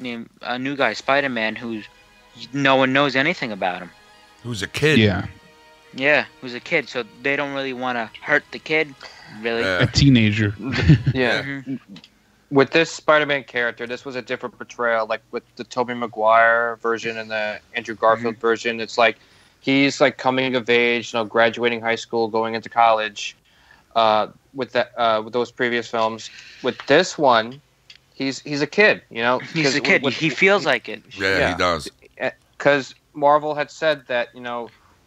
Spider-Man, who no one knows anything about him. Who's a kid? Yeah, who's a kid, so they don't really want to hurt the kid, really. A teenager. Yeah. Mm-hmm. With this Spider-Man character, this was a different portrayal. Like with the Tobey Maguire version and the Andrew Garfield version, it's like he's like coming of age, graduating high school, going into college. With those previous films, with this one, he's a kid. He's a kid. He feels like it. Yeah, he does. Because Marvel had said that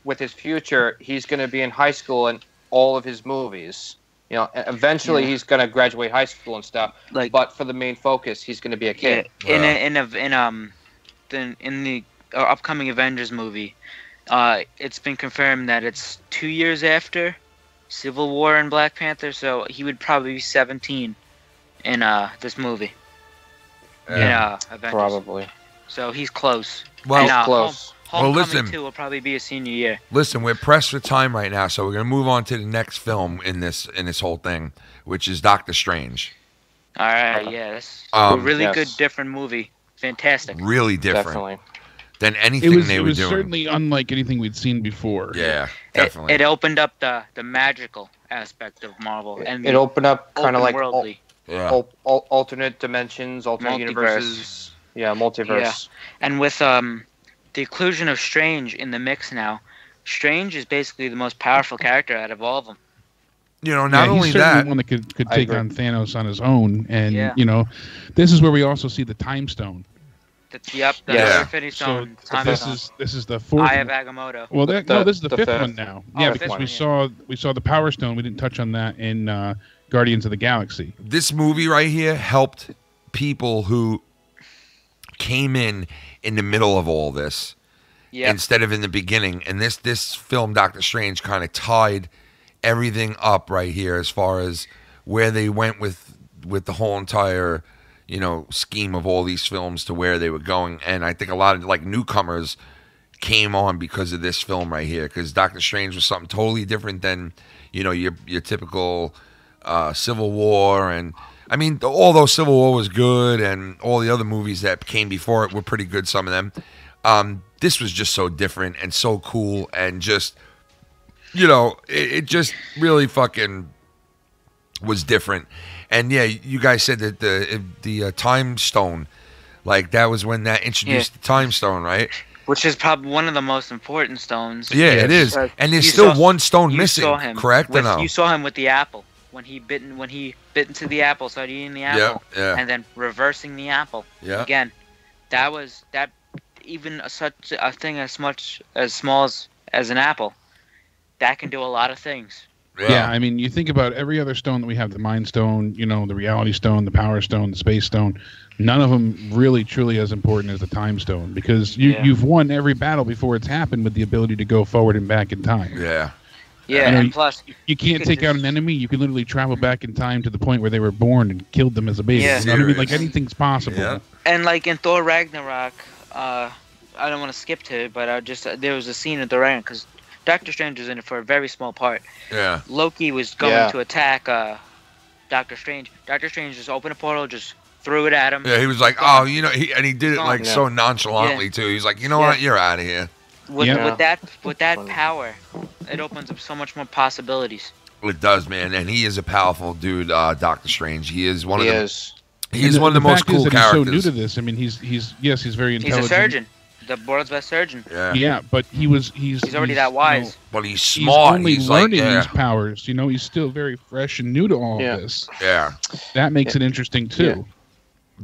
with his future, he's going to be in high school in all of his movies. Eventually he's going to graduate high school and stuff. But for the main focus, he's going to be a kid. In the upcoming Avengers movie, it's been confirmed that it's 2 years after Civil War and Black Panther, so he would probably be 17 in this movie. Yeah. In Avengers. Probably. So he's close. Well, he's close. Homecoming 2 will probably be a senior year. Listen, we're pressed for time right now, so we're going to move on to the next film in this whole thing, which is Doctor Strange. All right, that's a really good, different movie. Fantastic. Really different. Definitely. Than anything they were doing. It was certainly unlike anything we'd seen before. Yeah, definitely. It opened up the magical aspect of Marvel. And it opened up kind of like alternate dimensions, alternate universes. Yeah, multiverse. Yeah. And with the inclusion of Strange in the mix now, Strange is basically the most powerful character out of all of them. Not only he's that, one that could take on Thanos on his own, and this is where we also see the Time Stone. The Infinity Stone. So this is the fourth. Eye of Agamotto. Well, this is the fifth one now. Yeah, because we saw the Power Stone. We didn't touch on that in Guardians of the Galaxy. This movie right here helped people who came in the middle of all this instead of in the beginning. And this film, Doctor Strange, kind of tied everything up right here as far as where they went with the whole entire scheme of all these films to where they were going. And I think a lot of newcomers came on because of this film right here, because Doctor Strange was something totally different than your typical Civil War. And I mean, although Civil War was good and all the other movies that came before it were pretty good, some of them, this was just so different and so cool, and just it just really fucking was different. And yeah, you guys said that the time stone, like that was when that introduced the time stone, right? Which is probably one of the most important stones. Yeah, it is. And there's still one stone missing, correct? You saw him with the apple when he bit into the apple, started eating the apple, and then reversing the apple. Yeah. Again, that even such a thing as small as an apple, that can do a lot of things. Yeah, I mean, you think about every other stone that we have, the Mind Stone, you know, the Reality Stone, the Power Stone, the Space Stone, none of them really truly as important as the Time Stone, because you've won every battle before it's happened with the ability to go forward and back in time. Yeah. Yeah, and plus... You can't take out an enemy, you can literally travel back in time to the point where they were born and killed them as a baby. Yeah. You know what I mean? Like, anything's possible. Yeah. And like in Thor Ragnarok, I don't want to skip to it, but there was a scene in Thor Ragnarok, because Doctor Strange was in it for a very small part. Yeah. Loki was going to attack Doctor Strange. Doctor Strange just opened a portal, just threw it at him. Yeah, he was like, oh, you know, and he did it like so nonchalantly too. He's like, you know what, you're out of here. With that power, it opens up so much more possibilities. It does, man, and he is a powerful dude, Doctor Strange. He is one of the. He's And one of the most cool characters. He's so new to this. I mean, he's very intelligent. He's a surgeon, the world's best surgeon. Yeah. Yeah, but he's already that wise. You know, but he's smart. He's only learning these powers. You know, he's still very fresh and new to all of this. Yeah. That makes it interesting too.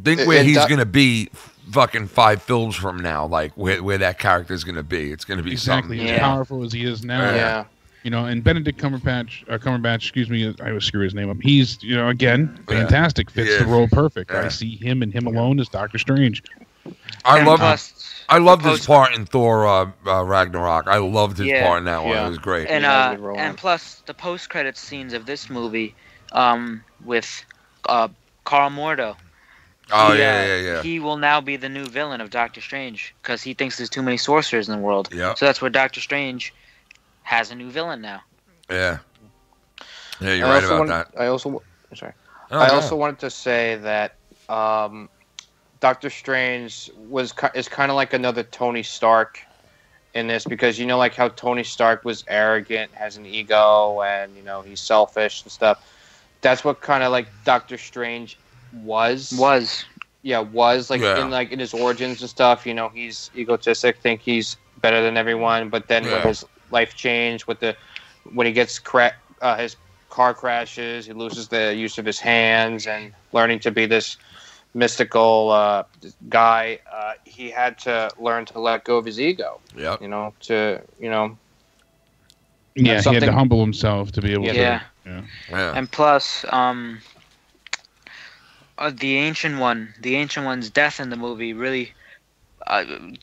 Think where he's gonna be fucking 5 films from now, like where that character's gonna be. It's gonna be exactly something. as powerful as he is now. Yeah. You know, and Benedict Cumberbatch, excuse me, I always screw his name up. He's, you know, again, fantastic. Fits the role perfect. I see him and him alone as Doctor Strange. I love this part in Thor Ragnarok. I loved his part in that one. It was great. And plus the post-credits scenes of this movie, with Carl Mordo. Oh yeah. He will now be the new villain of Doctor Strange because he thinks there's too many sorcerers in the world. Yeah. So that's where Doctor Strange has a new villain now. Yeah. Yeah, you're right about that. I also wanted to say that Doctor Strange is kind of like another Tony Stark in this, because you know, like how Tony Stark was arrogant, has an ego, and you know he's selfish and stuff. That's what kind of like Doctor Strange was in his origins and stuff. You know, he's egotistic, think he's better than everyone, but then when his life changed, when he gets his car crashes, he loses the use of his hands, and learning to be this mystical guy, he had to learn to let go of his ego. Yeah, he had to humble himself to be able to. Yeah. And plus, the Ancient One's death in the movie really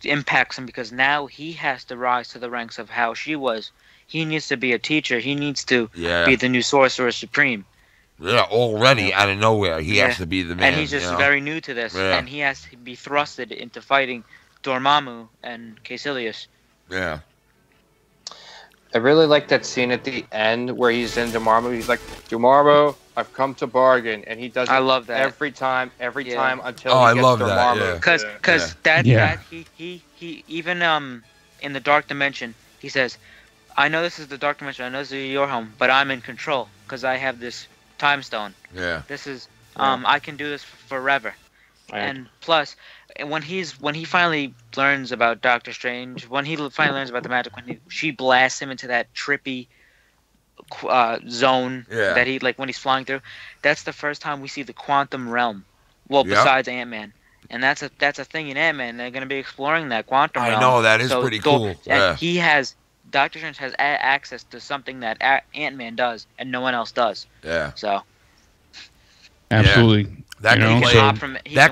impacts him, because now he has to rise to the ranks of how she was. He needs to be a teacher. He needs to be the new Sorcerer Supreme. Yeah, already out of nowhere, he has to be the man. And he's just very new to this, and he has to be thrusted into fighting Dormammu and Caecilius. Yeah. I really like that scene at the end where he's in Dormammu. He's like, Dormammu, I've come to bargain, and he does it every time until he gets Dormammu. Because he even in the Dark Dimension, he says, I know this is the Dark Dimension, I know this is your home, but I'm in control because I have this time stone. Yeah. This is I can do this forever. Right. And plus, when he finally learns about Doctor Strange, when he finally learns about the magic, she blasts him into that trippy zone that he, like when he's flying through, that's the first time we see the quantum realm. Well, besides Ant-Man. And that's a thing in Ant-Man. They're going to be exploring that quantum realm. I know, that is pretty cool. And Doctor Strange has access to something that Ant-Man does and no one else does. Yeah. So. Absolutely. That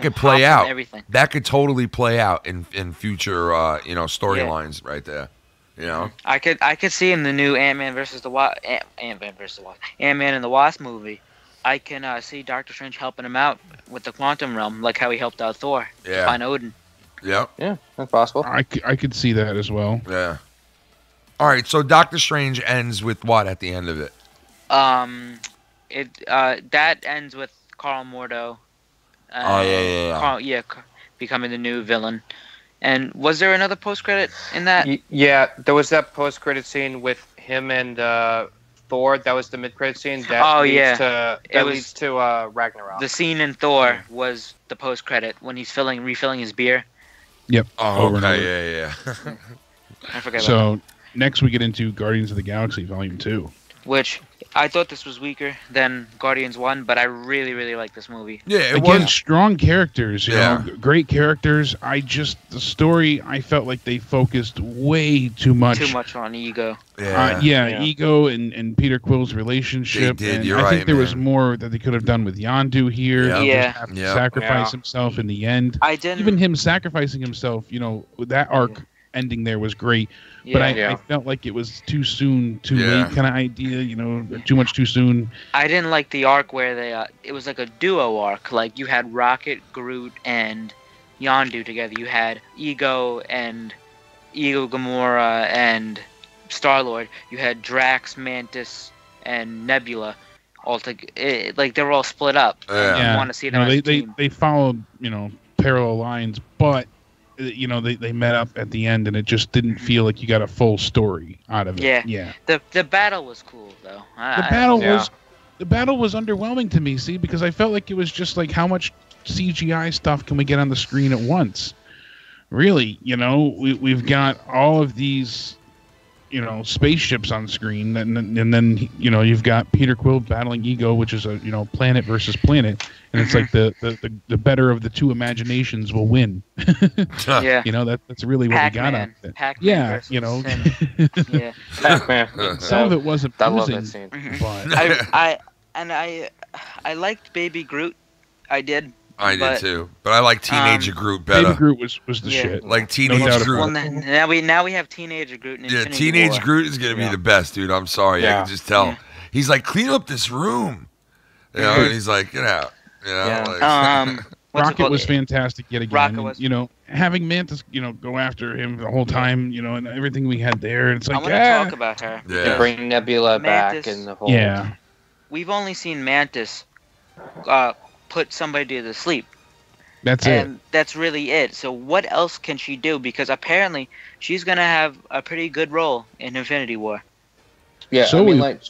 could play out. That could totally play out in future storylines right there. You know. I could see in the new Ant-Man versus the Wasp, Ant-Man and the Wasp movie. I can see Doctor Strange helping him out with the quantum realm, like how he helped out Thor to find Odin. Yeah. Yeah, that's possible. I could see that as well. Yeah. All right, so Doctor Strange ends with what at the end of it? That ends with Carl Mordo. Becoming the new villain. And was there another post-credit in that? Yeah, there was that post-credit scene with him and Thor, that was the mid-credit scene. That leads to Ragnarok. The scene in Thor was the post-credit when he's refilling his beer. Yep. Oh, okay, yeah. I forgot. So next we get into Guardians of the Galaxy Volume 2. Which I thought this was weaker than Guardians 1, but I really, really like this movie. Yeah, Again, strong characters, you know, Yeah. great characters. The story, I felt like they focused way too much. Too much on Ego. Ego and Peter Quill's relationship. They did, and you're I right, think there was man. more that they could have done with Yondu here. Yeah. He Yeah. just have to sacrifice himself in the end. Even him sacrificing himself, you know, that arc ending there was great. But I felt like it was too soon, too late kind of idea, you know, too much too soon. I didn't like the arc where it was like a duo arc. Like you had Rocket, Groot, and Yondu together. You had Ego, Gamora, and Star-Lord. You had Drax, Mantis, and Nebula. Like they were all split up. Yeah. I want to see them as a team. They followed, you know, parallel lines, but you know, they met up at the end, and it just didn't feel like you got a full story out of it. Yeah. The battle was cool though. The battle was underwhelming to me. See, because I felt like it was just like, how much CGI stuff can we get on the screen at once? Really, you know, we've got all of these, you know, spaceships on screen, and then you know, you've got Peter Quill battling Ego, which is a, you know, planet versus planet, and it's like the better of the two imaginations will win. Yeah, you know, that's really what we got on it. Pac-Man you know, yeah. Pac-Man. Some of it wasn't I love pleasing, that scene. but I liked Baby Groot. I did. I did too, but I like Teenager Groot better. Baby Groot was the shit. Like Teenage Groot. Well, now we have Teenager Groot. And Teenage War. Groot is gonna be the best, dude. I'm sorry, I can just tell. Yeah. He's like, clean up this room, you know, and he's like, get out, you know. Like, Rocket was fantastic yet again. Rocket was. You know, having Mantis, you know, go after him the whole time, you know, and everything we had there. It's like, I want to talk about her. To bring Nebula back and the whole. Yeah. We've only seen Mantis put somebody to sleep. That's That's really it. So what else can she do? Because apparently she's gonna have a pretty good role in Infinity War. Yeah. So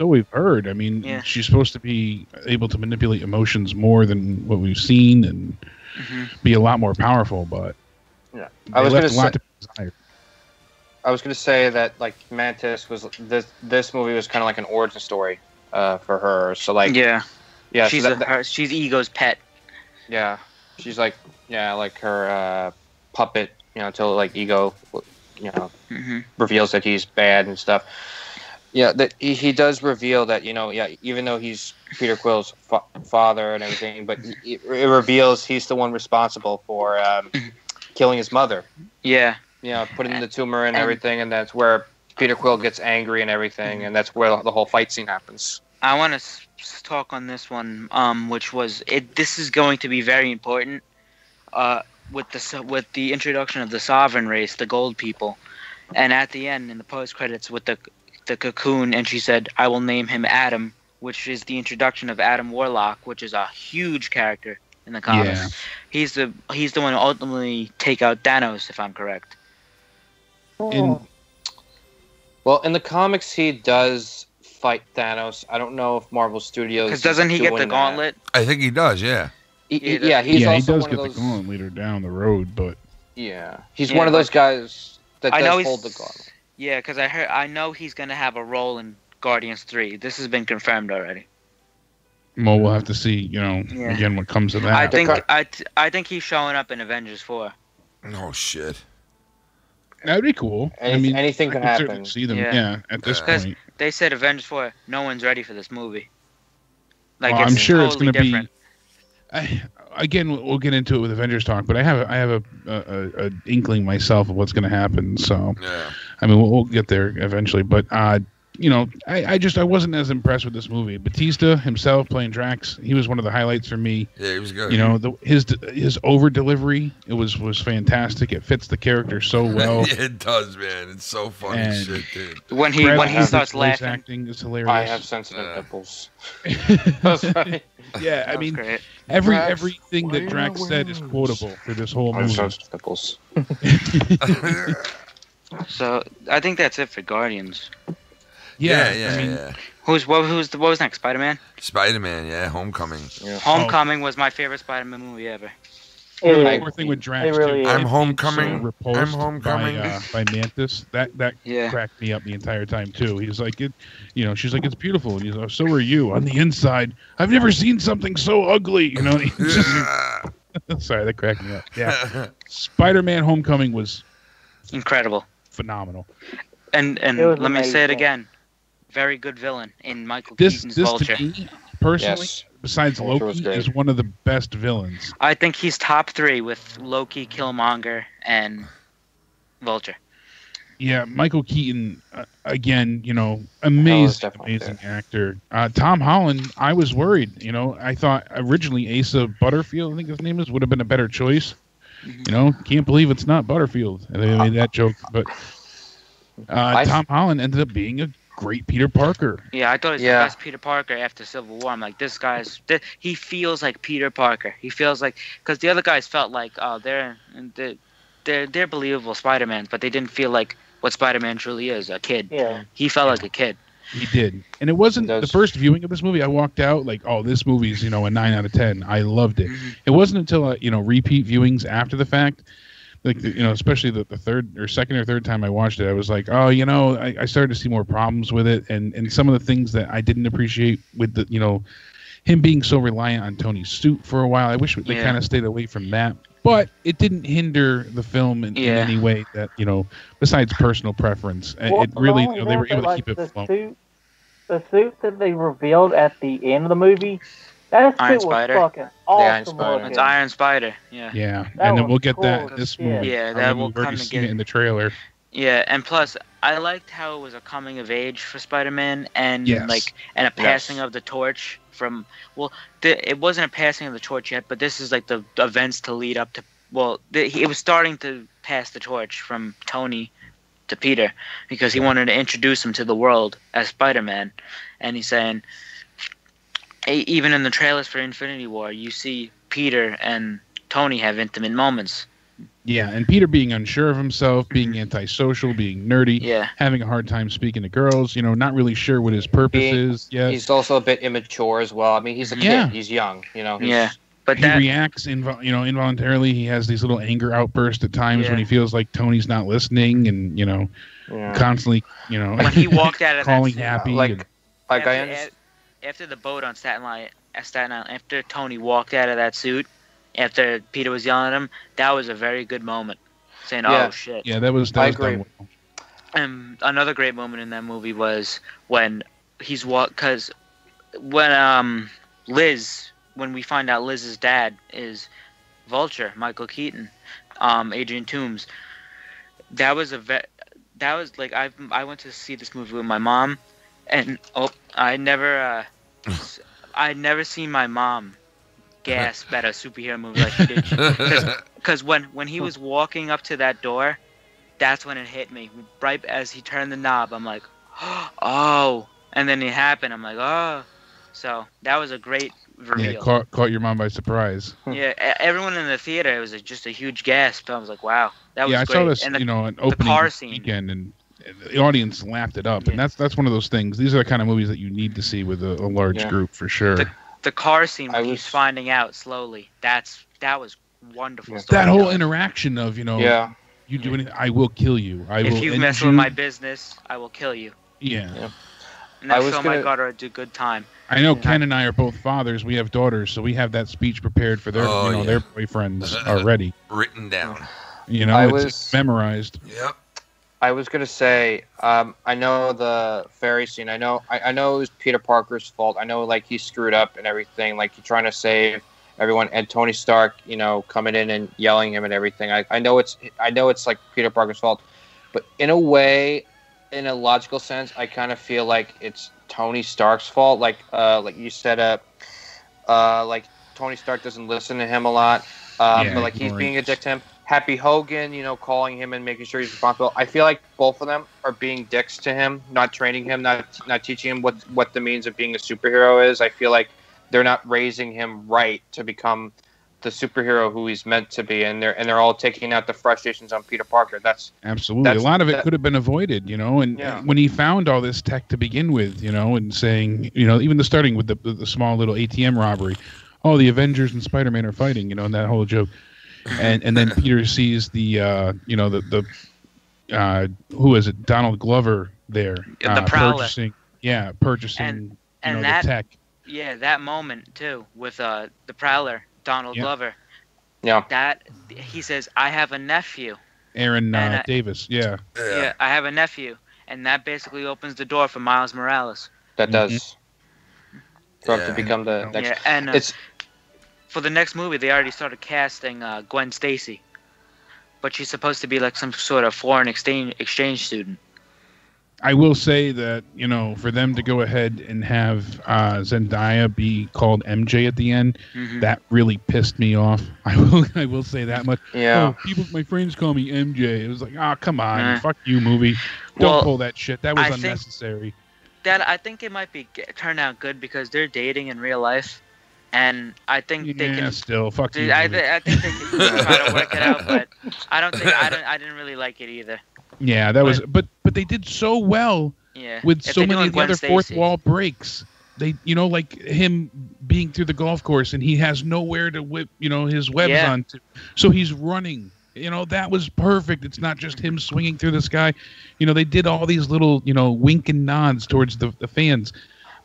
we've heard. I mean, she's supposed to be able to manipulate emotions more than what we've seen and be a lot more powerful. But I was gonna say that like Mantis was this movie was kind of like an origin story for her. So like she's Ego's pet. Yeah. She's like her puppet, you know, until like Ego, you know, reveals that he's bad and stuff. Yeah, that he does reveal that, you know, even though he's Peter Quill's father and everything, but it reveals he's the one responsible for killing his mother. Yeah. You know, putting the tumor and everything, and that's where Peter Quill gets angry and everything, and that's where the whole fight scene happens. I want to talk on this one, which was this is going to be very important, with the introduction of the Sovereign race, the Gold people, and at the end in the post credits with the cocoon, and she said, "I will name him Adam," which is the introduction of Adam Warlock, which is a huge character in the comics. Yeah. He's the one who ultimately take out Thanos, if I'm correct. Well, in the comics, he does fight Thanos. I don't know if Marvel Studios. Because doesn't he get the gauntlet? I think he does. Yeah. He does get the gauntlet later down the road, but he's one of those guys that does hold the gauntlet. Yeah, because I know he's gonna have a role in Guardians 3. This has been confirmed already. Well, we'll have to see. You know, again, what comes of that. I think he's showing up in Avengers 4. Oh shit. That'd be cool. Anything can happen. See them, at this point. They said Avengers 4. No one's ready for this movie. Like I'm sure totally it's going to different. be. Again, we'll get into it with Avengers talk, but I have a inkling myself of what's going to happen. So, I mean, we'll get there eventually. But you know, I wasn't as impressed with this movie. Batista himself playing Drax, he was one of the highlights for me. Yeah, he was good. You know, his over delivery, it was fantastic. It fits the character so well. Yeah, it does, man. It's so funny and shit, dude. When he starts laughing, acting is hilarious. I have sensitive nipples. That's right. Yeah, I mean, everything that Drax said is quotable for this whole movie. Sensitive nipples. So I think that's it for Guardians. Yeah. What was next? Spider-Man. Spider-Man, yeah, Homecoming. Yeah. Homecoming was my favorite Spider-Man movie ever. Poor thing with Drax. Really too. I'm It Homecoming. being so repulsed I'm Homecoming. by Mantis. That cracked me up the entire time too. He's like, she's like, it's beautiful. And he's like, so are you. On the inside, I've never seen something so ugly. He's just, sorry, that cracked me up. Yeah, Spider-Man: Homecoming was incredible, phenomenal. And let me say it again. Very good villain in Michael Keaton's Vulture. To me, personally, besides Loki, is one of the best villains. I think he's top 3 with Loki, Killmonger, and Vulture. Yeah, Michael Keaton, again, amazing actor. Tom Holland, I was worried. I thought originally Asa Butterfield, I think his name is, would have been a better choice. Can't believe it's not Butterfield. And they made that joke. But Tom Holland ended up being a great Peter Parker. Yeah, I thought he was the best Peter Parker after Civil War. I'm like, this guy's... he feels like Peter Parker. He feels like... Because the other guys felt like, they're believable Spider-Mans, but they didn't feel like what Spider-Man truly is, a kid. Yeah. He felt like a kid. He did. And it wasn't the first viewing of this movie. I walked out like, oh, this movie's, a 9 out of 10. I loved it. Mm-hmm. It wasn't until, repeat viewings after the fact, like, especially the second or third time I watched it, I was like, oh, I started to see more problems with it. And some of the things that I didn't appreciate with him being so reliant on Tony's suit for a while. I wish they kind of stayed away from that. But it didn't hinder the film in any way that, besides personal preference. It really, they were able to keep it flowing. The suit that they revealed at the end of the movie, that suit was fucking awesome looking. It's Iron Spider, yeah. Yeah, and then we'll get that this movie. Yeah, that will come again in the trailer. Yeah, and plus, I liked how it was a coming of age for Spider-Man, and and a passing of the torch from. Well, it wasn't a passing of the torch yet, but this is like the events to lead up to. Well, it was starting to pass the torch from Tony to Peter because he wanted to introduce him to the world as Spider-Man, and he's saying, even in the trailers for Infinity War, you see Peter and Tony have intimate moments. Yeah, and Peter being unsure of himself, being antisocial, being nerdy, having a hard time speaking to girls, not really sure what his purpose is yet. He's also a bit immature as well. I mean, he's a kid. He's young, But he reacts, involuntarily. He has these little anger outbursts at times when he feels like Tony's not listening, and constantly, when he walked out of calling that happy. After the boat on Staten Island, after Tony walked out of that suit, after Peter was yelling at him, that was a very good moment. Saying, "Oh shit." Yeah, that was done well. And another great moment in that movie was when because when when we find out Liz's dad is Vulture, Michael Keaton, Adrian Toomes. That was like I went to see this movie with my mom, and I'd never seen my mom gasp at a superhero movie like he did. Because when he was walking up to that door, that's when it hit me. Right as he turned the knob, I'm like, oh. And then it happened. I'm like, oh. So that was a great reveal. Yeah, caught your mom by surprise. Yeah, everyone in the theater, it was just a huge gasp. I was like, wow. That was great. I saw this, and an opening car scene. Weekend, and the audience laughed it up. And that's one of those things. These are the kind of movies that you need to see with a large group, for sure. The car scene when he's finding out slowly. That was wonderful. That whole interaction of, you do anything, I will kill you. If you mess with my business, I will kill you. Yeah. And that film I got her a good time. I know Ken and I are both fathers. We have daughters, so we have that speech prepared for their their boyfriends already. Written down. It's memorized. Yep. I was gonna say, I know the ferry scene. I know it was Peter Parker's fault. I know, like, he screwed up and everything. Like, he's trying to save everyone, and Tony Stark, coming in and yelling him and everything. I know it's like Peter Parker's fault, but in a way, in a logical sense, I kind of feel like it's Tony Stark's fault. Like you said, like Tony Stark doesn't listen to him a lot. But like he's being a dick to him. Happy Hogan, calling him and making sure he's responsible. I feel like both of them are being dicks to him, not training him, not teaching him what the means of being a superhero is. I feel like they're not raising him right to become the superhero who he's meant to be, and they're all taking out the frustrations on Peter Parker. Absolutely. A lot of it could have been avoided, and when he found all this tech to begin with, and saying, even starting with the small little ATM robbery, oh, the Avengers and Spider-Man are fighting, and that whole joke. And then Peter sees the who is it? Donald Glover there. The Prowler. Purchasing that, the tech. Yeah, that moment too with the Prowler, Donald Glover. Yeah. That he says, "I have a nephew." Aaron Davis. Yeah. Yeah, I have a nephew, and that basically opens the door for Miles Morales. That does. For him to become the next. Yeah, and for the next movie, they already started casting Gwen Stacy, but she's supposed to be like some sort of foreign exchange student. I will say that, for them to go ahead and have Zendaya be called MJ at the end, that really pissed me off. I will say that much. Yeah. Oh, my friends call me MJ. It was like, come on, fuck you, movie. Don't pull that shit. That was unnecessary. I think it might turn out good because they're dating in real life, and I think they can. Yeah, still fuck you. I think they can try to work it out, but I didn't really like it either. Yeah, that but they did so well with so many of the other fourth wall breaks. They, like him being through the golf course and he has nowhere to whip, his webs onto. So he's running. That was perfect. It's not just him swinging through the sky. They did all these little, wink and nods towards the fans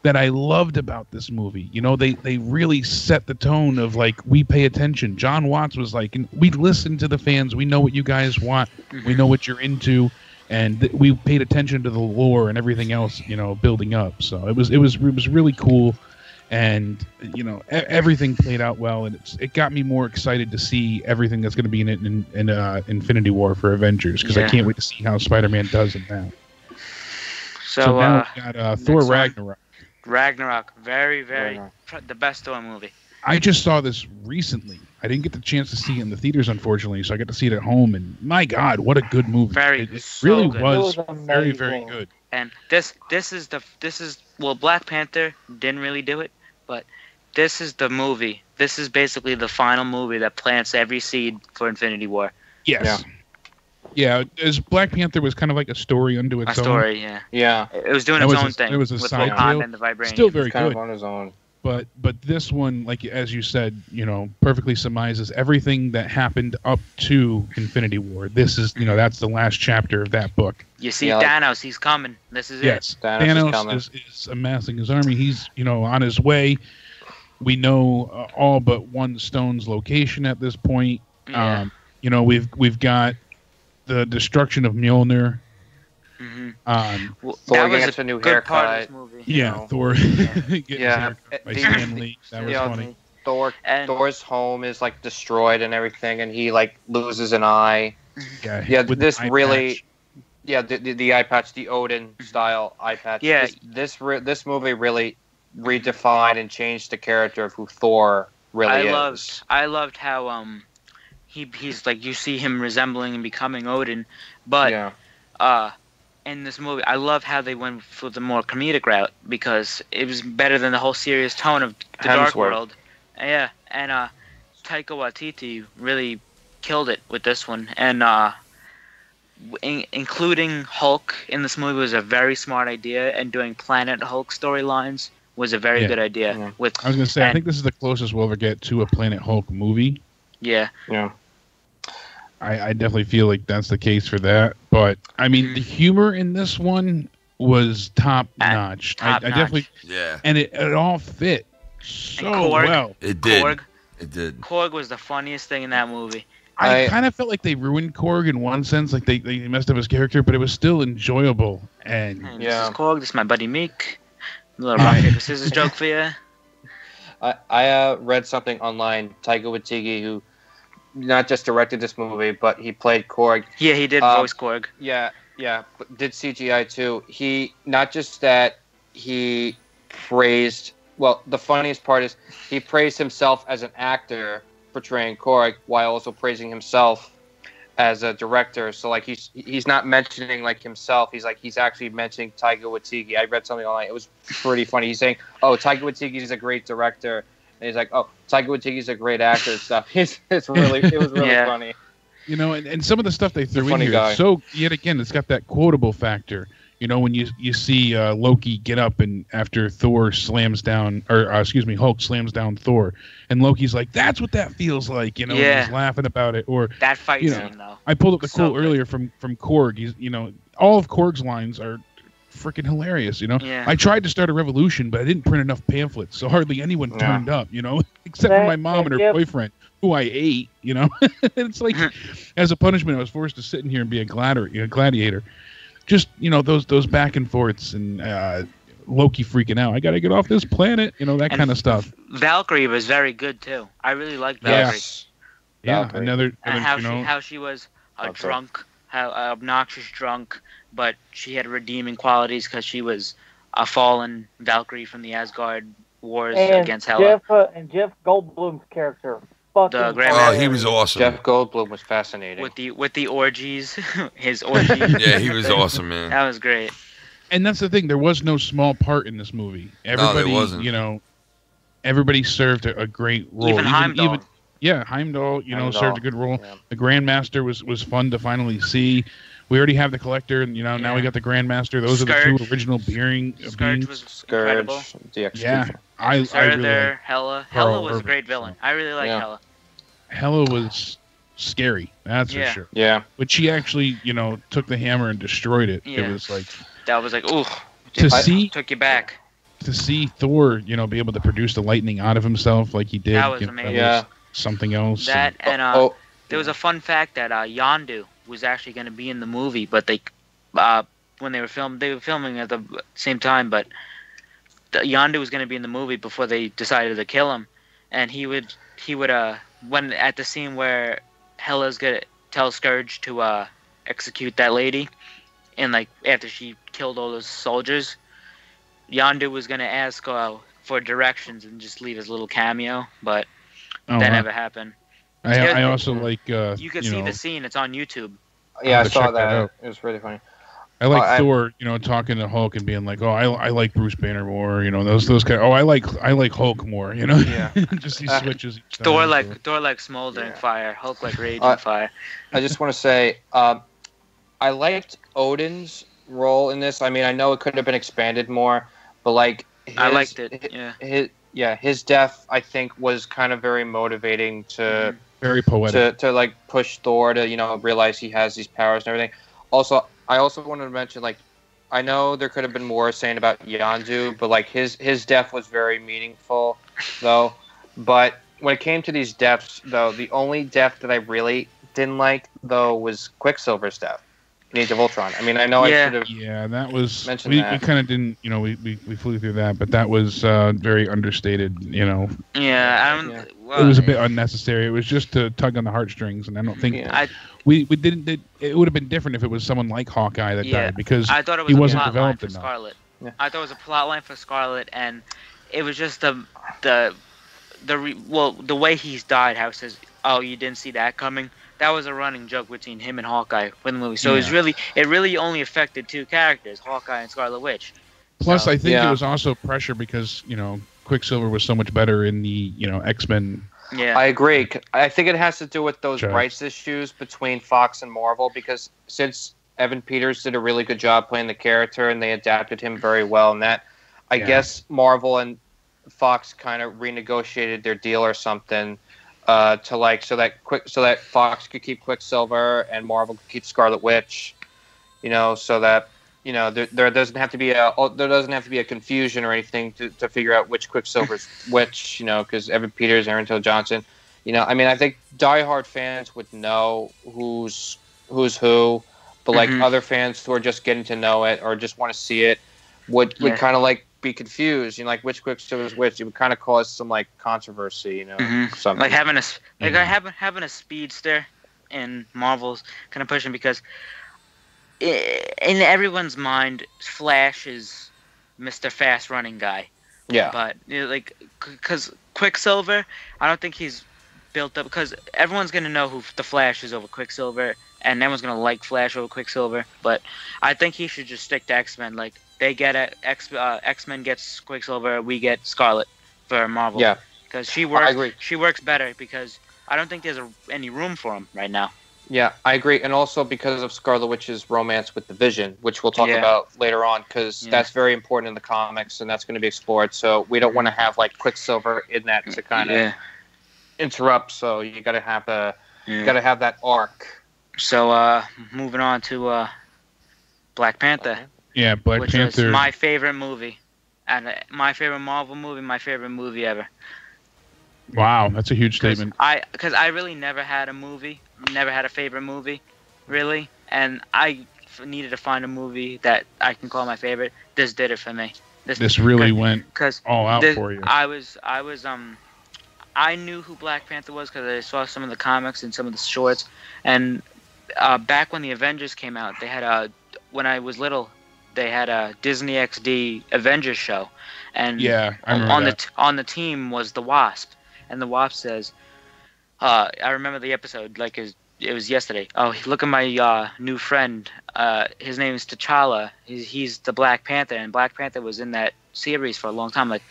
that I loved about this movie. They really set the tone of like, we pay attention. John Watts was like, we listen to the fans. We know what you guys want. We know what you're into. And we paid attention to the lore and everything else, building up. So it was really cool. And, everything played out well. And it got me more excited to see everything that's going to be in it in Infinity War for Avengers. Because I can't wait to see how Spider-Man does in that. So now we got Thor Ragnarok. Ragnarok, very, very the best Thor movie. I just saw this recently. I didn't get the chance to see it in the theaters, unfortunately, so I got to see it at home. And my God, what a good movie! It really was very, very good. And this is Black Panther didn't really do it, but this is the movie. This is basically the final movie that plants every seed for Infinity War. Yes. Yeah, as Black Panther was kind of like a story unto its own. A story, yeah. Yeah. It was doing its own thing. It was a side deal. And the Vibranium. Still very kind good. Of on his own. But this one, like as you said, perfectly surmises everything that happened up to Infinity War. This is, that's the last chapter of that book. You see Thanos, he's coming. This is it. Thanos is amassing his army. He's, on his way. We know all but one stone's location at this point. Yeah. We've got the destruction of Mjolnir. Thor gets a new haircut. Thor getting his haircut by Stan Lee. That was funny. Thor's home is like destroyed and everything, and he like loses an eye. This really, the eye patch, the Odin style eye patch. Yeah, this movie really redefined and changed the character of who Thor really is. I loved how he's like, you see him resembling and becoming Odin, but in this movie, I love how they went for the more comedic route because it was better than the whole serious tone of the Dark World. Yeah, and Taika Waititi really killed it with this one, and including Hulk in this movie was a very smart idea, and doing Planet Hulk storylines was a very good idea. I was going to say, I think this is the closest we'll ever get to a Planet Hulk movie. Yeah. I definitely feel like that's the case for that. But, I mean, the humor in this one was top notch. I definitely... Yeah. And it all fit so well. It did. Korg. It did. Korg was the funniest thing in that movie. I kind of felt like they ruined Korg in one sense. Like, they messed up his character, but it was still enjoyable. And this is Korg. This is my buddy Meek. A little rock, paper, scissors joke for you. I read something online. Taika Waititi, who not just directed this movie, but he played Korg. Yeah, he did voice Korg. Yeah, but did CGI too. He not just that he praised. Well, the funniest part is he praised himself as an actor portraying Korg, while also praising himself as a director. So like he's not mentioning like himself. He's actually mentioning Taika Waititi. I read something online. It was pretty funny. He's saying, "Oh, Taika Waititi is a great director," And he's like, "Oh, Taika Waititi's a great actor and stuff." It was really funny. You know, and some of the stuff they threw in here, guy. so yet again, it's got that quotable factor. You know, when you see Loki get up and after Thor slams down, or Hulk slams down Thor, and Loki's like, "That's what that feels like," you know, and he's laughing about it. Or that fight scene, though. I pulled up the quote earlier from Korg. He's, you know, all of Korg's lines are freaking hilarious. You know, I tried to start a revolution, but I didn't print enough pamphlets, so hardly anyone turned up. You know, except for my mom and her boyfriend, who I ate, you know. It's like, as a punishment, I was forced to sit in here and be a gladiator. Just, you know, those back and forths and Loki freaking out. I got to get off this planet, you know, that kind of stuff. Valkyrie was very good, too. I really liked Valkyrie. Yeah, Valkyrie. another how she was a drunk, obnoxious drunk, but she had redeeming qualities because she was a fallen Valkyrie from the Asgard wars against Hela. Jeff Goldblum's character. He was awesome. Jeff Goldblum was fascinating. With the orgies, his orgies. Yeah, he was awesome, man. That was great. And that's the thing. There was no small part in this movie. Everybody, you know, everybody served a great role. Even Heimdall. Heimdall, you know, served a good role. Yeah. The Grandmaster was fun to finally see. We already have the Collector, and you know, now we got the Grandmaster. Those are the two original beings. Scourge was incredible. The Executioner. I really Hela. Hela was a great villain. I really like Hela. Hela was scary, that's for sure. Yeah. But she actually, you know, took the hammer and destroyed it. Yeah. It was like that was like, ooh, took you back. To see Thor, you know, be able to produce the lightning out of himself like he did. That was amazing. That was something else. That there was a fun fact that Yondu was actually going to be in the movie, but they when they were filming at the same time, but Yondu was going to be in the movie before they decided to kill him, and he would when at the scene where Hela's gonna tell Scourge to execute that lady, and like after she killed all those soldiers, Yondu was gonna ask for directions and just leave his little cameo, but that never happened. I also like you can see the scene. It's on YouTube. Yeah, I saw that. It was really funny. I like Thor, you know, talking to Hulk and being like, "Oh, I like Bruce Banner more," you know, those kind. I like Hulk more, you know. Yeah. Just these switches. Thor like smoldering fire. Hulk like raging fire. I just want to say, I liked Odin's role in this. I mean, I know it could have been expanded more, but like I liked it. His death, I think, was kind of very motivating to very poetic to like push Thor to, you know, realize he has these powers and everything. Also, I also wanted to mention, like, I know there could have been more saying about Yondu, but like his death was very meaningful, though. But when it came to these deaths, though, the only death that I really didn't like, though, was Quicksilver's death in Age of Ultron. I mean, I know I should have. Yeah, that was. We kind of didn't, you know, we flew through that, but that was very understated, you know. Yeah, it was a bit unnecessary. It was just to tug on the heartstrings, and I don't think we didn't. It would have been different if it was someone like Hawkeye that died, because I thought it was he wasn't developed enough. Scarlet. Yeah. I thought it was a plot line for Scarlet, and it was just the way he's died. How it says, "Oh, you didn't see that coming." That was a running joke between him and Hawkeye in the movie. So it really only affected two characters, Hawkeye and Scarlet Witch. Plus, I think it was also pressure because, you know, Quicksilver was so much better in the, you know, X-Men. Yeah, I agree. I think it has to do with those rights issues between Fox and Marvel, because since Evan Peters did a really good job playing the character and they adapted him very well, and that I guess Marvel and Fox kind of renegotiated their deal or something. To like so that Fox could keep Quicksilver and Marvel could keep Scarlet Witch, you know, so that, you know, there doesn't have to be a confusion or anything to figure out which Quicksilver's which, you know, because Evan Peters, Aaron Taylor Johnson, you know, I mean, I think diehard fans would know who's who, but like other fans who are just getting to know it or just want to see it would kind of like be confused, you know, like which Quicksilver is which. It would kind of cause some like controversy, you know, something like having a speedster in Marvel's kind of pushing, because in everyone's mind, Flash is Mr. Fast Running guy. Yeah, but you know, like because Quicksilver, I don't think he's built up, because everyone's gonna know who the Flash is over Quicksilver, and everyone's gonna like Flash over Quicksilver. But I think he should just stick to X-Men. Like they get X-Men gets Quicksilver, we get Scarlet for Marvel. Yeah, because she works better because I don't think there's any room for him right now. Yeah, I agree, and also because of Scarlet Witch's romance with the Vision, which we'll talk about later on, because that's very important in the comics, and that's going to be explored. So we don't want to have like Quicksilver in that to kind of interrupt. So you got to have that arc. So moving on to Black Panther. Okay. Yeah, Black Panther. Which was my favorite movie, and my favorite Marvel movie, my favorite movie ever. Wow, that's a huge statement. Because I really never had a favorite movie, really, and I needed to find a movie that I can call my favorite. This did it for me. This really went all out for you. I knew who Black Panther was because I saw some of the comics and some of the shorts, and back when the Avengers came out, they had when I was little, they had a Disney XD Avengers show, and I remember on the team was the Wasp. And the Wasp says, I remember the episode like it was yesterday. Oh, look at my new friend. His name is T'Challa. He's the Black Panther, and Black Panther was in that series for a long time. Like,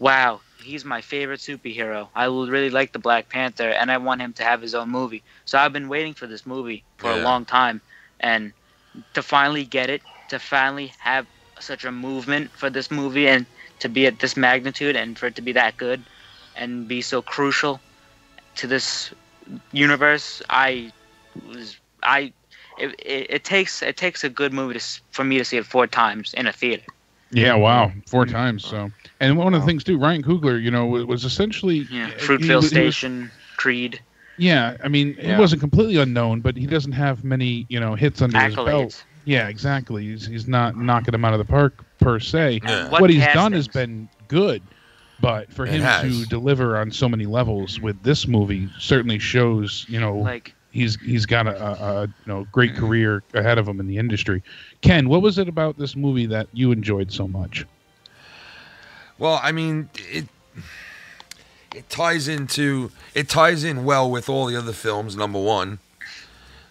wow, he's my favorite superhero. I really like the Black Panther, and I want him to have his own movie. So I've been waiting for this movie for a long time, and to finally get it, to finally have such a movement for this movie, and to be at this magnitude, and for it to be that good. And be so crucial to this universe. It takes a good movie for me to see it 4 times in a theater. Yeah, wow, 4 times. So, and one of the things too, Ryan Coogler, was essentially Fruitvale Station, Creed. Yeah, I mean, he wasn't completely unknown, but he doesn't have many, hits under his belt. Yeah, exactly. He's not knocking him out of the park per se. Yeah. What he's done has been good. But for him to deliver on so many levels with this movie certainly shows, he's got a great career ahead of him in the industry. Ken, what was it about this movie that you enjoyed so much? Well, I mean, it ties in well with all the other films. Number one,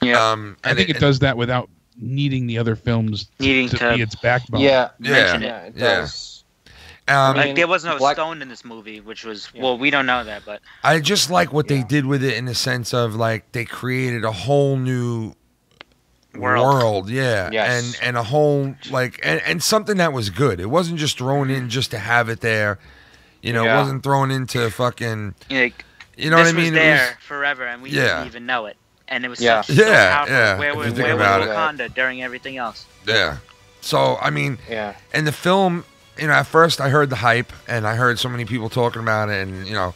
I think it does that without needing the other films to be its backbone. It does. There was no stone in this movie, which was we don't know that, but I just like what they did with it in the sense of like they created a whole new world, and a whole and something that was good. It wasn't just thrown in just to have it there, it wasn't thrown into fucking, you know what I mean? It was there forever, and we didn't even know it, and it was so powerful. Where was Wakanda during everything else? Yeah, so I mean, and the film. At first I heard the hype, and I heard so many people talking about it, and you got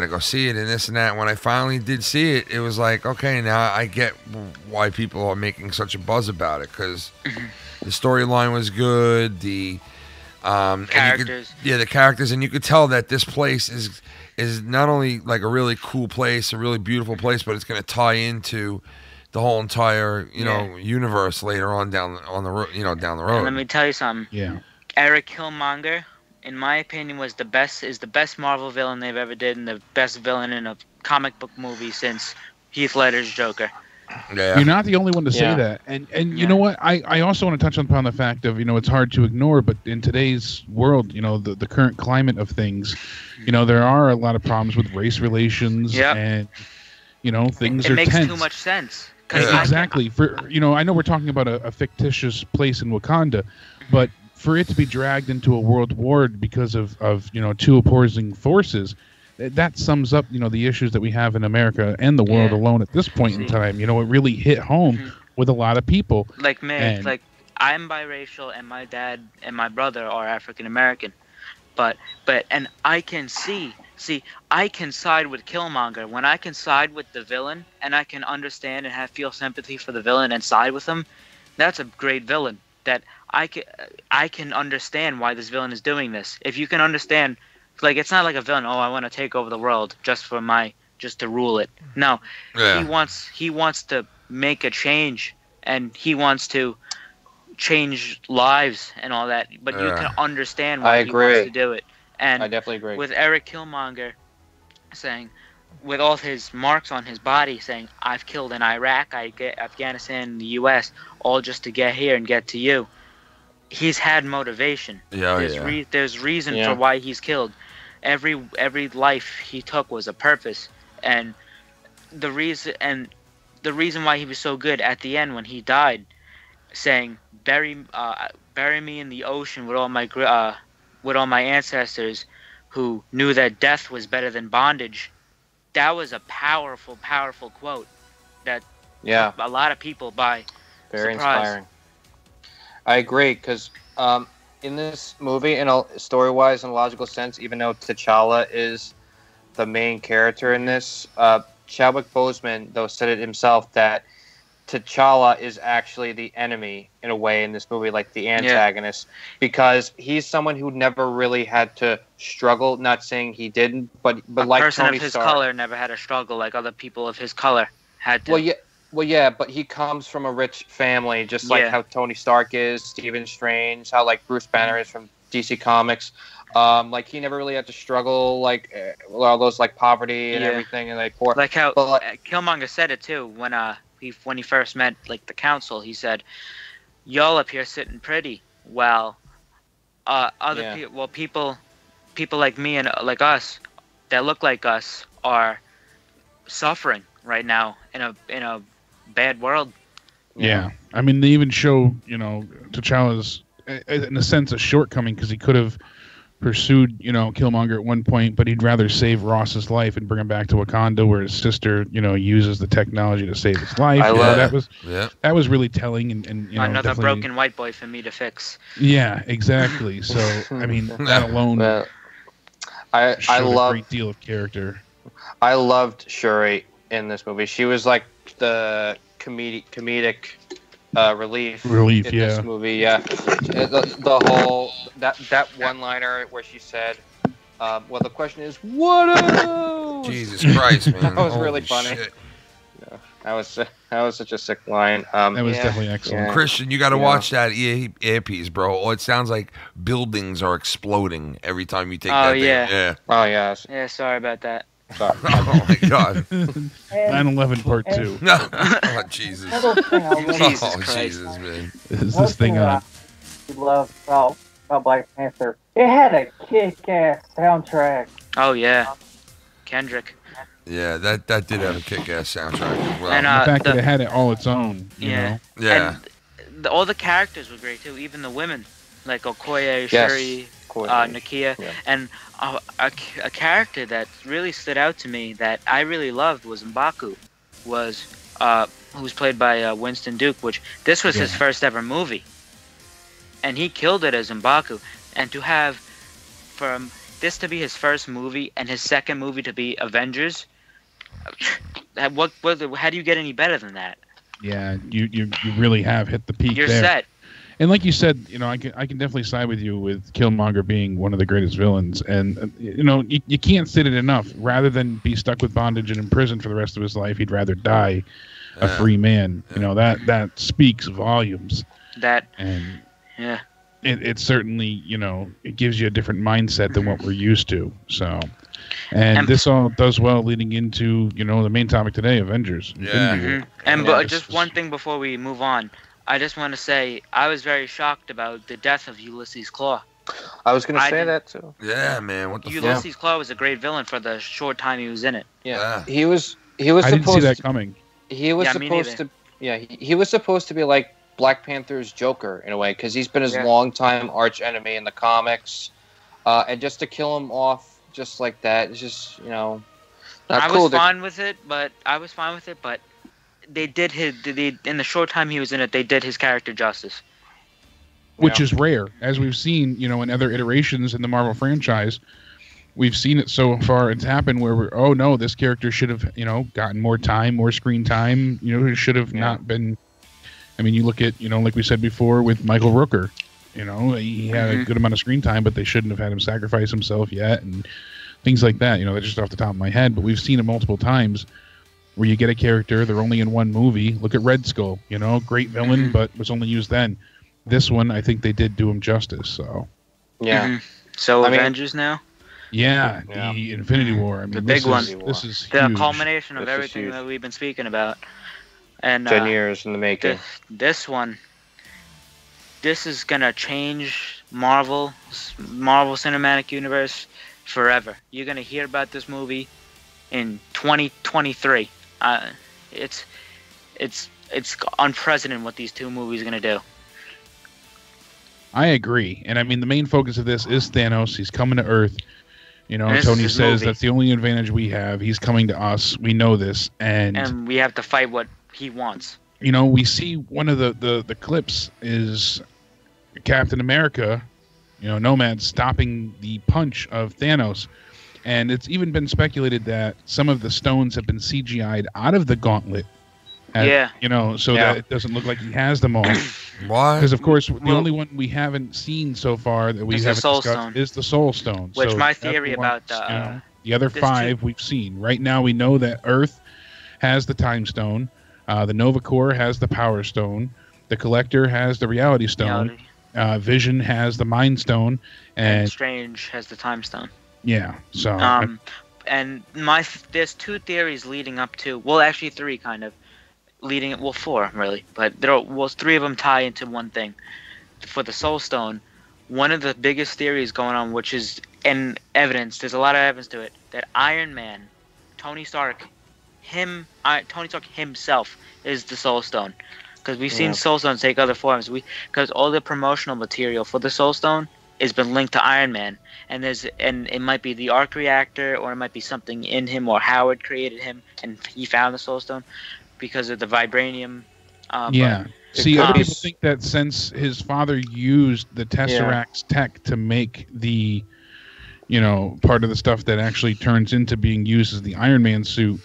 to go see it, and this and that. When I finally did see it, it was like, okay, now I get why people are making such a buzz about it, because the storyline was good, the characters, the characters, and you could tell that this place is not only like a really cool place, a really beautiful place, but it's going to tie into the whole entire universe later on down the road. And let me tell you something. Yeah. Eric Killmonger, in my opinion, is the best Marvel villain they've ever did, and the best villain in a comic book movie since Heath Ledger's Joker. Yeah. You're not the only one to say that. And you know what? I also want to touch upon the fact of, it's hard to ignore, but in today's world, the current climate of things, there are a lot of problems with race relations and, things are tense. It makes too much sense. Exactly. I know we're talking about a fictitious place in Wakanda, but for it to be dragged into a world war because of 2 opposing forces, that sums up the issues that we have in America and the world alone at this point in time. It really hit home with a lot of people. Like me, like I'm biracial, and my dad and my brother are African American, but I can see I can side with Killmonger when I can side with the villain, and I can understand and feel sympathy for the villain and side with him. That's a great villain. That I can understand why this villain is doing this. If you can understand, it's not like a villain. Oh, I want to take over the world just to rule it. No, he wants to make a change, and he wants to change lives and all that. But you can understand why he wants to do it. And I definitely agree. With Eric Killmonger saying, with all his marks on his body, saying, I've killed in Iraq, Afghanistan, and the U.S., all just to get here and get to you. He's had motivation. There's reason for why he's killed. every life he took was a purpose, and the reason why he was so good at the end when he died, saying bury me in the ocean with all my ancestors who knew that death was better than bondage. That was a powerful quote that took a lot of people by very surprise. Inspiring. I agree, because in this movie, in a story-wise and logical sense, even though T'Challa is the main character in this, Chadwick Boseman, though, said it himself that T'Challa is actually the enemy in a way in this movie, like the antagonist, because he's someone who never really had to struggle. Not saying he didn't, but like person Tony of his Stark, color never had a struggle like other people of his color had to. Well, yeah, but he comes from a rich family, just like how Tony Stark is, Stephen Strange, how like Bruce Banner is from DC Comics. Like he never really had to struggle, like all those like poverty and everything, and like poor. Like how Killmonger said it too when he first met like the council. He said, "Y'all up here sitting pretty, well, people like me and like us that look like us are suffering right now in a bad world." Yeah, I mean they even show T'Challa's in a sense a shortcoming, because he could have pursued Killmonger at one point, but he'd rather save Ross's life and bring him back to Wakanda, where his sister uses the technology to save his life. That was really telling, and another broken white boy for me to fix. Yeah, exactly. So I mean that alone I love a great deal of character. I loved Shuri in this movie. She was like the comedic relief in this movie. The whole that one-liner where she said, well, the question is, what else? Jesus Christ, man. That was really funny. That was such a sick line. That was definitely excellent. Christian, you got to watch that earpiece, bro. Oh, it sounds like buildings are exploding every time you take that thing. Yeah. Oh, yeah. Yeah, sorry about that. Oh, my God. 9/11 Part 2. Oh, Jesus. Jesus, man. Is this thing on? I love about Black Panther. It had a kick-ass soundtrack. Oh, yeah. Kendrick. Yeah, that did have a kick-ass soundtrack as well. And the fact that it had it all its own, you know? Yeah. And all the characters were great, too. Even the women. Like Okoye, Shuri, Nakia. Yeah. And a character that really stood out to me that I really loved was M'Baku. Who was played by Winston Duke, which this was his first ever movie. And he killed it as M'Baku. And to have from this to be his first movie and his second movie to be Avengers, how do you get any better than that? Yeah, you really have hit the peak. You're there. set. And like you said, I can definitely side with you with Killmonger being one of the greatest villains. And you can't state it enough. Rather than be stuck with bondage and in prison for the rest of his life, he'd rather die a free man. That speaks volumes. It certainly it gives you a different mindset than what we're used to. So, and this all does well leading into the main topic today, Avengers. Yeah. And just one thing before we move on. I just want to say I was very shocked about the death of Ulysses Klaue. I was going to say that too. Yeah, man. What the Ulysses Klaue was a great villain for the short time he was in it. Yeah. He was I didn't see that coming. He was supposed to. Yeah, he was supposed to be like Black Panther's Joker in a way, because he's been his longtime arch enemy in the comics, and just to kill him off just like that, it's just not I cool. was fine with it, but they did in the short time he was in it, they did his character justice. Which is rare. As we've seen, in other iterations in the Marvel franchise, we've seen it so far. It's happened where this character should have, gotten more time, more screen time. It should have not been. I mean, you look at, like we said before with Michael Rooker, he had a good amount of screen time, but they shouldn't have had him sacrifice himself yet and things like that. That's just off the top of my head, but we've seen it multiple times. Where you get a character, they're only in one movie. Look at Red Skull, great villain, but was only used then. This one, I think they did do him justice. So, So Avengers now. Yeah, the Infinity War. I mean, the big one. This is the huge. culmination of everything that we've been speaking about. And 10 years in the making. This is gonna change Marvel Cinematic Universe forever. You're gonna hear about this movie in 2023. It's unprecedented what these two movies are gonna do. I agree, and I mean the main focus of this is Thanos. He's coming to Earth. You know, Tony says that's the only advantage we have. He's coming to us. We know this, and we have to fight what he wants. You know, we see one of the clips is Captain America, you know, Nomad stopping the punch of Thanos. And it's even been speculated that some of the stones have been CGI'd out of the gauntlet. You know, so that it doesn't look like he has them all. Why? Because, of course, the only one we haven't seen so far that we haven't discussed is the Soul Stone. Which so my theory about the other 5 we've seen. Right now we know that Earth has the Time Stone. The Nova Corps has the Power Stone. The Collector has the Reality Stone. Vision has the Mind Stone. And Strange has the Time Stone. Yeah, so... and there's 2 theories leading up to... Well, actually 3, kind of. Leading... Well, 4, really. But 3 of them tie into one thing. For the Soul Stone, one of the biggest theories going on, which is... And evidence, there's a lot of evidence to it, that Iron Man, Tony Stark himself is the Soul Stone. Because we've seen Soul Stones take other forms. Because all the promotional material for the Soul Stone has been linked to Iron Man. And it might be the arc reactor, or it might be something in him, or Howard created him and he found the Soul Stone because of the vibranium. See, other people think that since his father used the Tesseract's tech to make the, you know, part of the stuff that actually turns into being used as the Iron Man suit,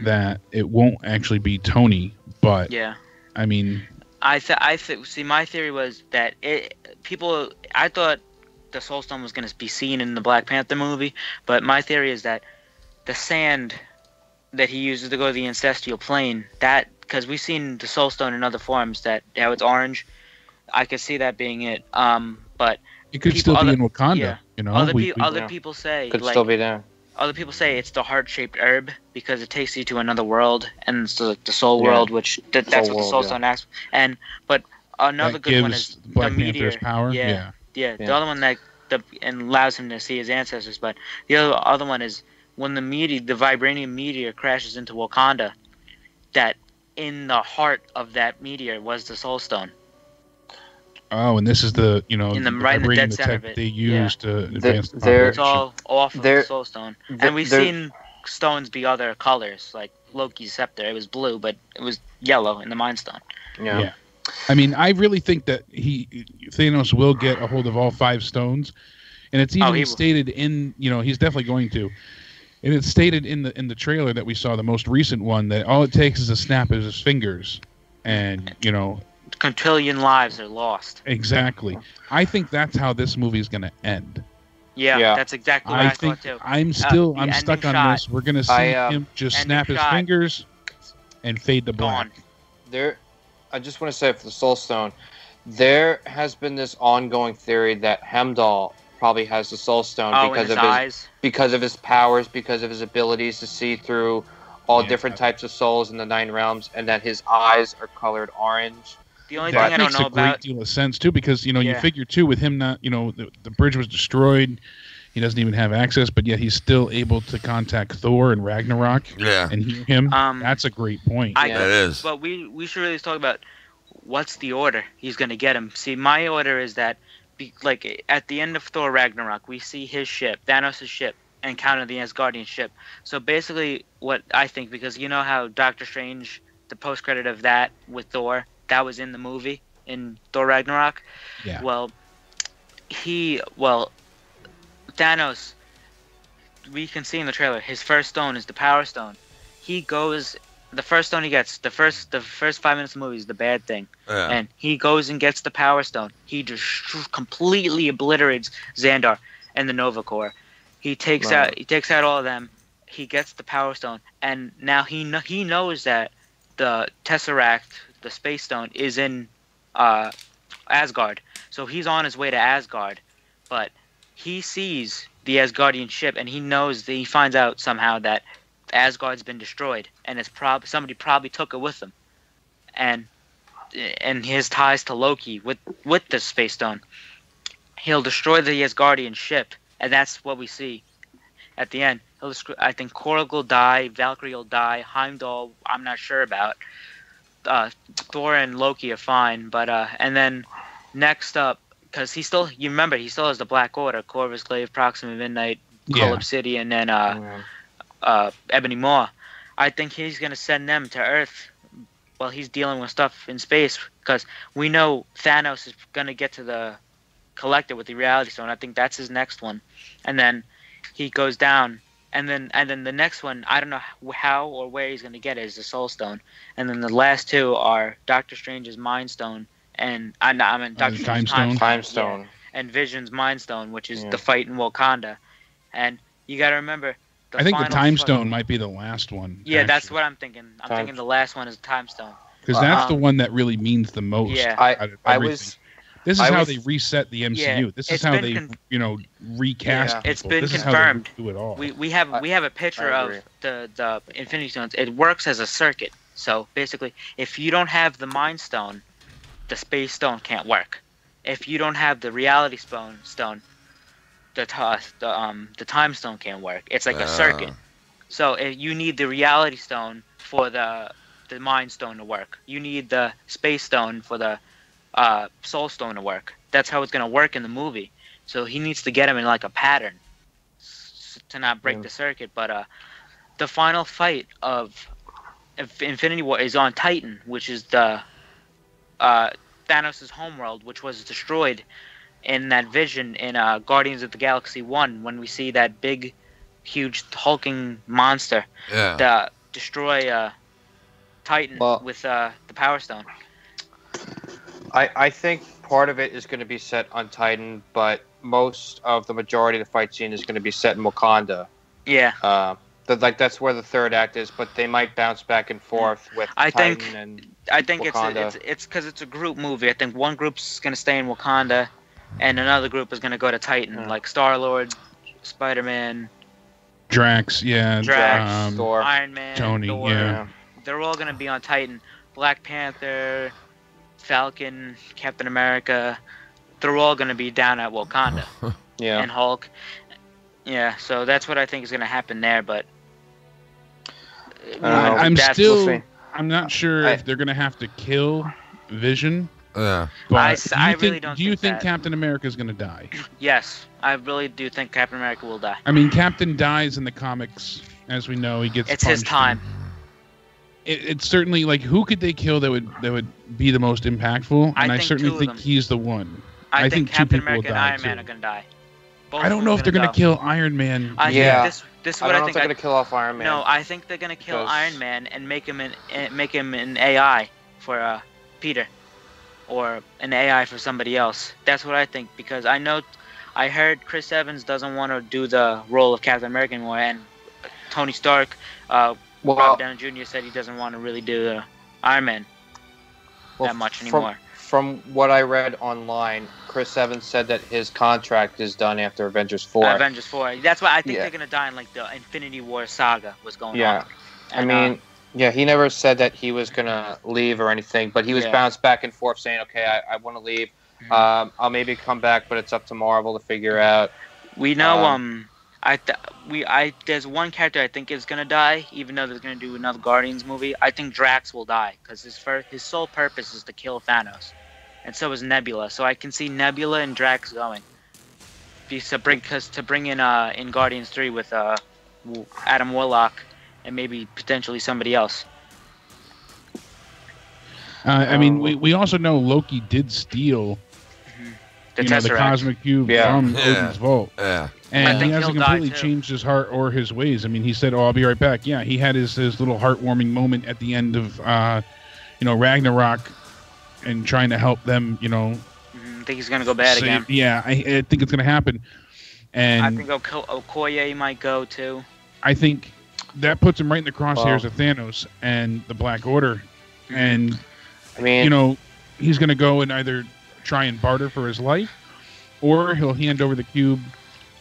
that it won't actually be Tony. But I mean, see, my theory was that I thought the Soul Stone was going to be seen in the Black Panther movie, but my theory is that the sand that he uses to go to the ancestral plane, because we've seen the Soul Stone in other forms, how it's orange, I could see that being it. But it could still be in Wakanda. You know, other people say could still be there. Other people say it's the heart-shaped herb because it takes you to another world, and it's the soul world, which that's what the Soul Stone asks. But another good one is Black the meteor. Power. The other one that allows him to see his ancestors. But the other one is when the vibranium meteor crashes into Wakanda, that in the heart of that meteor was the Soul Stone. Oh, and this is the right in the dead center of it. They use to advance the It's all off of the Soul Stone. And we've seen stones be other colors, like Loki's scepter. It was blue, but it was yellow in the Mind Stone. Yeah. I mean, I really think that Thanos will get a hold of all 5 stones, and it's even stated in, he's definitely going to. And it's stated in the trailer that we saw, the most recent one, that all it takes is a snap of his fingers, and quintillion lives are lost. Exactly. I think that's how this movie is going to end. Yeah, that's exactly what I thought too. I'm stuck on this. We're going to see him just snap his fingers and fade to black. I just want to say for the Soul Stone, there has been this ongoing theory that Heimdall probably has the Soul Stone because of his powers, because of his abilities to see through all different types of souls in the 9 realms, and that his eyes are colored orange. The only thing I don't know about... That makes a great deal of sense, too, because, you figure, too, with him not, the bridge was destroyed, he doesn't even have access, but yet he's still able to contact Thor and Ragnarok and hear him. That's a great point. That is. But we should really talk about what's the order he's going to get him. See, my order is that, at the end of Thor Ragnarok, we see his ship, Thanos' ship, encounter the Asgardian ship. So basically, what I think, because you know how Doctor Strange, the post-credit of that with Thor, that was in the movie, in Thor Ragnarok? Yeah. Well, Thanos, we can see in the trailer, his first stone is the Power Stone. The first stone he gets, the first 5 minutes of the movie is the bad thing. Yeah. And he goes and gets the Power Stone. He just completely obliterates Xandar and the Nova Corps. He takes out all of them. He gets the Power Stone, and now he knows that the Tesseract, the Space Stone, is in Asgard. So he's on his way to Asgard, but he sees the Asgardian ship, and he finds out somehow that Asgard's been destroyed, and somebody probably took it with them, and his ties to Loki with the Space Stone. He'll destroy the Asgardian ship and that's what we see at the end. I think Korg will die, Valkyrie will die, Heimdall I'm not sure about. Thor and Loki are fine, but and then next up, because he still has the Black Order, Corvus Glaive, Proxima Midnight, Cull Obsidian, and Ebony Maw. I think he's gonna send them to Earth while he's dealing with stuff in space, because we know Thanos is gonna get to the Collector with the Reality Stone. I think that's his next one, and then he goes down. And then the next one, I don't know how or where he's going to get it, is the Soul Stone. And then the last two are Doctor Strange's Mind Stone and Doctor Strange's Time Stone. And Vision's Mind Stone, which is the fight in Wakanda. And you got to remember, I think the Time Stone might be the last one. Yeah, that's what I'm thinking. I'm thinking the last one is the Time Stone. Because that's the one that really means the most. Yeah, This is how they reset the MCU. Yeah, this is how they, recast people. It's been this confirmed. Is how they do it all. We have a picture of the Infinity Stones. It works as a circuit. So basically, if you don't have the Mind Stone, the Space Stone can't work. If you don't have the Reality Stone, the Time Stone can't work. It's like a circuit. So if you need the Reality Stone for the Mind Stone to work. You need the Space Stone for the Soul Stone to work. That's how it's going to work in the movie. So he needs to get him in like a pattern to not break the circuit. But the final fight of Infinity War is on Titan, which is the Thanos' homeworld, which was destroyed in that vision in Guardians of the Galaxy 1, when we see that big, huge, hulking monster destroy Titan with the Power Stone. I think part of it is going to be set on Titan, but most of the majority of the fight scene is going to be set in Wakanda. Yeah. That's where the third act is, but they might bounce back and forth with Titan and Wakanda. it's because it's a group movie. I think one group's going to stay in Wakanda, and another group is going to go to Titan, like Star-Lord, Spider-Man, Drax, Thor, Iron Man, Tony, Thor. They're all going to be on Titan. Black Panther, Falcon, Captain America, they're all going to be down at Wakanda. And Hulk. Yeah, so that's what I think is going to happen there, but I'm not sure if they're going to have to kill Vision. Yeah. But I really don't do you think Captain America is going to die? Yes, I really do think Captain America will die. I mean, Captain dies in the comics, as we know. He gets It's his time. It's certainly like, who could they kill that would be the most impactful? And I certainly think he's the one. I think Captain America and Iron Man are gonna die. I don't know if they're gonna kill Iron Man. This is what I think. They're gonna kill off Iron Man. No, I think they're gonna kill Iron Man and make him an AI for Peter, or an AI for somebody else. That's what I think, because I heard Chris Evans doesn't want to do the role of Captain America anymore, and Tony Stark. Robert Downey Jr. said he doesn't want to really do Iron Man that much anymore. From what I read online, Chris Evans said that his contract is done after Avengers 4. Avengers 4. That's why I think they're going to die in like the Infinity War saga was going on. And, he never said that he was going to leave or anything, but he was bounced back and forth saying, okay, I want to leave. I'll maybe come back, but it's up to Marvel to figure out. We know there's one character I think is gonna die, even though they're gonna do another Guardians movie. I think Drax will die because his sole purpose is to kill Thanos, and so is Nebula. So I can see Nebula and Drax going to bring in Guardians 3 with Adam Warlock and maybe potentially somebody else. I mean, we also know Loki did steal the Cosmic Cube from Odin's vault. Yeah. And he hasn't completely changed his heart or his ways. I mean, he said, I'll be right back. Yeah, he had his little heartwarming moment at the end of, Ragnarok and trying to help them, I think he's going to go bad again. Yeah, I think it's going to happen. And I think Okoye might go, too. I think that puts him right in the crosshairs of Thanos and the Black Order. And, he's going to go and either try and barter for his life, or he'll hand over the cube.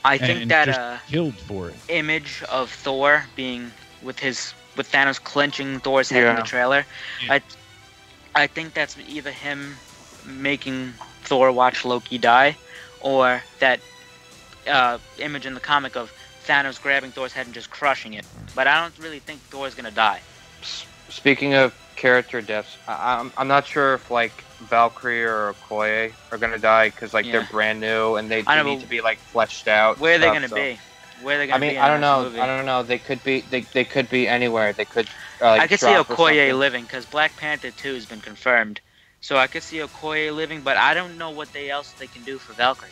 I think that just killed for it. Image of Thor being with Thanos clenching Thor's head in the trailer. Yeah. I think that's either him making Thor watch Loki die, or that image in the comic of Thanos grabbing Thor's head and just crushing it. But I don't really think Thor's gonna die. Speaking of character deaths, I'm not sure if like Valkyrie or Okoye are gonna die because like they're brand new and they need to be like fleshed out. Where are they gonna be? Where are they gonna be? I don't know. I don't know. They could be. They could be anywhere. They could. Like, I could see Okoye living because Black Panther 2 has been confirmed, so I could see Okoye living. But I don't know what else they can do for Valkyrie.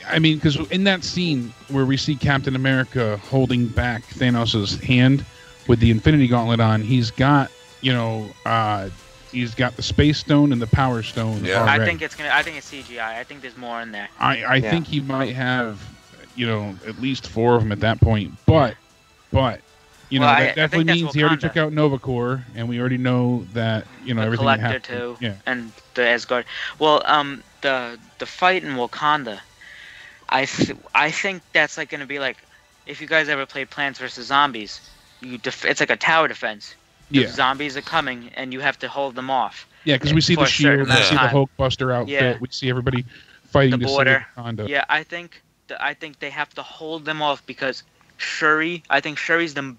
I mean, because in that scene where we see Captain America holding back Thanos' hand with the Infinity Gauntlet on, he's got, he's got the Space Stone and the Power Stone. Yeah, already. I think it's CGI. I think there's more in there. I think he might have, at least 4 of them at that point. But that definitely means he already took out Nova Corps, and we already know that everything that happened. Too, yeah, and the Asgard. Well, the fight in Wakanda. I think that's like going to be like, if you guys ever played Plants vs. Zombies, it's like a tower defense. Yeah. Zombies are coming, and you have to hold them off. Yeah, because we see the shield, we see the Hulkbuster outfit, we see everybody fighting the border. Wakanda. Yeah, I think they have to hold them off because Shuri. I think Shuri's to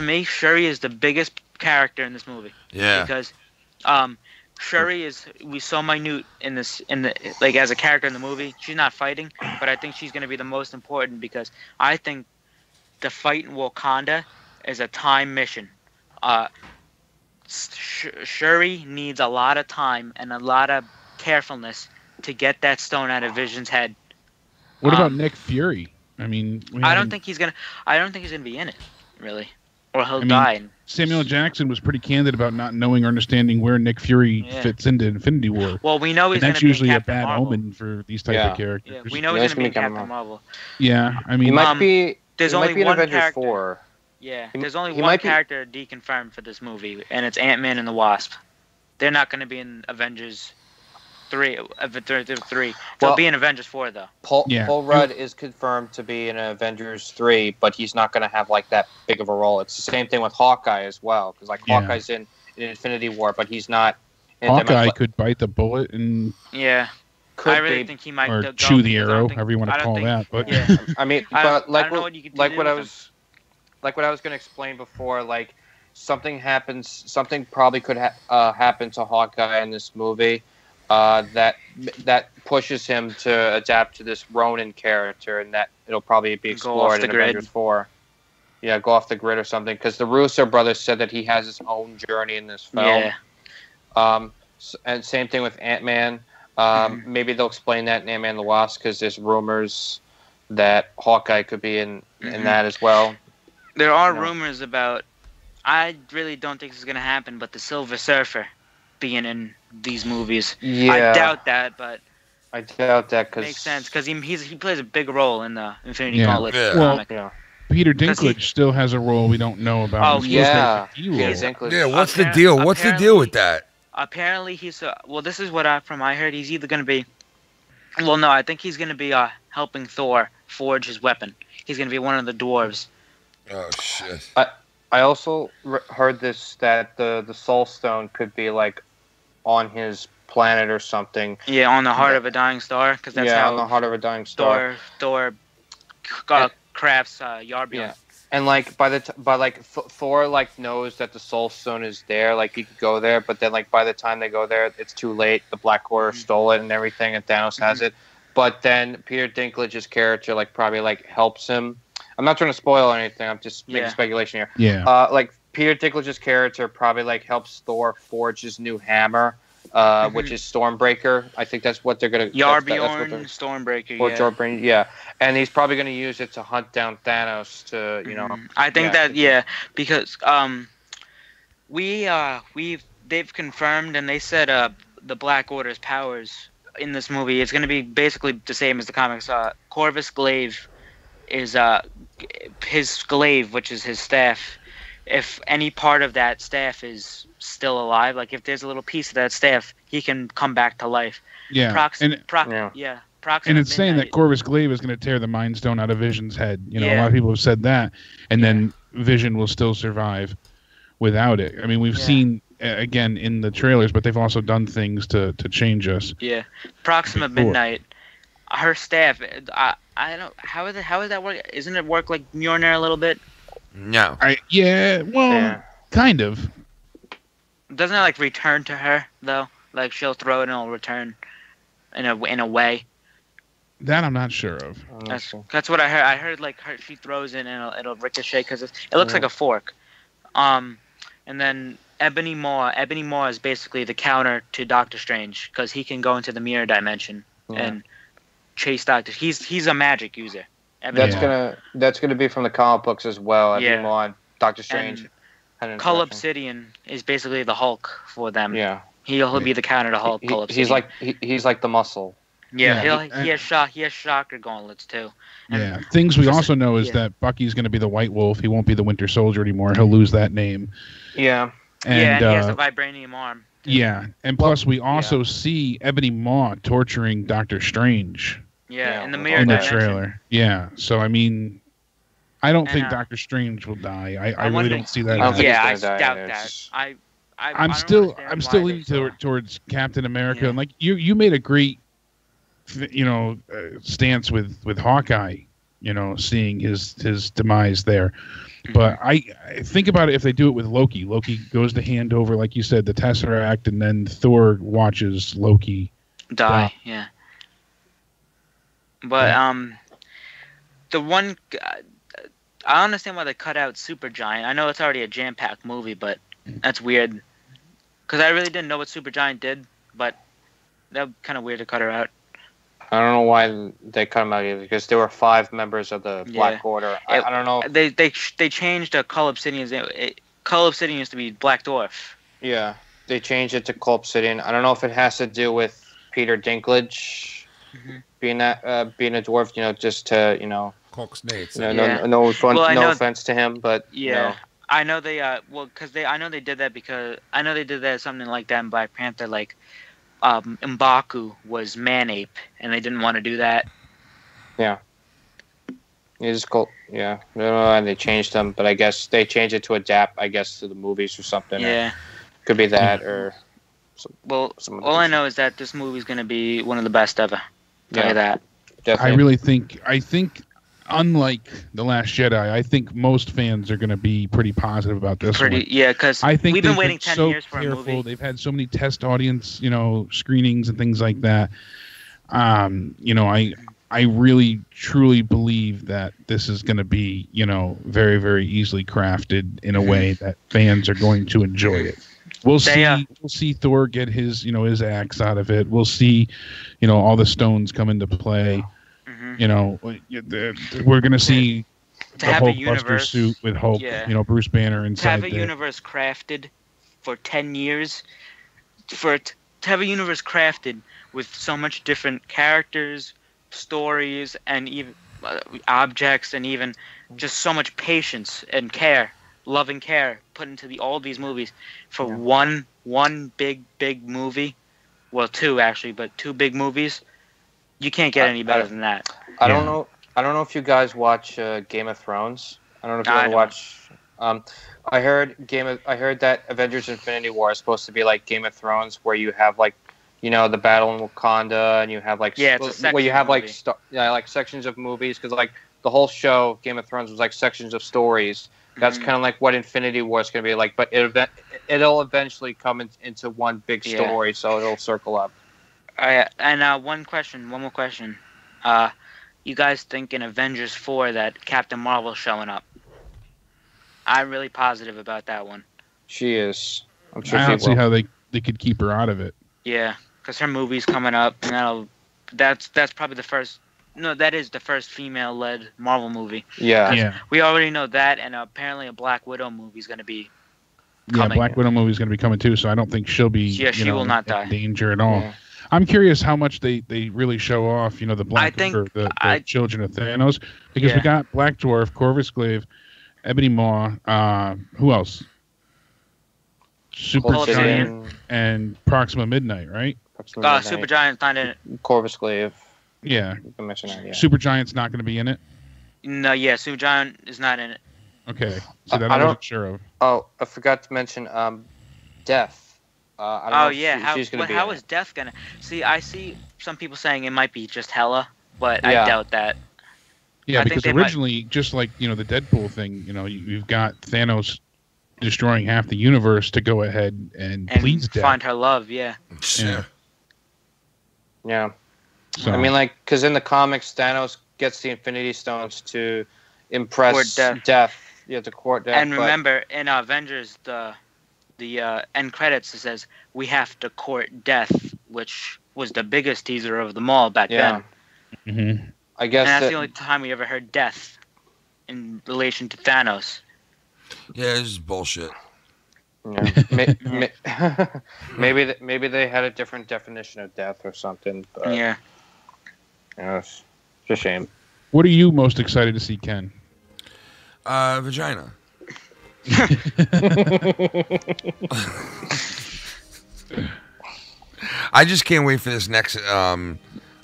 me, Shuri is the biggest character in this movie. Yeah. Because, Shuri we so minute as a character in the movie. She's not fighting, but I think she's going to be the most important because I think the fight in Wakanda is a time mission. Shuri needs a lot of time and a lot of carefulness to get that stone out of Vision's head. What about Nick Fury? I mean, I don't think he's gonna be in it, really, or he'll die. Samuel Jackson was pretty candid about not knowing or understanding where Nick Fury fits into Infinity War. Well, we know he's going to be usually Captain a bad Marvel. omen for these type of characters. Yeah, we know he's going to be Captain Marvel. Yeah, I mean, he might be. There's only one character. 4. Yeah, there's only one character deconfirmed for this movie, and it's Ant-Man and the Wasp. They're not going to be in Avengers 3. They'll be in Avengers 4 though. Paul Rudd is confirmed to be in Avengers 3, but he's not going to have like that big of a role. It's the same thing with Hawkeye as well, because Hawkeye's in Infinity War, but he's not. Hawkeye could bite the bullet and I really think he might or chew the arrow, however you want to call that. But I mean, but like what I was going to explain before, like something probably could happen to Hawkeye in this movie. That pushes him to adapt to this Ronin character, and that it'll probably be explored in Avengers 4. Yeah, go off the grid or something, because the Russo brothers said that he has his own journey in this film. Yeah. And same thing with Ant-Man. Maybe they'll explain that in Ant-Man and the Wasp, because there's rumors that Hawkeye could be in that as well. There are rumors about. I really don't think this is going to happen, but the Silver Surfer being in these movies. Yeah. I doubt that, but because makes sense because he plays a big role in the Infinity Gauntlet comic. Well, Peter Dinklage still has a role we don't know about. Oh yeah, Dinklage. Yeah, what's the deal? What's the deal with that? Apparently he's this is what I heard. He's either going to be. Well, no, I think he's going to be helping Thor forge his weapon. He's going to be one of the dwarves. Oh shit! I also heard that the Soul Stone could be like on his planet or something. Yeah, on the heart of a dying star, because that's how on the heart of a dying star. Thor crafts Yarborough. Yeah, and Thor knows that the Soul Stone is there, like he could go there, but then by the time they go there, it's too late. The Black Order stole it and everything, and Thanos has it. But then Peter Dinklage's character probably helps him. I'm not trying to spoil anything. I'm just making speculation here. Yeah. Peter Dinklage's character probably helps Thor forge his new hammer, which is Stormbreaker. I think that's what they're gonna. Yarbjorn, Stormbreaker. Or Yarbjorn, and he's probably gonna use it to hunt down Thanos. I think because they've confirmed and they said the Black Order's powers in this movie is gonna be basically the same as the comics. Corvus Glaive is his glaive, which is his staff. If any part of that staff is still alive, if there's a little piece of that staff, he can come back to life. Yeah. And it's saying that Corvus Glaive is going to tear the Mind Stone out of Vision's head. A lot of people have said that, and then Vision will still survive without it. I mean, we've seen again in the trailers, but they've also done things to change us. Yeah. Proxima Midnight. her staff. I don't. How is that work? Isn't it work like Mjolnir a little bit? No. Kind of. Doesn't it like return to her though? Like she'll throw it and it'll return in a way. That I'm not sure of. That's what I heard. I heard like she throws it and it'll ricochet because it looks like a fork. And then Ebony Maw. Ebony Maw is basically the counter to Doctor Strange because he can go into the mirror dimension and chase Doctor. He's a magic user. That's gonna be from the comic books as well. Ebony Maw and Doctor Strange. Cull Obsidian is basically the Hulk for them. Yeah. He'll be the counter to Hulk. He's like the muscle. Yeah, he has shocker gauntlets too. And things we also know is that Bucky's going to be the White Wolf. He won't be the Winter Soldier anymore. He'll lose that name. Yeah. And he has a vibranium arm. Yeah, and plus we also see Ebony Maw torturing Doctor Strange. Yeah, in the mirror in the dimension. trailer. Yeah, so I mean, I don't think Doctor Strange will die. I really don't see that. I doubt that. I'm still leaning towards Captain America, and like you made a great, stance with Hawkeye, seeing his demise there. But I think about it if they do it with Loki. Loki goes to hand over, like you said, the Tesseract, and then Thor watches Loki die. Yeah. But the one I understand why they cut out Supergiant. I know it's already a jam-packed movie, but that's weird. Because I really didn't know what Supergiant did, but that was kind of weird to cut her out. I don't know why they cut him out either, because there were 5 members of the Black Order. I don't know. They changed Cull Obsidian's name. Cull Obsidian used to be Black Dwarf. Yeah, they changed it to Cull Obsidian. I don't know if it has to do with Peter Dinklage being a dwarf, just to, Cox Nates. No offense to him, but I know they I know they did that because I know they did that something like that in Black Panther, like M'Baku was Man-Ape, and they didn't want to do that. Yeah. It's cool. Yeah. I don't know why they changed them, but I guess they changed it to adapt, to the movies or something. Yeah. Could be that or... all I know is that this movie's going to be one of the best ever. Tell you that. Definitely. I think unlike The Last Jedi, I think most fans are going to be pretty positive about this one. Yeah, because we've been waiting 10 years for a movie. They've had so many test audience, screenings and things like that. I really, truly believe that this is going to be, very, very easily crafted in a way that fans are going to enjoy it. We'll see Thor get his axe out of it. We'll see, all the stones come into play. We're going to see the Hulkbuster suit with Hulk, Bruce Banner inside. To have a universe crafted for 10 years, to have a universe crafted with so much different characters, stories, and even objects, and even just so much patience and care, loving care put into all these movies for one big movie. Well, 2 actually, but 2 big movies. You can't get any better than that. I don't know if you guys watch Game of Thrones. I don't know if you ever watch. I heard that Avengers: Infinity War is supposed to be like Game of Thrones, where you have like, the battle in Wakanda, and you have like where you have like sections of movies, because like the whole show Game of Thrones was like sections of stories. That's kind of like what Infinity War is going to be like, but it'll eventually come into one big story, so it'll circle up. And one more question. You guys think in Avengers 4 that Captain Marvel's showing up? I'm really positive about that one. She is. I'm sure I don't see how they could keep her out of it. Yeah, because her movie's coming up, and that's probably the first. No, that is the first female-led Marvel movie. Yeah. We already know that, and apparently a Black Widow movie is going to be coming. Yeah, Black Widow movie is going to be coming too, so I don't think she'll be she will not die. in danger at all. Yeah. I'm curious how much they really show off, the the children of Thanos, because we got Black Dwarf, Corvus Glaive, Ebony Maw, who else? Supergiant and Proxima Midnight, right? Supergiant's not in it. Corvus Glaive. Yeah. You can mention that, Supergiant's not going to be in it? No, Supergiant is not in it. Okay. So that I wasn't sure of. Oh, I forgot to mention Death. I don't know if she's gonna be how is Death gonna? See, I see some people saying it might be just Hela, but I doubt that. Yeah, because originally, just like the Deadpool thing, you've got Thanos destroying half the universe to go ahead and please find her love. Yeah. So, I mean, like, because in the comics, Thanos gets the Infinity Stones to impress Death. Yeah, to court Death. And remember, in Avengers, the end credits, it says, "We have to court Death," which was the biggest teaser of them all back then. Mm-hmm. I guess that's the only time we ever heard Death in relation to Thanos. Yeah, it's just bullshit. Yeah. maybe they had a different definition of death or something. But, yeah. It's a shame. What are you most excited to see, Ken? Vagina. I just can't wait for this next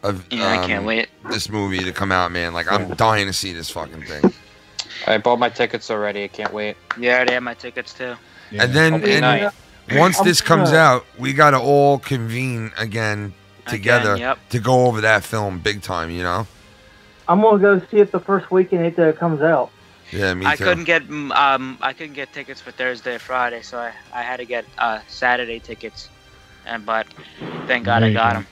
I can't wait. This movie to come out, man. Like, I'm dying to see this fucking thing. I bought my tickets already. I can't wait. Yeah, I already have my tickets too. Yeah. And then once this comes out, we got to all convene again together to go over that film big time, I'm going to go see it the first weekend it comes out. Yeah, me too. I couldn't get tickets for Thursday or Friday, so I had to get Saturday tickets. But thank God I got them.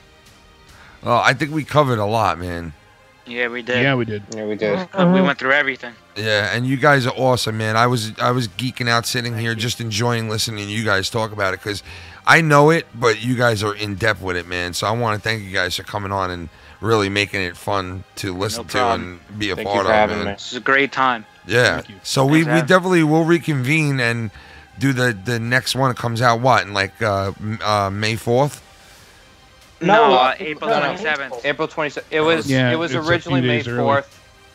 Well, I think we covered a lot, man. Yeah, we did. Yeah, we did. Yeah, we did. We went through everything. Yeah, and you guys are awesome, man. I was geeking out sitting here just enjoying listening to you guys talk about it because I know it, but you guys are in depth with it, man. So I want to thank you guys for coming on and really making it fun to listen to and be a part of, man. This is a great time. Yeah. So we definitely will reconvene and do the next one. It comes out in like May 4th? No, April 27th. April 27th. It was originally May 4th.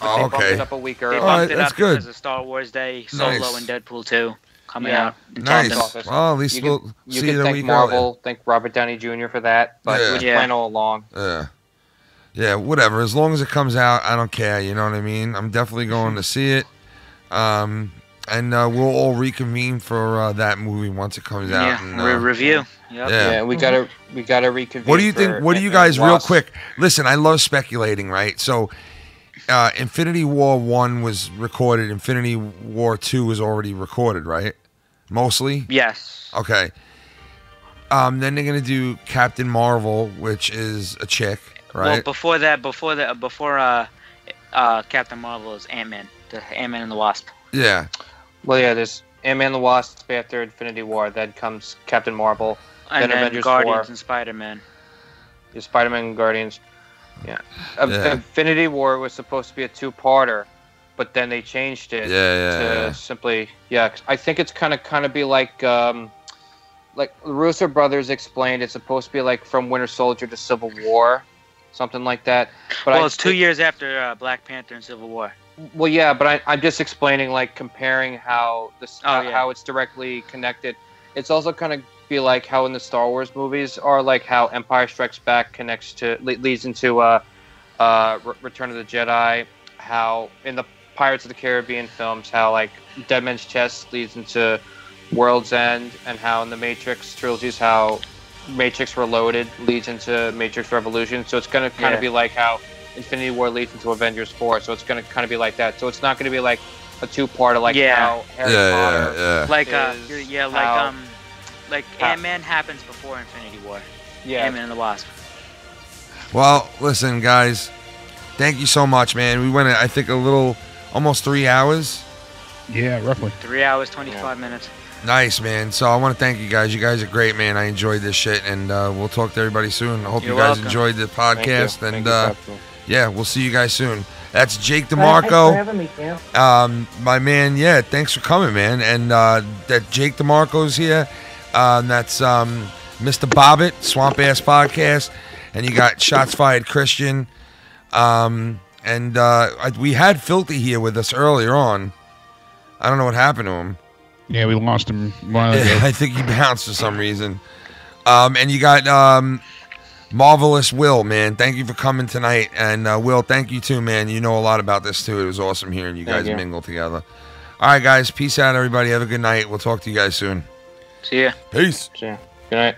Oh, okay. They bumped it up a week early. They bumped it up because of Star Wars Day, Solo, and Deadpool 2 coming out. Nice. Well, at least we'll see it a week Marvel, thank Robert Downey Jr. for that, but it was planned all along. Yeah, whatever. As long as it comes out, I don't care. You know what I mean? I'm definitely going to see it. And we'll all reconvene for that movie once it comes out. Yeah, review. Yep. Yeah, we gotta reconvene. What do you think? What do you guys, real quick? Listen, I love speculating, right? So, Infinity War 1 was recorded. Infinity War 2 was already recorded, right? Mostly. Yes. Okay. Then they're gonna do Captain Marvel, which is a chick, right? Well, before Captain Marvel is Ant-Man, the Ant-Man and the Wasp. Yeah. Well, yeah, there's Ant-Man and the Wasp after Infinity War. Then comes Captain Marvel. And then Avengers Guardians 4. and Spider-Man. Yeah, Spider-Man and Guardians. Yeah. Infinity War was supposed to be a two-parter, but then they changed it to simply... Yeah, I think it's kind of be like the Russo brothers explained, it's supposed to be like from Winter Soldier to Civil War, something like that. But it's 2 years after Black Panther and Civil War. Well, yeah, but I'm just explaining, like, comparing how how it's directly connected. It's also kind of be like how in the Star Wars movies are, like how Empire Strikes Back leads into Return of the Jedi. How in the Pirates of the Caribbean films, how like Dead Man's Chest leads into World's End, and how in the Matrix trilogies, how Matrix Reloaded leads into Matrix Revolution. So it's gonna kind of be like how Infinity War leads into Avengers 4, so it's going to kind of be like that. So it's not going to be like a two-parter like how Harry Potter like Ant-Man happens before Infinity War. Yeah. Ant-Man and the Wasp. Well, listen, guys. Thank you so much, man. We went, I think, almost 3 hours. Yeah, roughly. 3 hours, 25 minutes. Nice, man. So I want to thank you guys. You guys are great, man. I enjoyed this shit, and we'll talk to everybody soon. I hope you guys enjoyed the podcast, and we'll see you guys soon. That's Jake DeMarco. Thanks for having me, Cam. My man, thanks for coming, man. And that Jake DeMarco's here. That's Mr. Bobbitt, Swamp Ass Podcast, and you got Shots Fired Christian. And we had Filthy here with us earlier on. I don't know what happened to him. Yeah, we lost him. I think he bounced for some reason. And you got Marvelous Will, man. Thank you for coming tonight. And Will, thank you too, man. You know a lot about this too. It was awesome hearing you guys mingle together. All right, guys. Peace out, everybody. Have a good night. We'll talk to you guys soon. See ya. Peace. See ya. Good night.